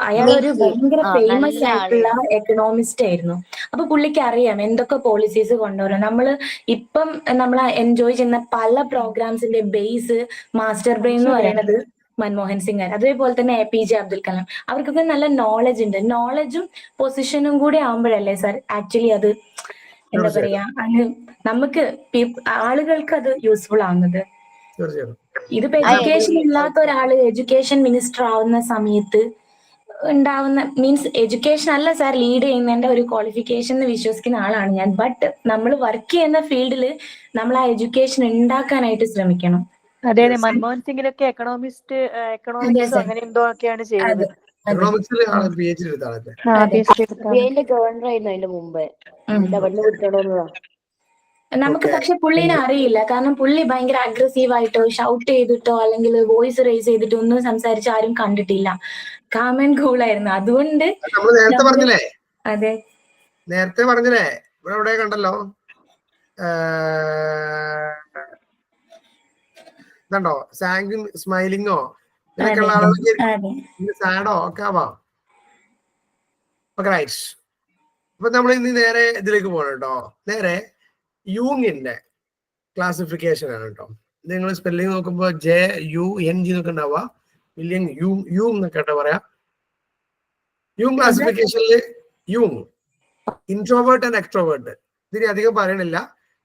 അയാൾ ഒരു ഭയങ്കര ഫേമസ് ആയിട്ടുള്ള എക്കണോമിസ്റ്റ് ആയിരുന്നു. അപ്പൊ പുള്ളിക്ക് അറിയാം എന്തൊക്കെ പോളിസീസ് കൊണ്ടുവരും. ഇപ്പം നമ്മൾ എൻജോയ് ചെയ്യുന്ന പല പ്രോഗ്രാംസിന്റെ ബേസ് മാസ്റ്റർ ബ്രെയിൻ എന്ന് പറയുന്നത് മൻമോഹൻ സിംഗ്. അതേപോലെ തന്നെ APJ അബ്ദുൽ കലാം. അവർക്കൊക്കെ നല്ല നോളജ് ഉണ്ട്. നോളജും പൊസിഷനും കൂടി ആവുമ്പോഴല്ലേ സാർ ആക്ച്വലി അത് എന്താ പറയാ, നമുക്ക് ആളുകൾക്ക് അത് യൂസ്ഫുൾ ആവുന്നത്. ഇതിപ്പോ എഡ്യൂക്കേഷൻ ഇല്ലാത്ത ഒരാള് എഡ്യൂക്കേഷൻ മിനിസ്റ്റർ ആവുന്ന സമയത്ത് ഉണ്ടാവുന്ന മീൻസ് എഡ്യൂക്കേഷൻ അല്ല സാർ ലീഡ് ചെയ്യുന്നതിന്റെ ഒരു ക്വാളിഫിക്കേഷൻ എന്ന് വിശ്വസിക്കുന്ന ആളാണ് ഞാൻ. ബട്ട് നമ്മൾ വർക്ക് ചെയ്യുന്ന ഫീൽഡിൽ നമ്മൾ ആ എഡ്യൂക്കേഷൻ ഉണ്ടാക്കാനായിട്ട് ശ്രമിക്കണം. അതെ, മൻമോഹൻ സിംഗിനൊക്കെ എക്കണോമിക്സ് അങ്ങനെ എന്തോ ഒക്കെയാണ് ചെയ്തത്. ഗവർണർ ആയിരുന്നു അതിന്റെ മുമ്പേ. നമുക്ക് പക്ഷെ പുള്ളിനെ അറിയില്ല. കാരണം പുള്ളി ഭയങ്കര അഗ്രസീവ് ആയിട്ടോ ഷൗട്ട് ചെയ്തിട്ടോ അല്ലെങ്കിൽ വോയിസ് റേസ് ചെയ്തിട്ടോ ഒന്നും സംസാരിച്ച് ആരും കണ്ടിട്ടില്ല. കാം ആൻഡ് കൂൾ ആയിരുന്നു. അതുകൊണ്ട് അതെ, നേരത്തെ പറഞ്ഞില്ലേ ഇവിടെ കണ്ടല്ലോ, ഇതുണ്ടോ സ്മൈലിങ്ങോ ഇങ്ങനെയൊക്കെയുള്ള ആളുകൾ സാഡോ ഒക്കെ ആവാം. റൈറ്റ്. അപ്പൊ നമ്മൾ ഇനി നേരെ ഇതിലേക്ക് പോകണം കേട്ടോ. നേരെ യൂങ്ങിന്റെ ക്ലാസിഫിക്കേഷൻ ആണ് കേട്ടോ. നിങ്ങൾ സ്പെല്ലിംഗ് നോക്കുമ്പോ JUNG എന്നൊക്കെ ഉണ്ടാവുക. വില്യം യൂ എന്നൊക്കെ പറയാ. യൂങ് ക്ലാസിഫിക്കേഷനിൽ യൂങ് ഇൻട്രോവേർട്ട് ആൻഡ് എക്സ്ട്രോവേർട്ട് ഇതിന് അധികം പറയണില്ല.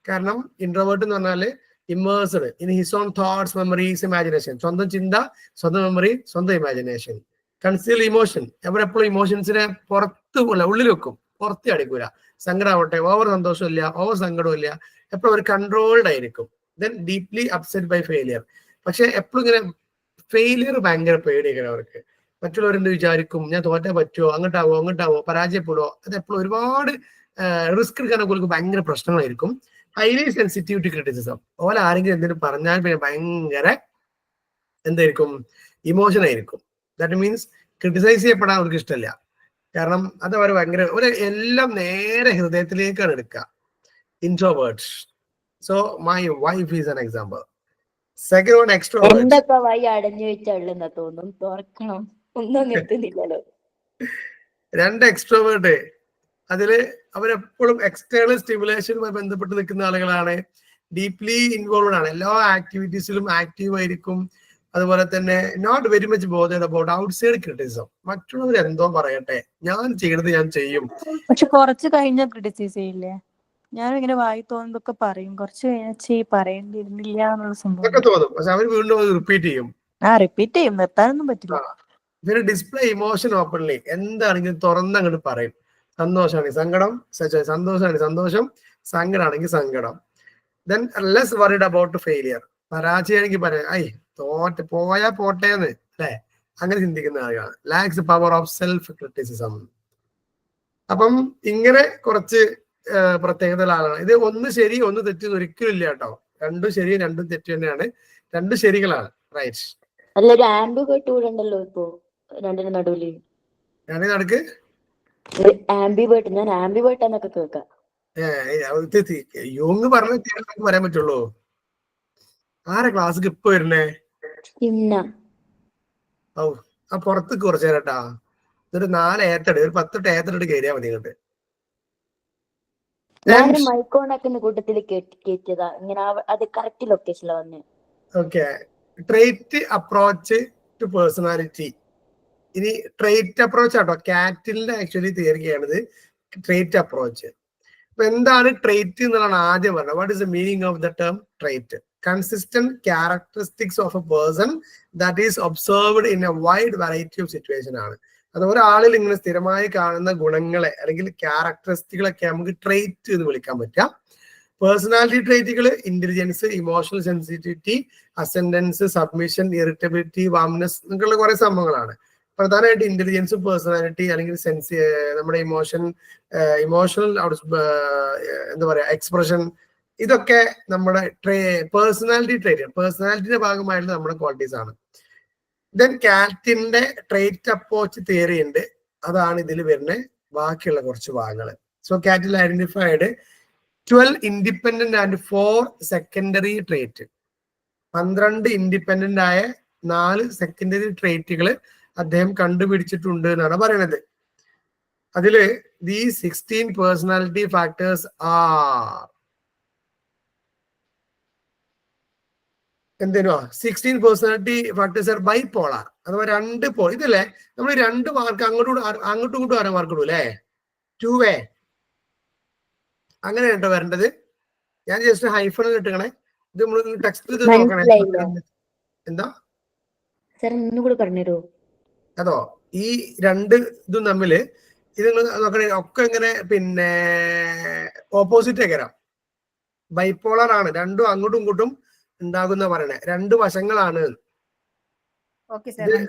കാരണം ഇൻട്രോവേർട്ട് എന്ന് പറഞ്ഞാല് immersed in his own thoughts, memories, imagination. സ്വന്തം ചിന്ത, സ്വന്തം മെമ്മറി, സ്വന്തം ഇമാജിനേഷൻ. കൺസീൽ ഇമോഷൻ, അവരെപ്പോഴും ഇമോഷൻസിനെ പുറത്ത് ഉള്ളിൽ വെക്കും. പുറത്ത് അടിക്കൂല. സങ്കടമാവട്ടെ, ഓവർ സന്തോഷമില്ല, ഓവർ സങ്കടമില്ല, എപ്പോഴും ഒരു കൺട്രോൾഡ് ആയിരിക്കും. Then deeply upset by failure. പക്ഷെ എപ്പോഴും ഇങ്ങനെ ഫെയിലിയർ ഭയങ്കര പേടിയാണ് അവർക്ക്. മറ്റുള്ളവരെന്ത് വിചാരിക്കും, ഞാൻ തോറ്റാൻ പറ്റുമോ, അങ്ങോട്ടാവോ പരാജയപ്പെടുമോ, അത് എപ്പോഴും ഒരുപാട് റിസ്ക് എടുക്കാനൊക്കെ അവർക്ക് ഭയങ്കര പ്രശ്നങ്ങളായിരിക്കും. Highly sensitive to criticism. ഓലെ ആരെങ്കിലും എന്തെങ്കിലും പറഞ്ഞാൽ പിന്നെ ഭയങ്കര എന്തായിരിക്കും, ഇമോഷൻ ആയിരിക്കും. ദാറ്റ് മീൻസ് ക്രിട്ടിസൈസ് ചെയ്യപ്പെടാൻ അവർക്ക് ഇഷ്ടമല്ല. കാരണം അത് അവർ ഭയങ്കര എല്ലാം നേരെ ഹൃദയത്തിലേക്കാണ് എടുക്കുക. Introverts. So my wife is an example. Second one extroverts. എന്തൊക്കെ വഴി അടഞ്ഞു വെച്ചുള്ളെന്നാ തോന്നും, തുറക്കണം ഒന്നും നിർത്തുന്നില്ലല്ലോ. 2 എക്സ്ട്രോവേർട്ട്. അതില് അവരെപ്പോഴും എക്സ്റ്റേണൽ സ്റ്റിമുലേഷനുമായി ബന്ധപ്പെട്ട് നിൽക്കുന്ന ആളുകളാണ്. ഡീപ്ലി ഇൻവോൾവ് ആണ്, എല്ലാ ആക്ടിവിറ്റീസിലും ആക്റ്റീവ് ആയിരിക്കും. അതുപോലെ തന്നെ not very much bothered about outside criticism. മറ്റുള്ളവർ എന്തോ പറയട്ടെ, ഞാൻ ചെയ്യണത് ഞാൻ ചെയ്യും. പക്ഷെ കുറച്ച് കഴിഞ്ഞാൽ ക്രിട്ടിസൈസ് ചെയ്യില്ലേ? ഞാനും ഇങ്ങനെ വായി തോന്നുന്നതൊക്കെ പറയും, കുറച്ച് കഴിഞ്ഞാൽ പറയേണ്ടിയിരുന്നില്ല എന്നുള്ള സംഭവം അതൊക്കെ തോന്നും. പക്ഷെ അവർ വീണ്ടും അത് റിപ്പീറ്റ് ചെയ്യും. റിപ്പീറ്റ് ചെയ്യും, നിർത്താനൊന്നും പറ്റില്ല. ഇവര് ഡിസ്പ്ലേ ഇമോഷൻ ഓപ്പൺലി. എന്താണെങ്കിലും തുറന്നങ്ങോട്ട് പറയും. സന്തോഷമാണെങ്കിൽ സങ്കടം, സന്തോഷമാണെങ്കിൽ സന്തോഷം, സങ്കടമാണെങ്കിൽ സങ്കടം. Then less worried about failure. പരാജയമാണെങ്കിൽ പറയാം, പോയാ പോട്ടേന്ന് അല്ലെ, അങ്ങനെ ചിന്തിക്കുന്ന ആളുകളാണ്. Lacks power of self criticism. അപ്പം ഇങ്ങനെ കുറച്ച് പ്രത്യേകത ആളാണ്. ഇത് ഒന്ന് ശരി ഒന്ന് തെറ്റ് ഒരിക്കലും ഇല്ല കേട്ടോ. 2 ശരി 2 തെറ്റ് തന്നെയാണ്. 2 ശരികളാണ്. റൈറ്റ്. അല്ല, ഒരു ആംബിവേർട്ട് കൂടെ ഉണ്ടല്ലോ ഇപ്പോ രണ്ടിനും നടുവില്. നടക്ക് ആംബിവേർട്ട്, ഞാൻ ആംബിവേർട്ട് എന്നൊക്കെ കേൾക്കാം. യോങ് പറഞ്ഞ പറയാൻ പറ്റുള്ളൂ. ആരെ ക്ലാസ്സിക്ക് ഇപ്പൊ വരുന്നേ? ആ പുറത്തേക്ക് കുറച്ചു നേരട്ടാ. ഒരു 4 ഏത്തട്, ഒരു 10 ഏത്തട് കയറിയാ മതി ഇങ്ങോട്ട്. ഞാനൊരു മൈക്കോണാക്കുന്ന കൂട്ടത്തിൽ കേറ്റിയതാ. ഇങ്ങനെ അത് കറക്റ്റ് ലൊക്കേഷനിൽ വന്നേ. Okay. Trait approach to personality. ഇനി ട്രേറ്റ് അപ്രോച്ച് ആട്ടോ. കാറ്റിലിന്റെ ആക്ച്വലി തിയറിയാണിത് ട്രേറ്റ് അപ്രോച്ച്. അപ്പൊ എന്താണ് ട്രേറ്റ് എന്നുള്ളതാണ് ആദ്യം പറഞ്ഞത്. What is the meaning of the term trait? Consistent characteristics of a person that is observed in a wide variety of situation ആണ്. അത് ഒരാളിൽ ഇങ്ങനെ സ്ഥിരമായി കാണുന്ന ഗുണങ്ങളെ അല്ലെങ്കിൽ ക്യാരക്ടറിസ്റ്റിക്കുകളൊക്കെ നമുക്ക് ട്രേറ്റ് എന്ന് വിളിക്കാൻ പറ്റാം. പേഴ്സണാലിറ്റി ട്രേറ്റുകൾ intelligence, emotional sensitivity, ascendance, submission, irritability, warmness എന്നൊക്കെയുള്ള കുറെ സംഭവങ്ങളാണ്. പ്രധാനമായിട്ട് ഇന്റലിജൻസ്, പേഴ്സണാലിറ്റി അല്ലെങ്കിൽ നമ്മുടെ ഇമോഷണൽ എന്താ പറയാ എക്സ്പ്രഷൻ, ഇതൊക്കെ നമ്മുടെ പേഴ്സണാലിറ്റി ട്രേറ്റ്, പേഴ്സണാലിറ്റിയുടെ ഭാഗമായിട്ടുള്ള നമ്മുടെ ക്വാളിറ്റീസ് ആണ്. ദെൻ കാറ്റിന്റെ ട്രേറ്റ് അപ്രോച്ച് തിയറി ഉണ്ട്. അതാണ് ഇതിൽ വരുന്ന ബാക്കിയുള്ള കുറച്ച് ഭാഗങ്ങൾ. So Cattell identified 12 independent and 4 secondary trait. 12 independent ആയ 4 സെക്കൻഡറി ട്രേറ്റുകൾ അദ്ദേഹം കണ്ടുപിടിച്ചിട്ടുണ്ട് എന്നാണ് പറയുന്നത്. അതില് ദി 16 പേഴ്സണാലിറ്റി ഫാക്ടേഴ്സ് ആർ എന്തേനോ 16 പേഴ്സണാലിറ്റി ഫാക്ടേഴ്സ് ആർ ബൈപോളാർ. അഥവാ 2 പോൾ. ഇതല്ലേ നമ്മൾ 2 മാർക്ക് അങ്ങോട്ടും ഇങ്ങോട്ടും ആരോ മാർക്ക് ഇടൂ അല്ലേ? 2 വേ അങ്ങനെ കേട്ടോ വരേണ്ടത്. ഞാൻ ജസ്റ്റ് ഹൈഫൺ ഇട്ടേ. ഇത് നമ്മൾ ടെക്സ്റ്റ് നോക്കണേ. എന്താ അതോ ഈ 2 ഇതും തമ്മില് ഇത് നോക്കണേ ഒക്കെ ഇങ്ങനെ പിന്നെ ഓപ്പോസിറ്റ് ആക്കരാം. ബൈപോളർ ആണ്. 2 അങ്ങോട്ടും ഇങ്ങോട്ടും ഉണ്ടാകുന്ന പറയണേ. 2 വശങ്ങളാണ്.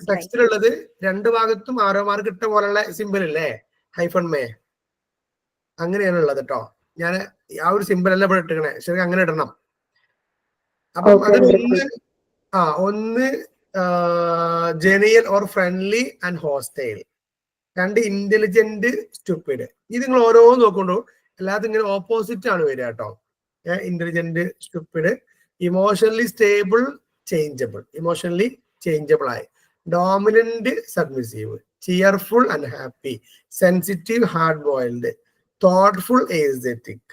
ടെക്സ്റ്റിലുള്ളത് 2 ഭാഗത്തും 6 മാർക്ക് ഇട്ട പോലുള്ള സിമ്പിൾ ഇല്ലേ ഹൈഫൺ മേ, അങ്ങനെയാണ് ഉള്ളത് കേട്ടോ. ഞാൻ ആ ഒരു സിമ്പിൾ അല്ല ഇവിടെ ഇട്ടേ. ശരി, അങ്ങനെ ഇടണം. അപ്പം അത് ഒന്ന് genial or friendly and hostile. 2 intelligent, stupid. ഇത് നിങ്ങൾ ഓരോ നോക്കൊണ്ടു എല്ലാത്തും ഇങ്ങനെ ഓപ്പോസിറ്റ് ആണ് വരിക കേട്ടോ. Intelligent, stupid. Emotionally stable, changeable. Emotionally changeable ആയി. Dominant, submissive. Cheerful and happy. Sensitive, hard boiled. Thoughtful, aesthetic.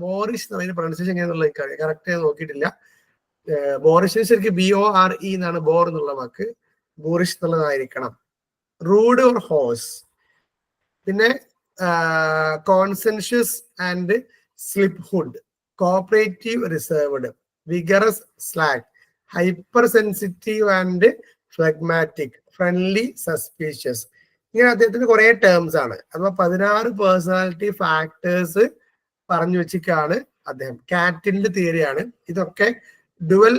Boorish എന്നതിന്റെ പ്രൊണൗൺസിയേഷൻ എങ്ങനെയാണെന്നുള്ളത് കറക്റ്റ് നോക്കിയിട്ടില്ല. ബോറിഷിന് ശരിക്കും BORE എന്നാണ് ബോർ എന്നുള്ള വാക്ക്. ബോറിഷ് എന്നുള്ളതായിരിക്കണം. Rude or coarse. പിന്നെ conscientious and slipshod. Cooperative, reserved. Vigorous, slack. Hyper sensitive and phlegmatic. Friendly, suspicious. ഇങ്ങനെ അദ്ദേഹത്തിന് കുറെ ടേംസ് ആണ്. അഥവാ 16 പേഴ്സണാലിറ്റി ഫാക്ടേഴ്സ് പറഞ്ഞു വെച്ചിട്ടാണ് അദ്ദേഹം. കാറ്റിന്റെ തിയറിയാണ് ഇതൊക്കെ. ഡുവൽ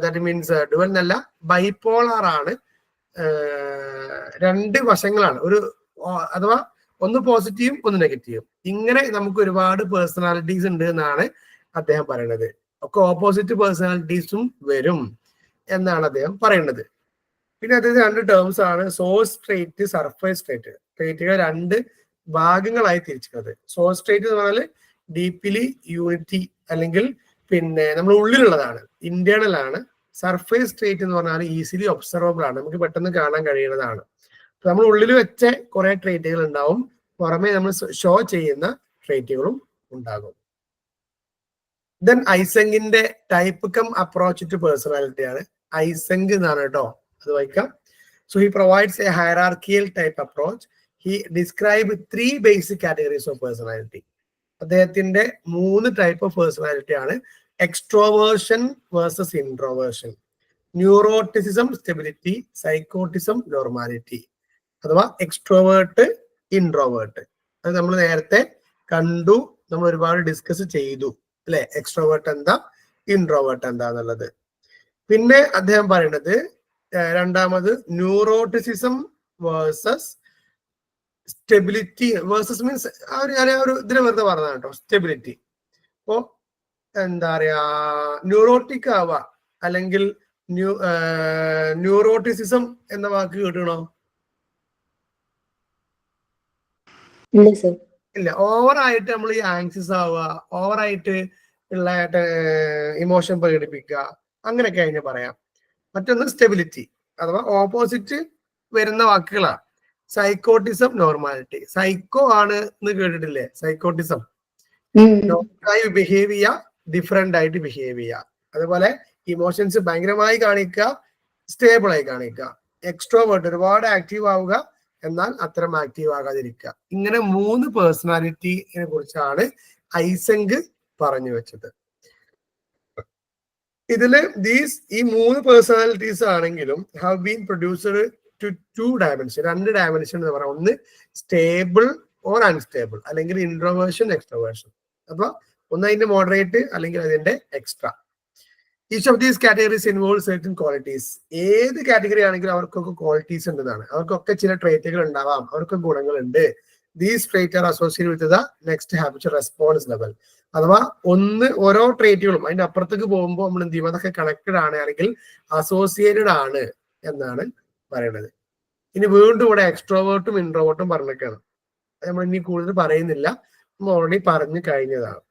ദാറ്റ് മീൻസ് ഡുവൽ എന്നല്ല, ബൈപോളാർ ആണ്. രണ്ട് വശങ്ങളാണ്. ഒരു അഥവാ ഒന്ന് പോസിറ്റീവും ഒന്ന് നെഗറ്റീവും. ഇങ്ങനെ നമുക്ക് ഒരുപാട് പേഴ്സണാലിറ്റീസ് ഉണ്ട് എന്നാണ് അദ്ദേഹം പറയുന്നത്. ഒക്കെ ഓപ്പോസിറ്റ് പേഴ്സണാലിറ്റീസും വരും എന്നാണ് അദ്ദേഹം പറയുന്നത്. പിന്നെ അദ്ദേഹത്തിന് രണ്ട് ടേംസ് ആണ്, സോഴ്സ് ട്രേറ്റ്, സർഫേസ് ട്രേറ്റ്. ട്രേറ്റുകൾ രണ്ട് ഭാഗങ്ങളായി തിരിച്ചിരിക്കുന്നത്. സോഴ്സ് ട്രേറ്റ് എന്ന് പറഞ്ഞാൽ ഡീപ്ലി യൂണിറ്റി അല്ലെങ്കിൽ പിന്നെ നമ്മുടെ ഉള്ളിലുള്ളതാണ്, ഇന്റേണൽ ആണ്. സർഫേസ് ട്രേറ്റ് എന്ന് പറഞ്ഞാൽ ഈസിലി ഒബ്സർവബിൾ ആണ്, നമുക്ക് പെട്ടെന്ന് കാണാൻ കഴിയുന്നതാണ്. നമ്മൾ ഉള്ളിൽ വെച്ച കുറെ ട്രേറ്റുകൾ ഉണ്ടാവും, പുറമെ നമ്മൾ ഷോ ചെയ്യുന്ന ട്രേറ്റുകളും ഉണ്ടാകും. ദെൻ ഐസെങ്കിന്റെ type cum approach to personality ആണ്. ഐസെങ്ക് എന്നാണ് കേട്ടോ, അത് വായിക്കാം. So he provides a hierarchical type approach. He describe 3 basic categories of personality. അദ്ദേഹത്തിന്റെ 3 ടൈപ്പ് ഓഫ് പേഴ്സണാലിറ്റി ആണ്. Extroversion versus introversion, neuroticism stability, psychoticism normality. അഥവാ എക്സ്ട്രോവേർട്ട്, ഇൻട്രോവേർട്ട്. അത് നമ്മൾ നേരത്തെ കണ്ടു, നമ്മൾ ഒരുപാട് ഡിസ്കസ് ചെയ്തു അല്ലെ, എക്സ്ട്രോവേർട്ട് എന്താ, ഇൻട്രോവേർട്ട് എന്താന്നുള്ളത്. പിന്നെ അദ്ദേഹം പറയുന്നത് രണ്ടാമത് neuroticism versus stability. Versus means ഞാൻ ഒരു ഇതിനെ വെറുതെ പറഞ്ഞതാണ് കേട്ടോ, സ്റ്റെബിലിറ്റി. അപ്പോ എന്താ പറയാ, ന്യൂറോട്ടിക് ആവുക അല്ലെങ്കിൽ ന്യൂറോട്ടിസിസം എന്ന വാക്ക് കേട്ടണോ? ഇല്ല. ഓവറായിട്ട് നമ്മൾ ഈ ആങ്സിയസ് ആവുക, ഓവറായിട്ട് ഉള്ള ഇമോഷൻ പ്രകടിപ്പിക്കുക, അങ്ങനെയൊക്കെ അതിന് പറയാം. മറ്റൊന്ന് സ്റ്റെബിലിറ്റി അഥവാ ഓപ്പോസിറ്റ് വരുന്ന വാക്കുകളാണ്. Psychoticism, normality. സൈക്കോ ആണ് എന്ന് കേട്ടിട്ടില്ലേ? സൈക്കോട്ടിസം ബിഹേവ് ചെയ്യുക, ഡിഫറെന്റ് ആയിട്ട് ബിഹേവ് ചെയ്യുക. അതുപോലെ ഇമോഷൻസ് ഭയങ്കരമായി കാണിക്കുക, സ്റ്റേബിൾ ആയി കാണിക്കുക. എക്സ്ട്രോവേർട്ട് ഒരുപാട് ആക്റ്റീവ് ആവുക, എന്നാൽ അത്തരം ആക്റ്റീവ് ആകാതിരിക്കുക. ഇങ്ങനെ 3 പേഴ്സണാലിറ്റിയെ കുറിച്ചാണ് ഐസെങ്ക് പറഞ്ഞു വെച്ചത്. ഇതില് ഈ 3 പേഴ്സണാലിറ്റീസ് ആണെങ്കിലും have been produced to 2 dimension, 2 dimension എന്ന് പറയാം. ഒന്ന് സ്റ്റേബിൾ ഓർ അൺസ്റ്റേബിൾ, അല്ലെങ്കിൽ ഇൻട്രോവേർഷൻ, എക്സ്ട്രോവേർഷൻ. അപ്പൊ ഒന്ന് അതിന്റെ മോഡറേറ്റ് അല്ലെങ്കിൽ അതിന്റെ extra. Each of these categories involve certain qualities. ഏത് കാറ്റഗറി ആണെങ്കിലും അവർക്കൊക്കെ ക്വാളിറ്റീസ് ഉണ്ടെന്നാണ്. അവർക്കൊക്കെ ചില ട്രേറ്റുകൾ ഉണ്ടാവാം, അവർക്ക് ഗുണങ്ങളുണ്ട്. These trait are associated with the next habitual response level. അഥവാ ഓരോ ട്രേറ്റുകളും അതിന്റെ അപ്പുറത്തേക്ക് പോകുമ്പോൾ നമ്മൾ എന്ത് ചെയ്യും, അതൊക്കെ കണക്റ്റഡ് ആണ് അല്ലെങ്കിൽ അസോസിയേറ്റഡ് ആണ് എന്നാണ് പറയുന്നത്. ഇനി വീണ്ടും ഇവിടെ എക്സ്ട്രോവേർട്ടും ഇൻട്രോവേർട്ടും പറഞ്ഞൊക്കെയാണ്. നമ്മൾ ഇനി കൂടുതൽ പറയുന്നില്ല, നമ്മൾ ഓൾറെഡി പറഞ്ഞു കഴിഞ്ഞതാണ്.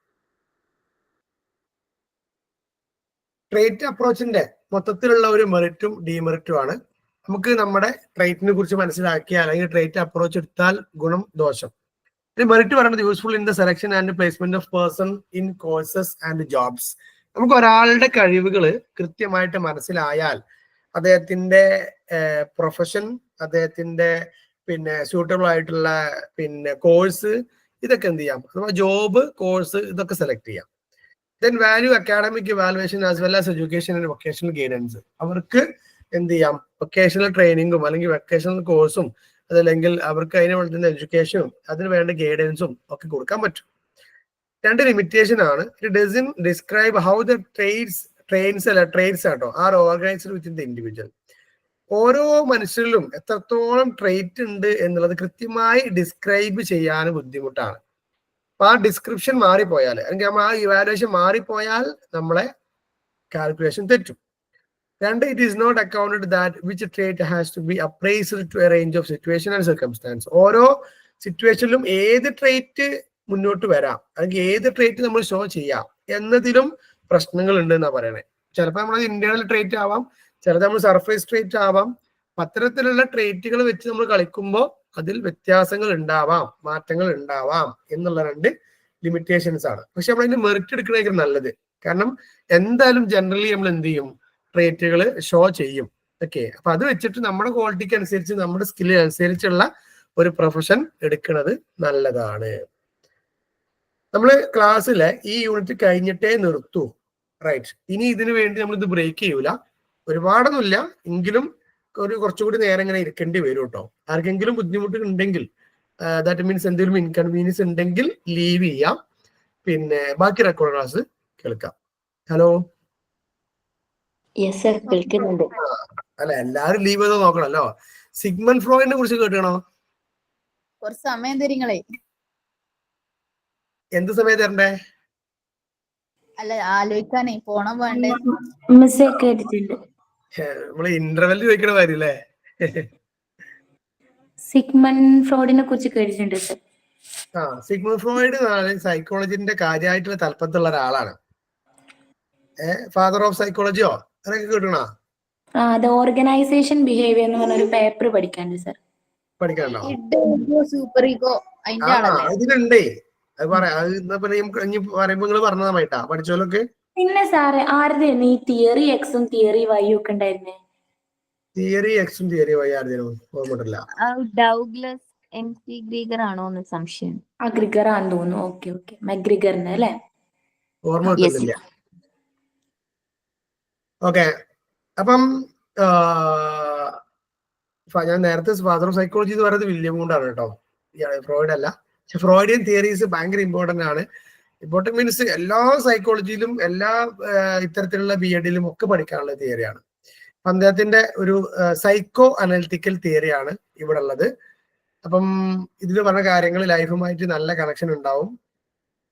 ട്രേറ്റ് അപ്രോച്ചിന്റെ മൊത്തത്തിലുള്ള ഒരു മെറിറ്റും ഡീമെറിറ്റും ആണ്. നമുക്ക് നമ്മുടെ ട്രേറ്റിനെ കുറിച്ച് മനസ്സിലാക്കിയാൽ അല്ലെങ്കിൽ ട്രേറ്റ് അപ്രോച്ച് എടുത്താൽ ഗുണം ദോഷം. മെറിറ്റ് പറയുന്നത് useful in the selection and placement of person in courses and jobs. നമുക്ക് ഒരാളുടെ കഴിവുകൾ കൃത്യമായിട്ട് മനസ്സിലായാൽ അദ്ദേഹത്തിന്റെ പ്രൊഫഷൻ, അദ്ദേഹത്തിന്റെ സ്യൂട്ടബിൾ ആയിട്ടുള്ള കോഴ്സ്, ഇതൊക്കെ എന്ത് ചെയ്യാം, അഥവാ ജോബ്, കോഴ്സ്, ഇതൊക്കെ സെലക്ട് ചെയ്യാം. Then value academic evaluation as well as education and vocational guidance. അവർക്ക് എന്ത് ചെയ്യാം, വൊക്കേഷണൽ ട്രെയിനിങ്ങും അല്ലെങ്കിൽ വൊക്കേഷണൽ കോഴ്സും അതല്ലെങ്കിൽ അവർക്ക് അതിനെ വേണ്ടുന്ന എഡ്യൂക്കേഷനും അതിന് വേണ്ട ഗൈഡൻസും ഒക്കെ കൊടുക്കാൻ പറ്റും. 2 ലിമിറ്റേഷൻ ആണ്. It doesn't describe how the traits ആട്ടോ are organised within the individual. ഓരോ മനുഷ്യരിലും എത്രത്തോളം ട്രേറ്റ് ഉണ്ട് എന്നുള്ളത് കൃത്യമായി ഡിസ്ക്രൈബ് ചെയ്യാൻ ബുദ്ധിമുട്ടാണ്. അപ്പൊ ആ ഡിസ്ക്രിപ്ഷൻ മാറിപ്പോയാൽ അല്ലെങ്കിൽ ആ ഇവാലുവേഷൻ മാറിപ്പോയാൽ നമ്മളെ കാൽക്കുലേഷൻ തെറ്റും. 2, it is not accounted that which trait has to be appraised to a range of situation and circumstance. ഓരോ സിറ്റുവേഷനിലും ഏത് ട്രേറ്റ് മുന്നോട്ട് വരാം അല്ലെങ്കിൽ ഏത് ട്രേറ്റ് നമ്മൾ ഷോ ചെയ്യാം എന്നതിലും പ്രശ്നങ്ങൾ ഉണ്ട് എന്നാ പറയണേ. ചിലപ്പോൾ നമ്മൾ ഇന്റേണൽ ട്രേറ്റ് ആവാം, ചിലത് നമ്മൾ സർഫേസ് ട്രേറ്റ് ആവാം. അത്തരത്തിലുള്ള ട്രേറ്റുകൾ വെച്ച് നമ്മൾ കളിക്കുമ്പോൾ അതിൽ വ്യത്യാസങ്ങൾ ഉണ്ടാവാം, മാറ്റങ്ങൾ ഉണ്ടാവാം എന്നുള്ള 2 ലിമിറ്റേഷൻസ് ആണ്. പക്ഷെ നമ്മൾ അതിന് മെറിറ്റ് എടുക്കണമെങ്കിൽ നല്ലത്. കാരണം എന്തായാലും ജനറലി നമ്മൾ എന്ത് ചെയ്യും, ട്രേറ്റുകൾ ഷോ ചെയ്യും. ഓക്കെ, അപ്പൊ അത് വെച്ചിട്ട് നമ്മുടെ ക്വാളിറ്റിക്ക് അനുസരിച്ച് നമ്മുടെ സ്കില്ല് അനുസരിച്ചുള്ള ഒരു പ്രൊഫഷൻ എടുക്കുന്നത് നല്ലതാണ്. നമ്മൾ ക്ലാസ്സിലെ ഈ യൂണിറ്റ് കഴിഞ്ഞിട്ടേ നിർത്തൂ, റൈറ്റ്? ഇനി ഇതിനു വേണ്ടി നമ്മൾ ഇത് ബ്രേക്ക് ചെയ്യൂല, ഒരുപാടൊന്നുമില്ല എങ്കിലും കുറച്ചുകൂടി നേരം ഇങ്ങനെ ഇരിക്കേണ്ടി വരും കേട്ടോ. ആർക്കെങ്കിലും ബുദ്ധിമുട്ട് ഉണ്ടെങ്കിൽ, ദാറ്റ് മീൻസ് എന്തെങ്കിലും ഇൻകൺവീനിയൻസ് ഉണ്ടെങ്കിൽ ലീവ് ചെയ്യാം. പിന്നെ ബാക്കി റെക്കോർഡ് ക്ലാസ് കേൾക്കാം. ഹലോ, യെസ് സർ, കേൾക്കുന്നുണ്ട്. അല്ല എല്ലാരും ലീവ് ചെയ്ത് നോക്കണല്ലോ. സിഗ്മണ്ട് ഫ്രോയിഡിനെ കുറിച്ച് കേട്ടണോ? കുറച്ച് സമയം തരിങ്ങളെ. എന്ത് സമയം തരണ്ടേ? അല്ല, ആലോചിക്കാനേ, പോണം വേണ്ടേ? മിസ്സേ കേട്ടിട്ടുണ്ട്. നമ്മള് ഇന്റർവെല് ചോദിക്കണ കാര്യല്ലേ? സിഗ്മണ്ട് ഫ്രോയിഡിനെ കുറിച്ച് കേട്ടിട്ടുണ്ട് സർ. സിഗ്മണ്ട് ഫ്രോയിഡ് സൈക്കോളജിന്റെ കാര്യമായിട്ടുള്ള തലപ്പത്തുള്ള ഒരാളാണ്. ഫാദർ ഓഫ് സൈക്കോളജിയോ അങ്ങനെയൊക്കെ കേട്ടണോ? അത് ഓർഗനൈസേഷൻ ബിഹേവിയർ എന്ന് പറഞ്ഞൊരു പേപ്പർ പഠിക്കാണ്ട് സർ. പഠിക്കാനുണ്ടോ? സൂപ്പർ ഈഗോ അതിന്റെ ആളല്ലേ? ഇതിലുണ്ടേ. അത് പറയാം. അത് ഇനി പറയുമ്പോ നിങ്ങള് പറഞ്ഞതായിട്ടാ പഠിച്ചോലൊക്കെ. പിന്നെ സാറേ ആരുടെയാണ് ഈ തിയറി എക്സും തിയറി വൈയും ഒക്കെ ഉണ്ടായിരുന്നേ? തിയറി എക്സും തിയറി വൈ ആരുടെയും ഓർമ്മയിട്ടില്ല. ഡൗഗ്ലസ് MC ഗ്രീഗർ ആണോന്ന് സംശയം. ഗ്രിഗർ ആണെന്ന് തോന്നുന്നു. ഓക്കെ ഓക്കെ, മെഗ്രിഗറിന് അല്ലേ? ഓർമ്മ കിട്ടുന്നില്ല. ഓക്കെ, അപ്പം ഞാൻ നേരത്തെ ഫാദർ ഓഫ് സൈക്കോളജി എന്ന് പറയുന്നത് വില്യം കൊണ്ടാണ് കേട്ടോ, ഫ്രോയിഡ് അല്ല. പക്ഷെ ഫ്രോയിഡിയൻ തിയറീസ് ഭയങ്കര ഇമ്പോർട്ടന്റ് ആണ്. ഇമ്പോർട്ടന്റ് മീൻസ് എല്ലാ സൈക്കോളജിയിലും എല്ലാ ഇത്തരത്തിലുള്ള BEdലും ഒക്കെ പഠിക്കാനുള്ള തിയറിയാണ്. അദ്ദേഹത്തിന്റെ ഒരു സൈക്കോ അനലിറ്റിക്കൽ തിയറിയാണ് ഇവിടെ ഉള്ളത്. അപ്പം ഇതിൽ പറഞ്ഞ കാര്യങ്ങൾ ലൈഫുമായിട്ട് നല്ല കണക്ഷൻ ഉണ്ടാവും.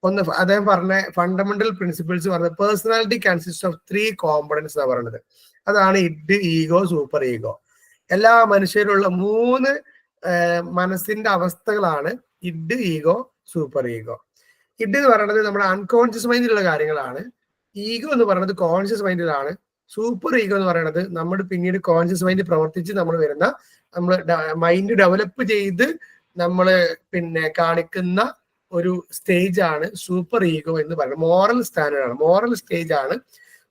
ഒന്ന് അദ്ദേഹം പറഞ്ഞ ഫണ്ടമെന്റൽ പ്രിൻസിപ്പിൾസ് പറഞ്ഞ പേഴ്സണാലിറ്റി കൺസിസ്റ്റ് ഓഫ് 3 കോമ്പണൻസ് എന്നാണ് പറയുന്നത്. അതാണ് ഇഡ്, ഈഗോ, സൂപ്പർ ഈഗോ. എല്ലാ മനുഷ്യരുള്ള 3 മനസ്സിന്റെ അവസ്ഥകളാണ് id, ego, super ego. Id എന്ന് പറയുന്നത് നമ്മുടെ അൺകോൺഷ്യസ് മൈൻഡിലുള്ള കാര്യങ്ങളാണ്. ഈഗോ എന്ന് പറയുന്നത് കോൺഷ്യസ് മൈൻഡിലാണ്. സൂപ്പർ ഈഗോ എന്ന് പറയുന്നത് നമ്മൾ പിന്നീട് കോൺഷ്യസ് മൈൻഡ് പ്രവർത്തിച്ച് നമ്മൾ മൈൻഡ് ഡെവലപ്പ് ചെയ്ത് നമ്മൾ കാണിക്കുന്ന ഒരു സ്റ്റേജ് ആണ് സൂപ്പർ ഈഗോ എന്ന് പറയുന്നത്. മോറൽ സ്റ്റാൻഡേർഡ് ആണ്, മോറൽ സ്റ്റേജ് ആണ്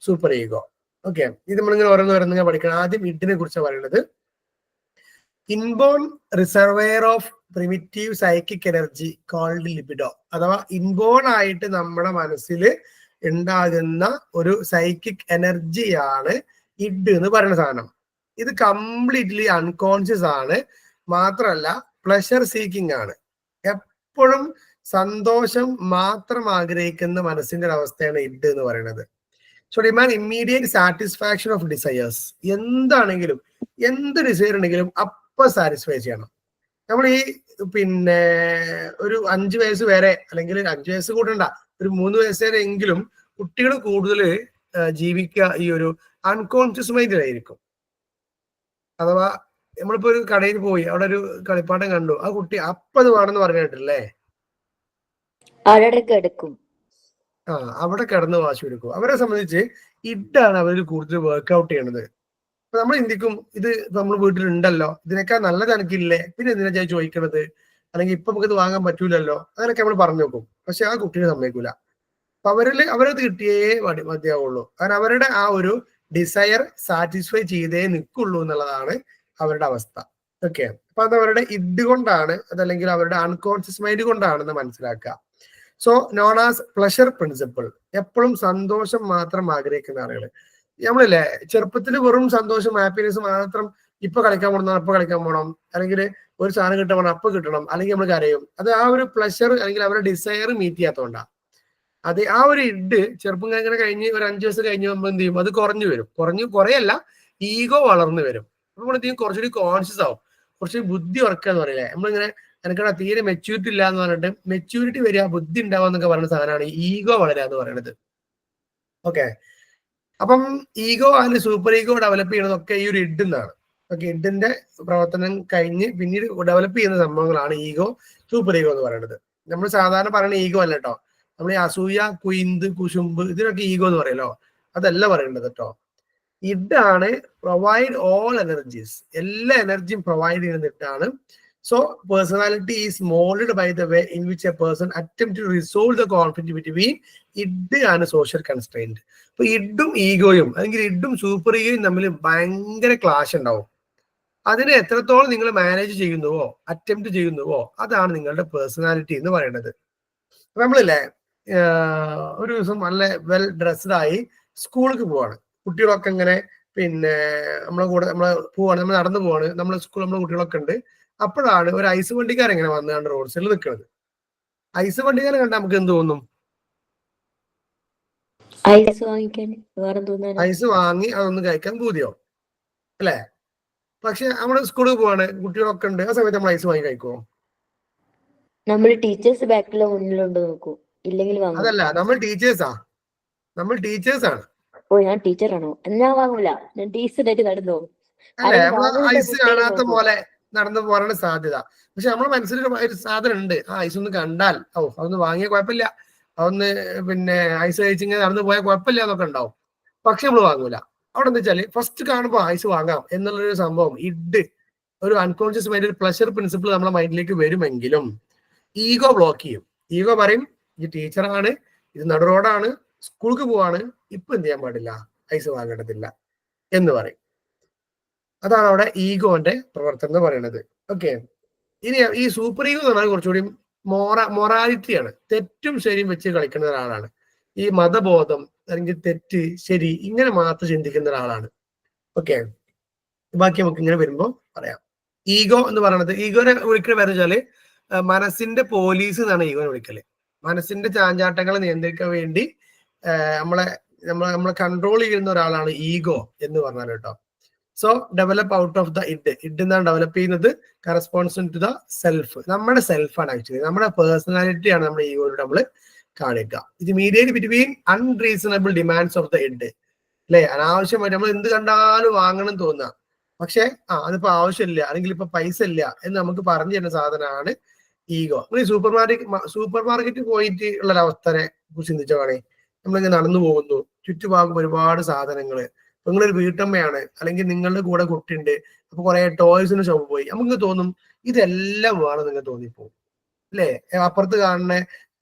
സൂപ്പർ ഈഗോ. ഓക്കെ, ഇത് നമ്മളിങ്ങനെ ഓരോന്ന് പഠിക്കണം. ആദ്യം ഇഡിനെ കുറിച്ച് പറയുന്നത്, inborn reservoir of primitive psychic energy called libido. അഥവാ ഇൻബോൺ ആയിട്ട് നമ്മുടെ മനസ്സിൽ ഉണ്ടാകുന്ന ഒരു സൈക്കിക് എനർജിയാണ് ഇഡ് എന്ന് പറയുന്ന സാധനം. ഇത് കംപ്ലീറ്റ്ലി അൺകോൺഷ്യസ് ആണ്. മാത്രമല്ല പ്ലഷർ സീക്കിംഗ് ആണ്. എപ്പോഴും സന്തോഷം മാത്രം ആഗ്രഹിക്കുന്ന മനസ്സിന്റെ ഒരു അവസ്ഥയാണ് ഇഡ് എന്ന് പറയുന്നത്. So demand immediate satisfaction of desires. എന്താണെങ്കിലും, എന്ത് ഡിസയർ ഉണ്ടെങ്കിലും അപ്പൊ സാറ്റിസ്ഫൈ ചെയ്യണം. നമ്മൾ ഈ ഒരു 5 വയസ്സ് വരെ, അല്ലെങ്കിൽ 5 വയസ്സ് കൂടണ്ട, ഒരു 3 വയസ്സ് വരെ എങ്കിലും കുട്ടികൾ കൂടുതൽ ജീവിക്കുക ഈ ഒരു അൺകോൺഷ്യസ് മൈൻഡിലായിരിക്കും. അഥവാ നമ്മളിപ്പോ ഒരു കടയിൽ പോയി അവിടെ ഒരു കളിപ്പാട്ടം കണ്ടു, ആ കുട്ടി അപ്പത് വേണമെന്ന് പറഞ്ഞിട്ടില്ലേ, അവിടെ കിടക്കും. അവിടെ കിടന്ന് വാശി എടുക്കും. അവരെ സംബന്ധിച്ച് ഇഡാണ് അവർ കൂടുതൽ വർക്ക്ഔട്ട് ചെയ്യണത്. അപ്പൊ നമ്മൾ ചിന്തിക്കും, ഇത് നമ്മൾ വീട്ടിലുണ്ടല്ലോ, ഇതിനേക്കാൾ നല്ലത് എനിക്കില്ലേ, പിന്നെ എന്തിനാ ചോദിക്കണത്, അല്ലെങ്കിൽ ഇപ്പൊ നമുക്ക് ഇത് വാങ്ങാൻ പറ്റൂലല്ലോ, അങ്ങനെയൊക്കെ നമ്മൾ പറഞ്ഞു നോക്കും. പക്ഷെ ആ കുട്ടീനെ സമ്മതിക്കൂല. അപ്പൊ അവരത് കിട്ടിയേ മതിയാവുള്ളൂ. കാരണം അവരുടെ ആ ഒരു ഡിസയർ സാറ്റിസ്ഫൈ ചെയ്തേ നിൽക്കുള്ളൂ എന്നുള്ളതാണ് അവരുടെ അവസ്ഥ. ഓക്കെ, അപ്പൊ അത് അവരുടെ ഇഡ് കൊണ്ടാണ്, അതല്ലെങ്കിൽ അവരുടെ അൺകോൺഷ്യസ് മൈൻഡ് കൊണ്ടാണെന്ന് മനസ്സിലാക്കുക. So known as pleasure principle. എപ്പോഴും സന്തോഷം മാത്രം ആഗ്രഹിക്കുന്ന ആളുകൾ. നമ്മളില്ലേ ചെറുപ്പത്തിൽ വെറും സന്തോഷം, ഹാപ്പിനെസ് മാത്രം, ഇപ്പൊ കളിക്കാൻ പോകണം, അപ്പൊ കളിക്കാൻ പോകണം, അല്ലെങ്കിൽ ഒരു സാധനം കിട്ടാൻ പോകണം, അപ്പൊ കിട്ടണം, അല്ലെങ്കിൽ നമ്മൾ കരയും. അത് ആ ഒരു പ്ലഷർ അല്ലെങ്കിൽ അവരുടെ ഡിസയർ മീറ്റ് ചെയ്യാത്തതുകൊണ്ടാണ്. അത് ആ ഒരു ഇഡ് ചെറുപ്പം കഴിഞ്ഞ് ഒരു 5 വയസ്സ് കഴിഞ്ഞ് നമ്മൾ എന്ത് ചെയ്യും, അത് കുറഞ്ഞു വരും. കുറയല്ല, ഈഗോ വളർന്നു വരും. അപ്പൊ നമ്മൾ എന്ത് ചെയ്യും, കുറച്ചുകൂടി കോൺഷ്യസ് ആവും, കുറച്ചുകൂടി ബുദ്ധി ഉറക്കുക എന്ന് പറയില്ലേ. നമ്മളിങ്ങനെ എനിക്കവിടെ തീരെ മെച്യൂരിറ്റി ഇല്ല എന്ന് പറഞ്ഞിട്ട് മെച്യൂരിറ്റി വരിക, ബുദ്ധി ഉണ്ടാവുക എന്നൊക്കെ പറയുന്ന സാധനമാണ് ഈഗോ വളരുക എന്ന് പറയുന്നത്. ഓക്കെ, അപ്പം ഈഗോ അല്ലെങ്കിൽ സൂപ്പർ ഈഗോ ഡെവലപ്പ് ചെയ്യുന്നതൊക്കെ ഈ ഒരു ഇഡ് എന്നാണ്. ഓക്കെ, ഇഡിന്റെ പ്രവർത്തനം കഴിഞ്ഞ് പിന്നീട് ഡെവലപ്പ് ചെയ്യുന്ന സംഭവങ്ങളാണ് ഈഗോ, സൂപ്പർ ഈഗോ എന്ന് പറയുന്നത്. നമ്മൾ സാധാരണ പറയുന്ന ഈഗോ അല്ല കേട്ടോ. നമ്മൾ ഈ അസൂയ, കുയിന്ത്, കുശുമ്പ്, ഇതിനൊക്കെ ഈഗോ എന്ന് പറയല്ലോ, അതല്ല പറയേണ്ടത് കേട്ടോ. ഇഡാണ് പ്രൊവൈഡ് ഓൾ എനർജീസ്. എല്ലാ എനർജിയും പ്രൊവൈഡ് ചെയ്യുന്ന ഇഡാണ്. So personality is molded by the way in which a person attempts to resolve the conflict between id and social constraint. അപ്പൊ ഇഡും ഈഗോയും അല്ലെങ്കിൽ ഇഡും സൂപ്പർ ഈഗോയും തമ്മിൽ ഭയങ്കര ക്ലാഷ് ഉണ്ടാവും. അതിനെ എത്രത്തോളം നിങ്ങൾ മാനേജ് ചെയ്യുന്നുവോ, അറ്റംപ്റ്റ് ചെയ്യുന്നുവോ, അതാണ് നിങ്ങളുടെ പേഴ്സണാലിറ്റി എന്ന് പറയുന്നത്. അപ്പൊ നമ്മളില്ലേ ഒരു ദിവസം നല്ല വെൽ ഡ്രസ്ഡ് ആയി സ്കൂളിലേക്ക് പോവാണ്. കുട്ടികളൊക്കെ ഇങ്ങനെ പിന്നെ നമ്മളെ കൂടെ നമ്മൾ നടന്നു പോവാണ്, നമ്മളെ കുട്ടികളൊക്കെ ഉണ്ട്. അപ്പോഴാണ് ഒരു ഐസ് വണ്ടിക്കാരൻ ഇങ്ങനെ വന്നുകൊണ്ട് റോഡ് സൈഡിൽ നിൽക്കുന്നത്. ഐസ് വണ്ടിക്കാരൻ കണ്ടാൽ നമുക്ക് എന്ത് തോന്നും? ഐസ് വാങ്ങിക്കാൻ വേറെ തോന്നാൻ ഐസ് വാങ്ങി അതൊന്ന് കഴിക്കാൻ പൂതിയാവും അല്ലേ? പക്ഷെ നമ്മള് സ്കൂളിൽ പോവാണ്, കുട്ടികളൊക്കെ ഉണ്ട്, ആ സമയത്ത് നമ്മൾ ഐസ് വാങ്ങി കഴിക്കുമോ? നമ്മൾ ടീച്ചേഴ്സ് ബാക്കിലോ മുന്നിലുണ്ടോ നോക്കൂ, ഇല്ലെങ്കിൽ വാങ്ങും. അതല്ല, നമ്മൾ ടീച്ചേഴ്സാണ്. ഓ, ഞാൻ ടീച്ചറാണോ? ഞാൻ വാങ്ങൂല, ഞാൻ ടീച്ചറായിട്ട് നടന്നു. അല്ലെ? നമ്മള് ഐസ് കാണാത്ത പോലെ നടന്നു പോകാനാണ് സാധ്യത. പക്ഷെ നമ്മുടെ മനസ്സിൽ ഒരു സാധനം ഉണ്ട്, ആ ഐസ് ഒന്ന് കണ്ടാൽ അതൊന്ന് വാങ്ങിയ കുഴപ്പമില്ല, അതൊന്ന് പിന്നെ ഐസ് കഴിച്ചിങ്ങനെ നടന്നു പോയാൽ കുഴപ്പമില്ല എന്നൊക്കെ ഉണ്ടാവും. പക്ഷെ നമ്മൾ വാങ്ങൂല. അവിടെ എന്താ വെച്ചാല് ഫസ്റ്റ് കാണുമ്പോൾ ഐസ് വാങ്ങാം എന്നുള്ളൊരു സംഭവം ഒരു അൺകോൺഷ്യസ് മൈൻഡ്, ഒരു പ്ലഷർ പ്രിൻസിപ്പിൾ നമ്മുടെ മൈൻഡിലേക്ക് വരുമെങ്കിലും ഈഗോ ബ്ലോക്ക് ചെയ്യും. ഈഗോ പറയും, ഈ ടീച്ചറാണ്, ഇത് നടു റോഡാണ്, സ്കൂൾക്ക് പോവാണ്, ഇപ്പൊ എന്ത് ചെയ്യാൻ പാടില്ല, ഐസ് വാങ്ങേണ്ടതില്ല എന്ന് പറയും. അതാണ് അവിടെ ഈഗോന്റെ പ്രവർത്തനം എന്ന് പറയുന്നത്. ഓക്കെ, ഇനി ഈ സൂപ്പർ ഈഗോ എന്ന് പറഞ്ഞാൽ കുറച്ചുകൂടി മൊറാലിറ്റിയാണ്. തെറ്റും ശരിയും വെച്ച് കളിക്കുന്ന ഒരാളാണ്. ഈ മതബോധം അല്ലെങ്കിൽ തെറ്റ് ശരി ഇങ്ങനെ മാത്രം ചിന്തിക്കുന്ന ഒരാളാണ്. ഓക്കെ, ബാക്കി നമുക്ക് ഇങ്ങനെ വരുമ്പോൾ പറയാം. ഈഗോ എന്ന് പറയുന്നത്, ഈഗോനെ വിളിക്കുന്ന പേര് വെച്ചാല് മനസ്സിന്റെ പോലീസ് എന്നാണ് ഈഗോനെ വിളിക്കല്. മനസ്സിന്റെ ചാഞ്ചാട്ടങ്ങളെ നിയന്ത്രിക്കാൻ വേണ്ടി നമ്മളെ കൺട്രോൾ ചെയ്യുന്ന ഒരാളാണ് ഈഗോ എന്ന് പറഞ്ഞാൽ കേട്ടോ. So develop out of the id എന്നാണ് ഡെവലപ്പ് ചെയ്യുന്നത്, കറസ്പോൺസ് ടു ദ സെൽഫ്. നമ്മുടെ സെൽഫാണ് ആക്ച്വലി, നമ്മുടെ പേഴ്സണാലിറ്റിയാണ് നമ്മുടെ ഈഗോയിലൂടെ നമ്മൾ കാണിക്കുക. ഇത് മീഡിയേറ്റ് between unreasonable demands of the id അല്ലെ? അനാവശ്യമായിട്ട് നമ്മൾ എന്ത് കണ്ടാലും വാങ്ങണം തോന്നുക, പക്ഷെ അതിപ്പോ ആവശ്യമില്ല അല്ലെങ്കിൽ ഇപ്പൊ പൈസ ഇല്ല എന്ന് നമുക്ക് പറഞ്ഞു തരുന്ന സാധനമാണ് ഈഗോ. നിങ്ങൾ സൂപ്പർ മാർക്കറ്റ് പോയിട്ട് ഉള്ള ഒരവസ്ഥനെ കുറിച്ച് ചിന്തിച്ചോണേ. നമ്മളിങ്ങനെ നടന്നു പോകുന്നു, ചുറ്റുഭാഗം ഒരുപാട് സാധനങ്ങള്. നിങ്ങളൊരു വീട്ടമ്മയാണ്, അല്ലെങ്കിൽ നിങ്ങളുടെ കൂടെ കുട്ടിയുണ്ട്, അപ്പൊ കുറെ ടോയ്സിന് ഷോപ്പ് പോയി, നമുക്ക് തോന്നും ഇതെല്ലാം വേണം, നിങ്ങൾ തോന്നിപ്പോവും അല്ലേ? അപ്പുറത്ത് കാണുന്ന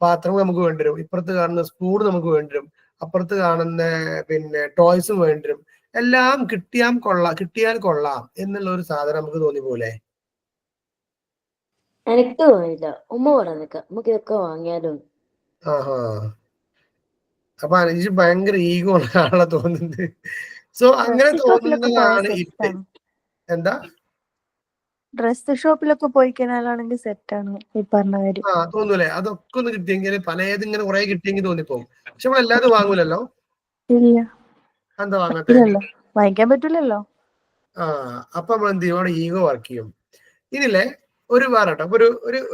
പാത്രം നമുക്ക് വേണ്ടിവരും, ഇപ്പുറത്ത് കാണുന്ന സ്പൂൺ നമുക്ക് വേണ്ടിവരും, അപ്പുറത്ത് കാണുന്ന പിന്നെ ടോയ്സും വേണ്ടിവരും. എല്ലാം കിട്ടിയാൽ കൊള്ളാം എന്നുള്ള ഒരു സാധനം നമുക്ക് തോന്നിപ്പോലെ. എനിക്ക് തോന്നില്ല, ഉമ്മ പറഞ്ഞേക്ക നമുക്ക് ഇതൊക്കെ വാങ്ങിയാലോ. ആഹാ, അപ്പൊ എനിക്ക് ഭയങ്കര ഈഗോ ഉള്ള ആളെ തോന്നുന്നത്. സോ അങ്ങനെ തോന്നുന്നതാണ് ഇട്ട്. എന്താ? ഡ്രസ് ഷോപ്പിലൊക്കെ പോയി കഴിഞ്ഞാലാണെങ്കിൽ സെറ്റാണ് ഈ പറഞ്ഞ കാര്യം. തോന്നൂലേ? അതൊക്കെ ഒന്ന് കിട്ടിയെങ്കിൽ, പലതിങ്ങനെ കുറെ കിട്ടിയെങ്കിൽ തോന്നിപ്പോവും. പക്ഷെ നമ്മളല്ലാതെ വാങ്ങൂലല്ലോ. ഇല്ല, എന്താ വാങ്ങാത്തല്ലോ? വാങ്ങിക്കാൻ പറ്റൂലല്ലോ. അപ്പൊ നമ്മൾ എന്ത് ചെയ്യും? അവിടെ ഈഗോ വർക്ക് ചെയ്യും. ഇനില്ലേ ഒരു വേറെട്ടോ,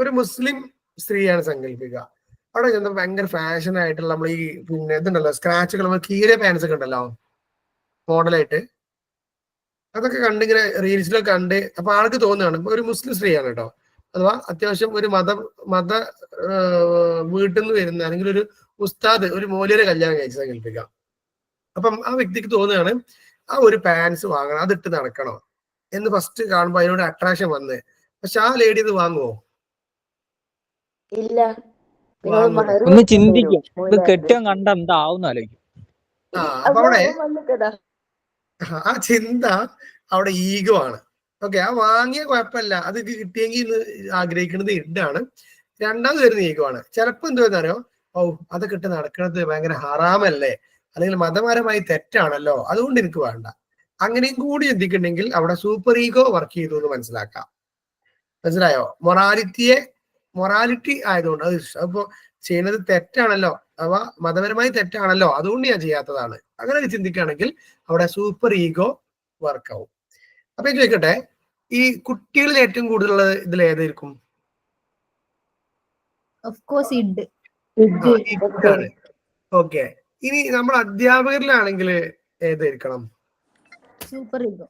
ഒരു മുസ്ലിം സ്ത്രീയാണ് സങ്കല്പിക്കുക. അവിടെ ചെന്ന ഭയങ്കര ഫാഷൻ ആയിട്ടുള്ള നമ്മൾ ഈ പിന്നെ ഇതുണ്ടല്ലോ, സ്ക്രാച്ചുകൾ, നമ്മൾ കീറിയ പാൻസ് ഒക്കെ ഉണ്ടല്ലോ മോഡലായിട്ട്, അതൊക്കെ കണ്ടിങ്ങനെ റീൽസിലൊക്കെ കണ്ട്, അപ്പൊ ആൾക്ക് തോന്നുകയാണ് ഇപ്പൊ ഒരു മുസ്ലിം സ്ത്രീയാണ് കേട്ടോ, അഥവാ അത്യാവശ്യം ഒരു മത വീട്ടിൽ നിന്ന് വരുന്ന അല്ലെങ്കിൽ ഒരു ഉസ്താദ്, ഒരു മൗലവിയെ കല്യാണം കഴിച്ച് സങ്കല്പിക്കാം. അപ്പം ആ വ്യക്തിക്ക് തോന്നുകയാണ് ആ ഒരു പാൻസ് വാങ്ങണം, അതിട്ട് നടക്കണോ എന്ന് ഫസ്റ്റ് കാണുമ്പോൾ അതിനോട് അട്രാക്ഷൻ വന്ന്. പക്ഷെ ആ ലേഡി ഇത് വാങ്ങുമോ? ഇല്ല. ഒന്ന് ചിന്തിക്കും, ഇത് കെട്ടിയം കണ്ട എന്താവും ആലോചിക്കും. അപ്പൊ അവിടെ ആ ചിന്ത അവിടെ ഈഗോ ആണ്. ഓക്കെ, ആ വാങ്ങിയ കുഴപ്പമില്ല, അത് കിട്ടിയെങ്കിൽ ആഗ്രഹിക്കുന്നത് ഇഡാണ്. രണ്ടാമത് വരുന്ന ഈഗോ ആണ്. ചിലപ്പോ എന്തുവെന്നറിയോ, അതൊക്കെ ഇട്ട് നടക്കുന്നത് ഭയങ്കര ഹറാമല്ലേ, അല്ലെങ്കിൽ മതപരമായി തെറ്റാണല്ലോ, അതുകൊണ്ട് എനിക്ക് വേണ്ട. അങ്ങനെയും കൂടി ചിന്തിക്കുന്നുണ്ടെങ്കിൽ അവിടെ സൂപ്പർ ഈഗോ വർക്ക് ചെയ്തു എന്ന് മനസ്സിലാക്കാം. മനസ്സിലായോ? മൊറാലിറ്റി ആയതുകൊണ്ട് അപ്പൊ ചെയ്യുന്നത് തെറ്റാണല്ലോ, അഥവാ മതപരമായി തെറ്റാണല്ലോ, അതുകൊണ്ട് ഞാൻ ചെയ്യാത്തതാണ്, അങ്ങനെ ചിന്തിക്കുകയാണെങ്കിൽ അവിടെ സൂപ്പർ ഈഗോ വർക്കാവും. അപ്പൊ ചോദിക്കട്ടെ, ഈ കുട്ടികളിൽ ഏറ്റവും കൂടുതലുള്ള ഇതിൽ ഏതായിരിക്കും? ഓക്കെ, ഇനി നമ്മൾ അധ്യാപകരിലാണെങ്കിൽ ഏതായിരിക്കണം? Super ego.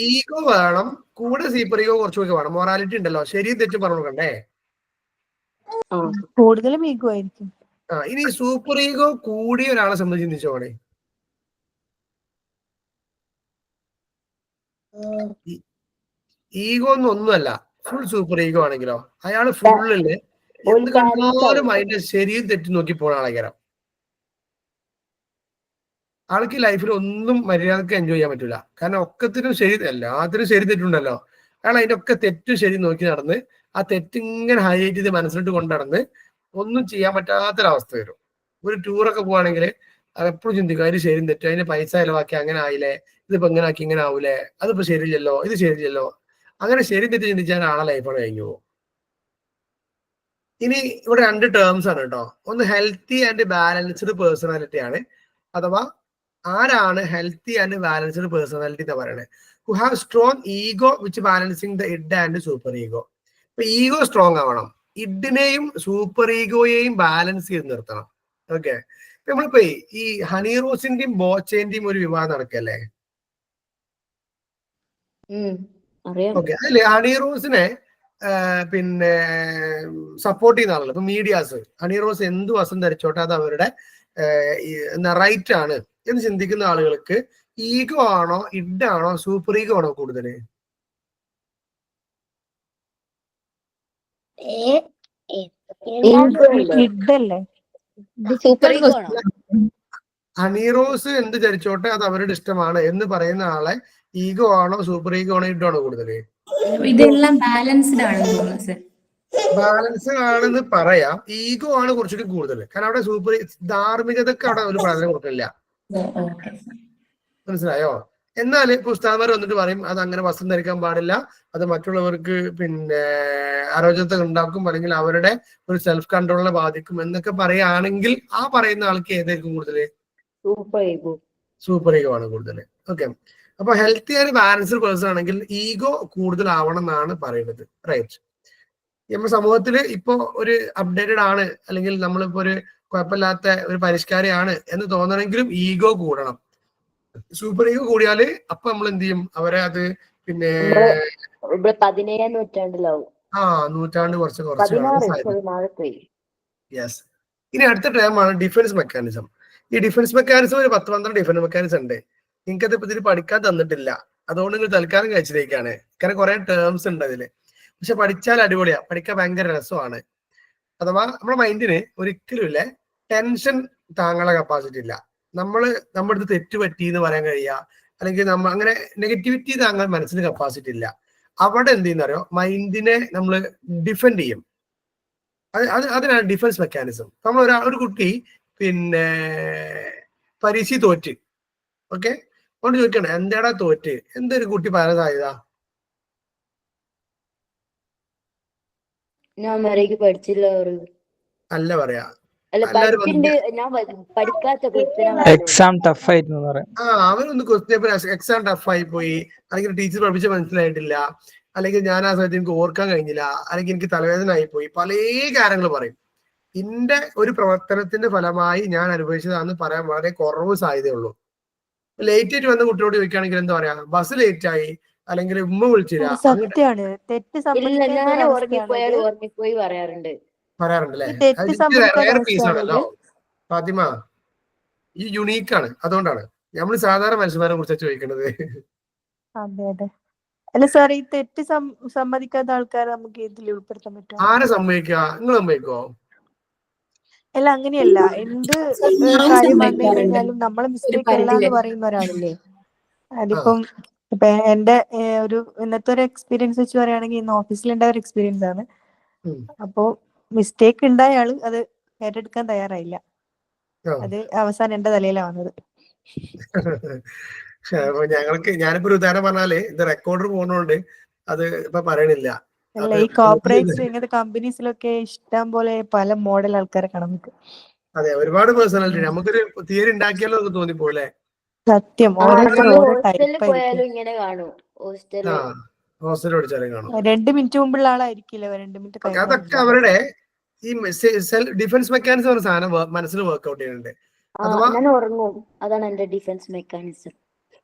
ഈഗോ വേണം, കൂടെ സൂപ്പർ ഈഗോ കുറച്ചുകൂടി വേണം. മൊറാലിറ്റി ഉണ്ടല്ലോ, ശരിയും തെറ്റും പറഞ്ഞു കൊടുക്കണ്ടേ? കൂടുതലും ഈഗോ ആയിരിക്കും. ഇനി സൂപ്പർ ഈഗോ കൂടിയ ഒരാളെ സംബന്ധിച്ച് ചിന്തിച്ചോണേ. ഈഗോ ഒന്നുമല്ല, ഫുൾ സൂപ്പർ ഈഗോ ആണെങ്കിലോ അയാള് ഫുള്ളില് എന്ത് കണ്ടാലും അതിന്റെ ശരിയും തെറ്റും നോക്കി പോണ ആളായിരിക്കും. ആൾക്ക് ലൈഫിൽ ഒന്നും മര്യാദക്ക് എൻജോയ് ചെയ്യാൻ പറ്റൂല, കാരണം ഒക്കത്തിനും എല്ലാത്തിനും ശരി തെറ്റുണ്ടല്ലോ. അയാൾ അതിന്റെ ഒക്കെ തെറ്റും ശരി നോക്കി നടന്ന് ആ തെറ്റിങ്ങനെ ഹൈലൈറ്റ് ചെയ്ത് മനസ്സിലിട്ട് കൊണ്ട് നടന്ന് ഒന്നും ചെയ്യാൻ പറ്റാത്തൊരവസ്ഥ വരും. ഒരു ടൂറൊക്കെ പോവാണെങ്കിൽ എപ്പോഴും ചിന്തിക്കും അതിന് ശരി തെറ്റും, അതിന് പൈസ ചെലവാക്കി അങ്ങനെ ആയില്ലേ, ഇതിപ്പോ ഇങ്ങനെ ആക്കി ഇങ്ങനെ ആവൂലേ, അതിപ്പോ ശരിയില്ലല്ലോ, ഇത് ശരിയില്ലല്ലോ. അങ്ങനെ ശരി തെറ്റ് ചിന്തിച്ചാൽ ആളെ ലൈഫാണ് കഴിഞ്ഞു പോകും. ഇനി ഇവിടെ 2 ടേംസ് ആണ് കേട്ടോ. ഒന്ന് ഹെൽത്തി ആൻഡ് ബാലൻസ്ഡ് പേഴ്സണാലിറ്റി ആണ്. അഥവാ ആരാണ് ഹെൽത്തി ആൻഡ് ബാലൻസ്ഡ് പേഴ്സണാലിറ്റി എന്ന് പറയുന്നത്? Who have strong ego which balancing the id and super ego. ഇപ്പൊ ഈഗോ സ്ട്രോങ് ആവണം, ഇഡിനെയും സൂപ്പർ ഈഗോയെയും ബാലൻസ് ചെയ്ത് നിർത്തണം. ഓക്കെ, നമ്മളിപ്പോ ഈ ഹണി റോസിന്റെയും ബോച്ചേന്റെയും ഒരു വിവാദം നടക്കല്ലേ? ഓക്കെ, അതില് ഹണി റോസിനെ പിന്നെ സപ്പോർട്ട് ചെയ്യുന്ന ആളുകൾ, ഇപ്പൊ മീഡിയാസ് ഹണി റോസ് എന്ത് വസ്ത്രം ധരിച്ചോട്ടെ അത് അവരുടെ റൈറ്റ് ആണ് എന്ന് ചിന്തിക്കുന്ന ആളുകൾക്ക് ഈഗോ ആണോ ഇഡാണോ സൂപ്പർ ഈഗോ ആണോ കൂടുതൽ? ഇഡല്ലേ? ഹണി റോസ് എന്ത് ധരിച്ചോട്ടെ അത് അവരുടെ ഇഷ്ടമാണ് എന്ന് പറയുന്ന ആളെ ഈഗോ ആണോ സൂപ്പർ ഈഗോ ആണോ ഇഡാണോ കൂടുതൽ? ഇതെല്ലാം ബാലൻസ്ഡ് ആണെന്ന് തോന്നുന്നു സർ. ബാലൻസ് ആണെന്ന് പറയാം, ഈഗോ ആണ് കുറച്ചുകൂടി കൂടുതൽ. കാരണം അവിടെ സൂപ്പർ ധാർമ്മികതക്ക് അവിടെ ഒരു പ്രാധാന്യം കൊടുക്കില്ല. മനസ്സിലായോ? എന്നാൽ ഇപ്പൊ ഉസ്താദ്മാർ വന്നിട്ട് പറയും അത് അങ്ങനെ വസ്ത്രം ധരിക്കാൻ പാടില്ല, അത് മറ്റുള്ളവർക്ക് പിന്നെ അരോചകത ഉണ്ടാക്കും, അല്ലെങ്കിൽ അവരുടെ ഒരു സെൽഫ് കൺട്രോളിനെ ബാധിക്കും എന്നൊക്കെ പറയുകയാണെങ്കിൽ ആ പറയുന്ന ആൾക്ക് ഏതായിരിക്കും കൂടുതൽ? സൂപ്പർ ഈഗോ ആണ് കൂടുതൽ. ഓക്കെ, അപ്പൊ ഹെൽത്തി ആൻഡ് ബാലൻസ്ഡ് പേഴ്സൺ ആണെങ്കിൽ ഈഗോ കൂടുതൽ ആവണം എന്നാണ് പറയുന്നത്. റൈറ്റ്. നമ്മുടെ സമൂഹത്തിൽ ഇപ്പോ ഒരു അപ്ഡേറ്റഡ് ആണ്, അല്ലെങ്കിൽ നമ്മളിപ്പോ ഒരു കുഴപ്പമില്ലാത്ത ഒരു പരിഷ്കാരിയാണ് എന്ന് തോന്നണമെങ്കിലും ഈഗോ കൂടണം. സൂപ്പർ ഈഗോ കൂടിയാല് അപ്പൊ നമ്മൾ എന്ത് ചെയ്യും? അവരെ അത് പിന്നെ 17ാം നൂറ്റാണ്ടിലാവും. നൂറ്റാണ്ട് കുറച്ച്. യെസ്. ഇനി അടുത്ത ടേമാണ് ഡിഫൻസ് മെക്കാനിസം. ഈ ഡിഫൻസ് മെക്കാനിസം ഒരു 10-12 ഡിഫൻസ് മെക്കാനിസം ഉണ്ട്. നിങ്ങൾക്കത് ഇപ്പൊ ഇതിൽ പഠിക്കാൻ തന്നിട്ടില്ല, അതുകൊണ്ട് നിങ്ങൾ തൽക്കാലം കഴിച്ചിലേക്കാണ്. കാരണം കുറെ ടേംസ് ഉണ്ട് അതില്. പക്ഷെ പഠിച്ചാൽ അടിപൊളിയാ, പഠിക്കാൻ ഭയങ്കര രസമാണ്. അഥവാ നമ്മുടെ മൈൻഡിന് ഒരിക്കലും ഇല്ലേ ടെൻഷൻ താങ്ങാനുള്ള കപ്പാസിറ്റി ഇല്ല. നമ്മുടെ അടുത്ത് തെറ്റ് പറ്റി എന്ന് പറയാൻ കഴിയുക, അല്ലെങ്കിൽ നമ്മൾ അങ്ങനെ നെഗറ്റിവിറ്റി താങ്ങാൻ മനസ്സിന് കപ്പാസിറ്റി ഇല്ല. അവിടെ എന്ത് ചെയ്യുന്നറിയോ, മൈൻഡിനെ നമ്മൾ ഡിഫെൻഡ് ചെയ്യും. അതിനാണ് ഡിഫൻസ് മെക്കാനിസം. നമ്മൾ ഒരു കുട്ടി പിന്നെ പരീക്ഷ തോറ്റ്, ഓക്കെ, അതുകൊണ്ട് ചോദിക്കണം എന്താടാ തോറ്റ്, എന്തൊരു കുട്ടി പറയാൻ സാധ്യത? ഞാൻ മര്യാദക്ക് പഠിച്ചില്ല അല്ല പറയാ, എക്സാം ടഫ് ആയിരുന്നു പറയാം. അവനൊന്ന് ക്വസ്റ്റ്യൻ പേപ്പർ എക്സാം ടഫ് ആയി പോയി, അല്ലെങ്കിൽ ടീച്ചർ പഠിപ്പിച്ച മനസ്സിലായിട്ടില്ല, അല്ലെങ്കിൽ ഞാൻ ആ സമയത്ത് എനിക്ക് ഓർക്കാൻ കഴിഞ്ഞില്ല, അല്ലെങ്കിൽ എനിക്ക് തലവേദന ആയി പോയി, പല കാര്യങ്ങൾ പറയും. എന്റെ ഒരു പ്രവർത്തനത്തിന്റെ ഫലമായി ഞാൻ അനുഭവിച്ചതാണെന്ന് പറയാൻ വളരെ കുറവ് സാധ്യതയുള്ളൂ. ലേറ്റ് ആയിട്ട് വന്ന കുട്ടിയോട് ചോദിക്കുകയാണെങ്കിൽ എന്താ പറയാ, ബസ് ലേറ്റ് ആയി, അല്ലെങ്കിൽ ഉമ്മ വിളിച്ചില്ല. സത്യാണ്, തെറ്റ് പറയാറുണ്ടല്ലേ? പീസാണല്ലോ ഫാത്തിമ, ഈ യുണീക്കാണ്. അതുകൊണ്ടാണ് നമ്മൾ സാധാരണ മനുഷ്യന്മാരെ കുറിച്ച് ചോദിക്കുന്നത്. അതെ അതെ. അല്ല സാർ, ഈ തെറ്റ് സമ്മതിക്കാത്ത ആൾക്കാരെ നമുക്ക് ഇതിൽ ഉൾപ്പെടുത്താൻ പറ്റുമോ? ആരെ സമ്മതിക്കുക? നിങ്ങൾ സമ്മതിക്കോ? അല്ല, അങ്ങനെയല്ല. എന്ത് കാര്യം വന്നു കഴിഞ്ഞാലും നമ്മളെ മിസ്റ്റേക്ക് അല്ല എന്ന് പറയുന്ന ഒരാളില്ലേ? അതിപ്പം ഇപ്പൊ എന്റെ ഒരു ഇന്നത്തെ ഒരു എക്സ്പീരിയൻസ് വെച്ച് പറയുകയാണെങ്കിൽ ഇന്ന് ഓഫീസിലുണ്ടായ ഒരു എക്സ്പീരിയൻസ് ആണ്. അപ്പോ മിസ്റ്റേക്ക് ഉണ്ടായ ആള് അത് ഏറ്റെടുക്കാൻ തയ്യാറായില്ല. അത് അവസാനം എന്റെ തലയിലാണ് വന്നത്. ഞാനിപ്പോ ഒരു ഉദാഹരണം പറഞ്ഞാല് ഇത് റെക്കോർഡർ പോകുന്നോണ്ട് അത് ഇപ്പൊ പറയണില്ല. അല്ല, ഈ കോർപ്പറേറ്റ്സ് ഇങ്ങനത്തെ കമ്പനീസിലൊക്കെ ഇഷ്ടം പോലെ പല മോഡൽ ആൾക്കാരെ കാണാൻ പറ്റും. അതെ, ഒരുപാട് പേഴ്സണാലിറ്റി. നമുക്കൊരു തിയറി ഉണ്ടാക്കിയാലോ എന്ന് തോന്നിപ്പോലെ. സത്യം, ഓരോരുത്തർ ഓരോ ടൈപ്പായിരിക്കും. 2 മിനിറ്റ് മുമ്പുള്ള ആളായിരിക്കില്ല 2 മിനിറ്റ്. അതൊക്കെ അവരുടെ ഈ ഡിഫൻസ് മെക്കാനിസം എന്ന സാധനം മനസ്സിൽ വർക്ക്ഔട്ട് ചെയ്യുന്നുണ്ട്. അതാണ് എന്റെ ഡിഫൻസ് മെക്കാനിസം.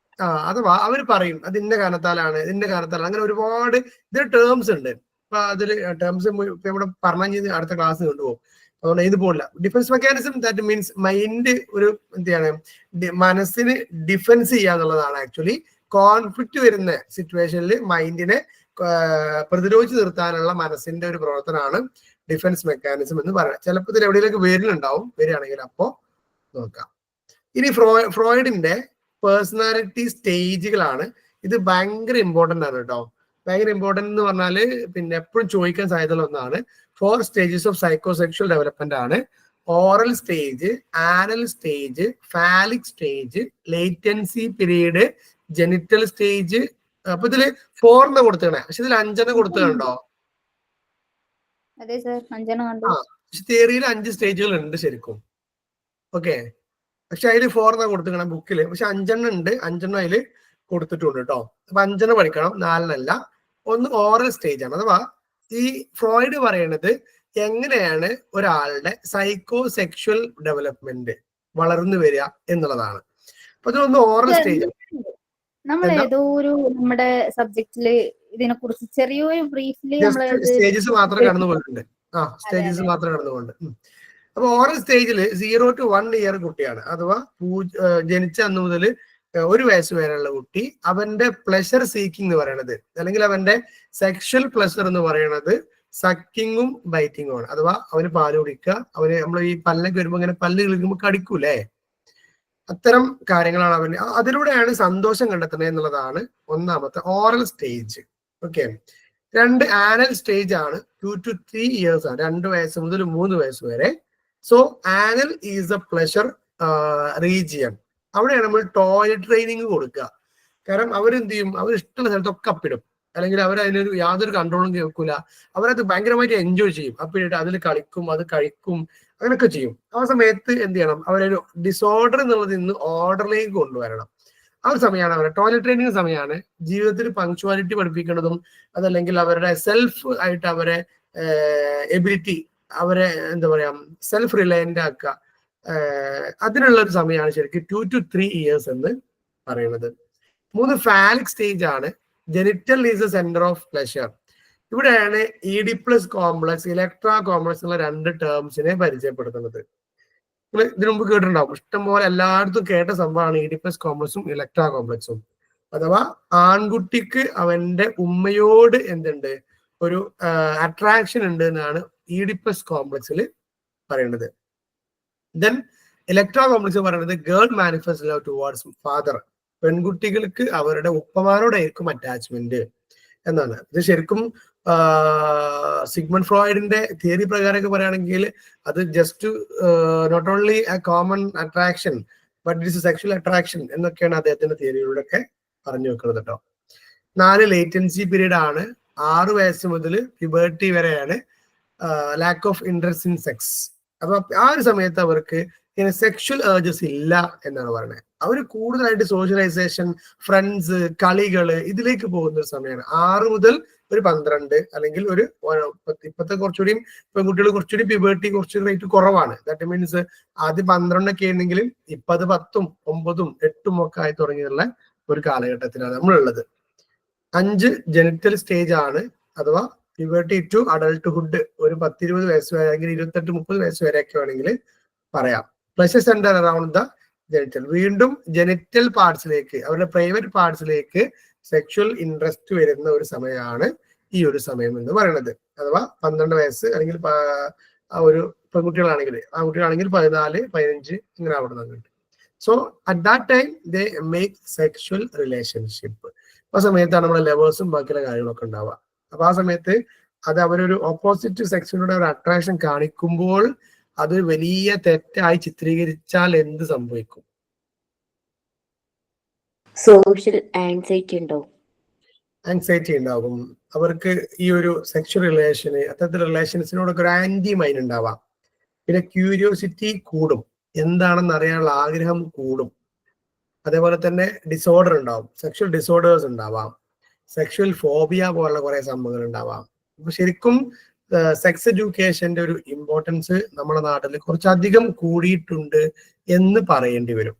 അഥവാ അവർ പറയും അത് ഇന്ന കാരണത്താലാണ് അങ്ങനെ ഒരുപാട് ഇതിന് ടേംസ് ഉണ്ട്. അപ്പൊ അതില് ടേംസ് ഇവിടെ പറഞ്ഞു അടുത്ത ക്ലാസ് കൊണ്ടുപോകും. അതുകൊണ്ട് ഇത് പോകില്ല. Defence mechanism that means mind ഒരു എന്താണ് മനസ്സിന് ഡിഫെൻസ് ചെയ്യുക എന്നുള്ളതാണ്. ആക്ച്വലി കോൺഫ്ലിക്റ്റ് വരുന്ന സിറ്റുവേഷനിൽ മൈൻഡിനെ പ്രതിരോധിച്ച് നിർത്താനുള്ള മനസ്സിന്റെ ഒരു പ്രവർത്തനമാണ് ഡിഫൻസ് മെക്കാനിസം എന്ന് പറയുന്നത്. ചിലപ്പോൾ ഇതിൽ എവിടെയെങ്കിലും വരികയാണെങ്കിൽ അപ്പോ നോക്കാം. ഇനി ഫ്രോയിഡിന്റെ പേഴ്സണാലിറ്റി സ്റ്റേജുകളാണ്. ഇത് ഭയങ്കര ഇമ്പോർട്ടന്റ് ആണ് കേട്ടോ. ഭയങ്കര ഇമ്പോർട്ടന്റ് എന്ന് പറഞ്ഞാല് പിന്നെ എപ്പോഴും ചോദിക്കാൻ സാധ്യതയുള്ള ഒന്നാണ്. 4 stages ഓഫ് സൈക്കോസെക്ഷൽ ഡെവലപ്മെന്റ് ആണ്. Oral stage, anal stage, phallic stage, latency period, genital stage. അപ്പൊ ഇതില് 4 കൊടുത്തേ, പക്ഷെ ഇതിൽ 5 കൊടുത്തു കണ്ടോ? അതെ സർ, 5 കണ്ടു. പക്ഷെ തിയറിയിൽ 5 സ്റ്റേജുകൾ ഉണ്ട് ശരിക്കും. ഓക്കെ, പക്ഷെ അതിൽ 4 കൊടുത്തിക്കണം ബുക്കില്, പക്ഷെ 5 ഉണ്ട്, 5 അതിൽ കൊടുത്തിട്ടുണ്ട് കേട്ടോ. അപ്പൊ 5 പഠിക്കണം, 4 ഒന്ന് ഓറൽ സ്റ്റേജ് ആണ്. അഥവാ ഈ ഫ്രോയിഡ് പറയണത് എങ്ങനെയാണ് ഒരാളുടെ സൈക്കോ സെക്ഷൽ ഡെവലപ്മെന്റ് വളർന്നു വരിക എന്നുള്ളതാണ്. അപ്പൊ അതൊന്ന് ഓറൽ സ്റ്റേജ്. നമ്മൾ ഏതോ ഒരു നമ്മുടെ സബ്ജക്റ്റില് ഇതിനെ കുറിച്ച് ചെറിയൊരു ബ്രീഫ്ലി സ്റ്റേജസ് മാത്രം കടന്നു പോയിട്ടുണ്ട്. സ്റ്റേജസ് മാത്രം കടന്നു പോയിട്ടുണ്ട്. അപ്പൊ ഓറൽ സ്റ്റേജില് 0 to 1 ഇയർ കുട്ടിയാണ്. അഥവാ ജനിച്ച അന്ന് മുതൽ 1 വയസ്സ് വരെയുള്ള കുട്ടി, അവന്റെ പ്ലഷർ സീക്കിംഗ് എന്ന് പറയണത്, അല്ലെങ്കിൽ അവന്റെ സെക്ഷൽ പ്ലഷർ എന്ന് പറയുന്നത് സക്കിങ്ങും ബൈറ്റിങ്ങും ആണ്. അഥവാ അവന് പാല് കുടിക്കുക, അവന് നമ്മൾ ഈ പല്ലൊക്കെ വരുമ്പോ ഇങ്ങനെ പല്ല് കളിക്കുമ്പോൾ കടിക്കൂലേ, അത്തരം കാര്യങ്ങളാണ് അവന്. അതിലൂടെയാണ് സന്തോഷം കണ്ടെത്തുന്നത് എന്നുള്ളതാണ് ഒന്നാമത്തെ oral stage. Okay. 2 anal stage ആണ്. 2 to 3 ഇയേഴ്സ് ആണ്, 2 വയസ്സ് മുതൽ 3 വയസ്സ് വരെ. So anal is A pleasure region. അവിടെയാണ് നമ്മൾ ടോയ്ലറ്റ് ട്രെയിനിങ് കൊടുക്കുക. കാരണം അവരെന്ത് ചെയ്യും, അവർ ഇഷ്ടമുള്ള സ്ഥലത്തൊക്കെ അപ്പിടും, അല്ലെങ്കിൽ അവർ അതിനൊരു യാതൊരു കൺട്രോളും കേൾക്കൂല. അവരത് ഭയങ്കരമായിട്ട് എൻജോയ് ചെയ്യും, അപ്പിട്ട് അതിൽ കളിക്കും, അത് കഴിക്കും, അങ്ങനെയൊക്കെ ചെയ്യും. ആ സമയത്ത് എന്ത് ചെയ്യണം, അവരൊരു ഡിസോർഡർ എന്നുള്ളതിൽ നിന്ന് ഓർഡറിലേക്ക് കൊണ്ടുവരണം. ആ ഒരു സമയമാണ് അവരുടെ ടോയ്ലറ്റ് ട്രെയിനിങ് സമയമാണ്. ജീവിതത്തിൽ പങ്ക്ച്വാലിറ്റി പഠിപ്പിക്കുന്നതും, അതല്ലെങ്കിൽ അവരുടെ സെൽഫ് ആയിട്ട് അവരെ എബിലിറ്റി, അവരെ എന്താ പറയാ സെൽഫ് റിലയന്റ് ആക്കുക, അതിനുള്ള ഒരു സമയമാണ് ശരിക്കും 2 to 3 ഇയേഴ്സ് എന്ന് പറയുന്നത്. 3 ഫാലിക് സ്റ്റേജ് ആണ്. Genital is A centre of pleasure. ഇവിടെയാണ് ഈഡിപ്പസ് കോംപ്ലക്സ്, ഇലക്ട്രാ കോംപ്ലക്സ് എന്നുള്ള 2 ടേംസിനെ പരിചയപ്പെടുത്തുന്നത്. നിങ്ങൾ ഇതിനു മുമ്പ് കേട്ടിട്ടുണ്ടാവും, ഇഷ്ടംപോലെ എല്ലായിടത്തും കേട്ട സംഭവമാണ് ഈഡിപ്പസ് കോംപ്ലക്സും ഇലക്ട്രാ കോംപ്ലക്സും. അഥവാ ആൺകുട്ടിക്ക് അവന്റെ ഉമ്മയോട് എന്തുണ്ട്, ഒരു അട്രാക്ഷൻ ഉണ്ട് എന്നാണ് ഈഡിപ്പസ് കോംപ്ലക്സിൽ പറയുന്നത്. ദെൻ ഇലക്ട്രാ കോംപ്ലക്സ് പറയുന്നത് girl manifest love towards father. പെൺകുട്ടികൾക്ക് അവരുടെ ഉപ്പമാരോടായിരിക്കും അറ്റാച്ച്മെന്റ് എന്നാണ്. ഇത് ശരിക്കും സിഗ്മണ്ട് ഫ്രോയിഡിന്റെ തിയറി പ്രകാരമൊക്കെ പറയുകയാണെങ്കിൽ അത് just not only a common attraction but it is sexual attraction എന്നൊക്കെയാണ് അദ്ദേഹത്തിന്റെ തിയറിയിലൂടെ ഒക്കെ പറഞ്ഞു വെക്കുന്നത് കേട്ടോ. 4 ലേറ്റൻസി പീരീഡ് ആണ്. 6 വയസ്സ് മുതൽ പ്യൂബർട്ടി വരെയാണ് lack of interest in sex. അപ്പൊ ആ ഒരു സമയത്ത് അവർക്ക് ഇങ്ങനെ സെക്ഷൽ ഏർജസ് ഇല്ല എന്നാണ് പറയുന്നത്. അവർ കൂടുതലായിട്ട് സോഷ്യലൈസേഷൻ, ഫ്രണ്ട്സ്, കളികള് ഇതിലേക്ക് പോകുന്ന ഒരു സമയമാണ്. 6 മുതൽ ഒരു 12 അല്ലെങ്കിൽ ഒരു ഇപ്പത്തെ കുറച്ചുകൂടി പെൺകുട്ടികൾ കുറച്ചുകൂടി പ്യൂബർട്ടി കുറച്ചുകൂടി റേറ്റ് കുറവാണ്. ദാറ്റ് മീൻസ് ആദ്യം 12 ഒക്കെ ആണെങ്കിലും ഇപ്പൊ അത് 10ഉം 9ഉം 8ഉം ഒക്കെ ആയി തുടങ്ങിയുള്ള ഒരു കാലഘട്ടത്തിലാണ് നമ്മളുള്ളത്. 5 ജെനിറ്റൽ സ്റ്റേജ് ആണ്. അഥവാ പ്യൂബർട്ടി ടു അഡൾട്ട്ഹുഡ്, ഒരു 10-20 വയസ്സ് വരെ അല്ലെങ്കിൽ 28-30 വയസ്സ് വരെയൊക്കെ വേണമെങ്കിൽ പറയാം. Pleasure centre around the genital. വീണ്ടും ജെനിറ്റൽ പാർട്സിലേക്ക്, അവരുടെ പ്രൈവറ്റ് പാർട്സിലേക്ക് സെക്ഷൽ ഇൻട്രസ്റ്റ് വരുന്ന ഒരു സമയമാണ് ഈ ഒരു സമയം എന്ന് പറയുന്നത്. അഥവാ 12 വയസ്സ് അല്ലെങ്കിൽ ഒരു പെൺകുട്ടികളാണെങ്കിൽ, ആൺകുട്ടികളാണെങ്കിൽ 14, 15 ഇങ്ങനെ ആവുന്നുണ്ട്. So at that time they make sexual relationship. ആ സമയത്താണ് നമ്മുടെ ലെവേഴ്സും ബാക്കിയുള്ള കാര്യങ്ങളൊക്കെ ഉണ്ടാവുക. അപ്പൊ ആ സമയത്ത് അത് അവരൊരു ഓപ്പോസിറ്റ് സെക്ഷനോട് ഒരു അട്രാക്ഷൻ കാണിക്കുമ്പോൾ അത് വലിയ തെറ്റായി ചിത്രീകരിച്ചാൽ എന്ത് സംഭവിക്കും? സോഷ്യൽ ആൻസൈറ്റി ഉണ്ടാവും. ആൻസൈറ്റി ഉണ്ടാകും. അവർക്ക് ഈ ഒരു സെക്ഷൽ റിലേഷന്, അത്തരത്തിലുള്ള റിലേഷൻസിനോടൊക്കെ ഒരു ആന്റി മൈൻഡ് ഉണ്ടാവാം. പിന്നെ ക്യൂരിയോസിറ്റി കൂടും, എന്താണെന്ന് അറിയാനുള്ള ആഗ്രഹം കൂടും. അതേപോലെ തന്നെ ഡിസോർഡർ ഉണ്ടാവും, സെക്ഷൽ ഡിസോർഡേഴ്സ് ഉണ്ടാവാം, സെക്ഷൽ ഫോബിയ പോലുള്ള കുറെ സംഭവങ്ങൾ ഉണ്ടാവാം. അപ്പൊ ശരിക്കും സെക്സ് എഡ്യൂക്കേഷന്റെ ഒരു ഇമ്പോർട്ടൻസ് നമ്മുടെ നാട്ടിൽ കുറച്ചധികം കൂടിയിട്ടുണ്ട് എന്ന് പറയേണ്ടി വരും.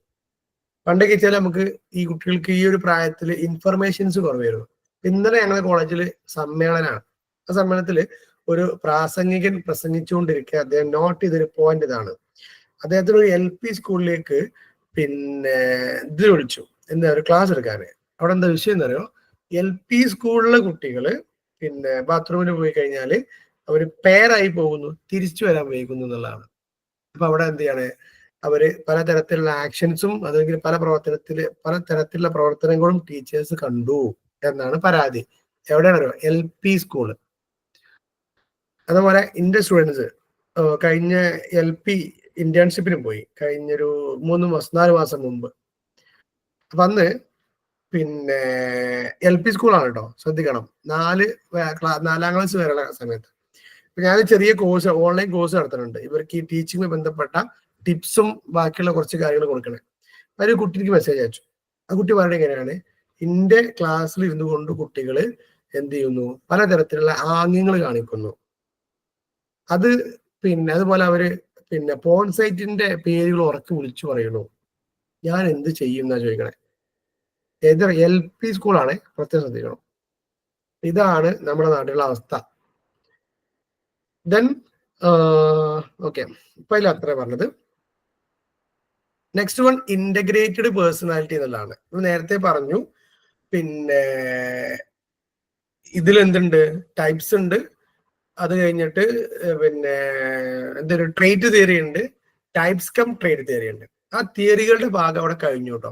പണ്ടൊക്കെ വെച്ചാൽ നമുക്ക് ഈ കുട്ടികൾക്ക് ഈ ഒരു പ്രായത്തിൽ ഇൻഫർമേഷൻസ് കുറവായിരുന്നു. ഇന്നലെ ഞങ്ങളുടെ കോളേജിൽ സമ്മേളനമാണ്. ആ സമ്മേളനത്തിൽ ഒരു പ്രാസംഗികൻ പ്രസംഗിച്ചുകൊണ്ടിരിക്കുക. അദ്ദേഹം നോട്ട് ചെയ്തൊരു പോയിന്റ് ഇതാണ്. അദ്ദേഹത്തിന് ഒരു LP സ്കൂളിലേക്ക് പിന്നെ ഇത് വിളിച്ചു, എന്താ ഒരു ക്ലാസ് എടുക്കാൻ. അവിടെ എന്താ വിഷയം എന്ന് അറിയോ, LP സ്കൂളിലെ കുട്ടികള് പിന്നെ ബാത്റൂമിൽ പോയി കഴിഞ്ഞാൽ അവർ പെയറായി പോകുന്നു, തിരിച്ചു വരാൻ വൈകുന്നു എന്നുള്ളതാണ്. അപ്പൊ അവിടെ എന്ത് ചെയ്യാണ്, അവര് പലതരത്തിലുള്ള ആക്ഷൻസും അല്ലെങ്കിൽ പല തരത്തിലുള്ള പ്രവർത്തനങ്ങളും ടീച്ചേഴ്സ് കണ്ടു എന്നാണ് പരാതി. എവിടെയാണോ, LP സ്കൂള്. അതുപോലെ എന്റെ സ്റ്റുഡൻസ് കഴിഞ്ഞ LP ഇന്റേൺഷിപ്പിനും പോയി കഴിഞ്ഞൊരു 4 മാസം മുമ്പ്. അപ്പൊ അന്ന് പിന്നെ LP സ്കൂളാണ് കേട്ടോ, ശ്രദ്ധിക്കണം. 4ാം ക്ലാസ് വരെയുള്ള സമയത്ത് ഞാൻ ചെറിയ കോഴ്സ്, ഓൺലൈൻ കോഴ്സ് നടത്തുന്നുണ്ട് ഇവർക്ക് ഈ ടീച്ചിങ്ങുമായി ബന്ധപ്പെട്ട ടിപ്സും ബാക്കിയുള്ള കുറച്ച് കാര്യങ്ങൾ കൊടുക്കണേ. അതിൽ കുട്ടിക്ക് മെസ്സേജ് അയച്ചു. ആ കുട്ടി പറയുന്നത് എങ്ങനെയാണ്, എന്റെ ക്ലാസ്സിൽ ഇരുന്നു കൊണ്ട് കുട്ടികൾ എന്ത് ചെയ്യുന്നു, പലതരത്തിലുള്ള ആംഗ്യങ്ങൾ കാണിക്കുന്നു. അത് പിന്നെ അതുപോലെ അവര് പിന്നെ പോൺ സൈറ്റിന്റെ പേരുകൾ ഉറക്കി വിളിച്ചു പറയുന്നു. ഞാൻ എന്ത് ചെയ്യും എന്നാ ചോദിക്കണേ. ഏത് LP സ്കൂളാണ്, പ്രത്യേകം ശ്രദ്ധിക്കണം. ഇതാണ് നമ്മുടെ നാട്ടിലുള്ള അവസ്ഥ. ദെൻ ഓക്കെ, ഇപ്പൊ അതിൽ അത്ര പറഞ്ഞത്. നെക്സ്റ്റ് വൺ ഇന്റഗ്രേറ്റഡ് പേഴ്സണാലിറ്റി എന്നുള്ളതാണ്. നേരത്തെ പറഞ്ഞു പിന്നെ ഇതിൽ എന്തുണ്ട്, ടൈപ്സ് ഉണ്ട്. അത് കഴിഞ്ഞിട്ട് പിന്നെ എന്തൊരു ട്രേറ്റ് തിയറി ഉണ്ട്, ടൈപ്സ് കം ട്രേറ്റ് തിയറി ഉണ്ട്. ആ തിയറികളുടെ ഭാഗം അവിടെ കഴിഞ്ഞു കേട്ടോ.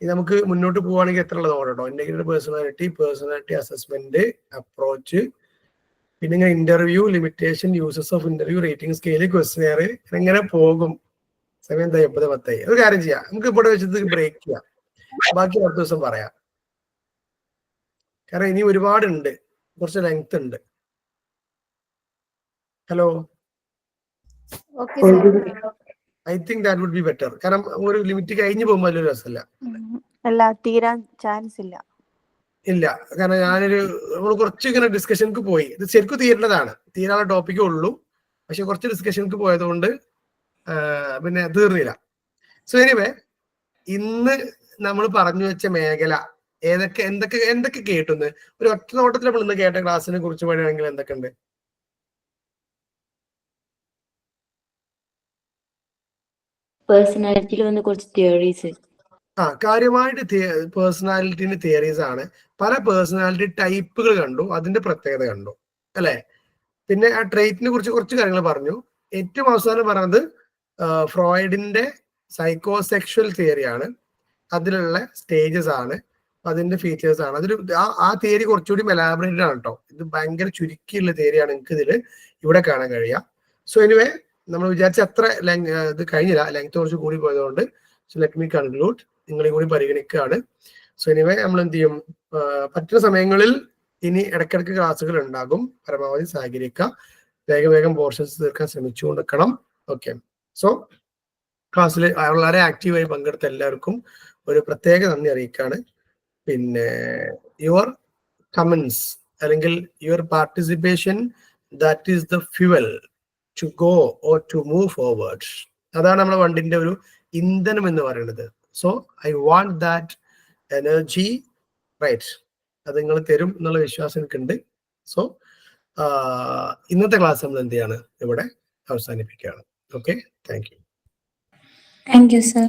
ഇത് നമുക്ക് മുന്നോട്ട് പോവുകയാണെങ്കിൽ എത്ര ഉള്ളത് നോക്കട്ടോ. Integrated personality, personality assessment, approach, പിന്നെ ഇങ്ങനെ interview, limitation, uses of interview, rating scale, questionnaire, ഇങ്ങനെ പോകും. സമയം 10:10. ഒരു കാര്യം ചെയ്യാം, നമുക്ക് ഇവിടെ വെച്ചിട്ട് ബ്രേക്ക് ചെയ്യാം, ബാക്കി അടുത്ത ദിവസം പറയാം. കാരണം ഇനി ഒരുപാടുണ്ട്, കുറച്ച് ലെങ്ത് ഉണ്ട്. Hello, I think that would be better. കാരണം ഒരു ലിമിറ്റ് കഴിഞ്ഞു പോകുമ്പോൾ വലിയൊരു രസമല്ല. അല്ല, തീരാൻ ചാൻസ് ഇല്ല. ഇല്ല, കാരണം നമ്മൾ കുറച്ച് ഇങ്ങനെ ഡിസ്കഷൻക്ക് പോയി. ഇത് ശരിക്കും തീരേണ്ടതാണ്, തീരാനുള്ള ടോപ്പിക്കേ ഉള്ളൂ. പക്ഷെ കുറച്ച് ഡിസ്കഷൻക്ക് പോയത് കൊണ്ട് പിന്നെ തീർന്നില്ല. സോ എനിവേ, ഇന്ന് നമ്മൾ പറഞ്ഞു വെച്ച മേഖല എന്തൊക്കെ കേട്ടുന്ന് ഒരു ഒറ്റ നോട്ടത്തിൽ നമ്മൾ ഇന്ന് കേട്ട ക്ലാസ്സിനെ കുറിച്ച് പറയുകയാണെങ്കിൽ എന്തൊക്കെ ഉണ്ട്? പേഴ്സണാലിറ്റിയിൽ വന്ന് കുറച്ച് തിയറീസ്. കാര്യമായിട്ട് പേഴ്സണാലിറ്റിന്റെ തിയറീസ് ആണ്. പല പേഴ്സണാലിറ്റി ടൈപ്പുകൾ കണ്ടു, അതിന്റെ പ്രത്യേകത കണ്ടു അല്ലെ. പിന്നെ ആ ട്രേറ്റിനെ കുറിച്ച് കുറച്ച് കാര്യങ്ങൾ പറഞ്ഞു. ഏറ്റവും അവസാനം പറഞ്ഞത് ഫ്രോയിഡിന്റെ സൈക്കോസെക്ഷൽ തിയറിയാണ്. അതിലുള്ള സ്റ്റേജസ് ആണ്, അതിന്റെ ഫീച്ചേഴ്സ് ആണ്. അതിൽ ആ തിയറി കുറച്ചുകൂടി എലാബറേറ്റഡ് ആണ് കേട്ടോ. ഇത് ഭയങ്കര ചുരുക്കിയുള്ള തിയറിയാണ്, നിങ്ങൾക്ക് ഇതിൽ ഇവിടെ കാണാൻ കഴിയുക. സോ എനിവേ, നമ്മൾ വിചാരിച്ച അത്ര ഇത് കഴിഞ്ഞില്ല, ലെങ്ത് കുറച്ച് കൂടി പോയതുകൊണ്ട്. സോ ലെറ്റ് മീ കൺക്ലൂഡ്, നിങ്ങളെ കൂടി പരിഗണിക്കുകയാണ്. സോ എനിവേ, നമ്മൾ എന്ത് ചെയ്യും, പറ്റുന്ന സമയങ്ങളിൽ ഇനി ഇടയ്ക്കിടയ്ക്ക് ക്ലാസ്സുകൾ ഉണ്ടാകും. പരമാവധി സഹകരിക്കുക, വേഗം പോർഷൻസ് തീർക്കാൻ ശ്രമിച്ചു കൊടുക്കണം. ഓക്കെ, സോ ക്ലാസ്സിൽ വളരെ ആക്റ്റീവായി പങ്കെടുത്ത എല്ലാവർക്കും ഒരു പ്രത്യേക നന്ദി അറിയിക്കുകയാണ്. പിന്നെ യുവർ കമന്റ്സ് അല്ലെങ്കിൽ your participation, that is the fuel to go or to move forward. അതാണ് നമ്മുടെ വണ്ടിന്റെ ഒരു ഇന്ധനം എന്ന് പറയുന്നത്. So I want that energy, right? അത് നിങ്ങൾ തരും എന്നുള്ള വിശ്വാസം എനിക്കുണ്ട്. സോ ഇന്നത്തെ ക്ലാസ് നമ്മൾ എന്ത് ചെയ്യാണ്, ഇവിടെ അവസാനിപ്പിക്കുകയാണ്. Okay, thank you. Thank you sir.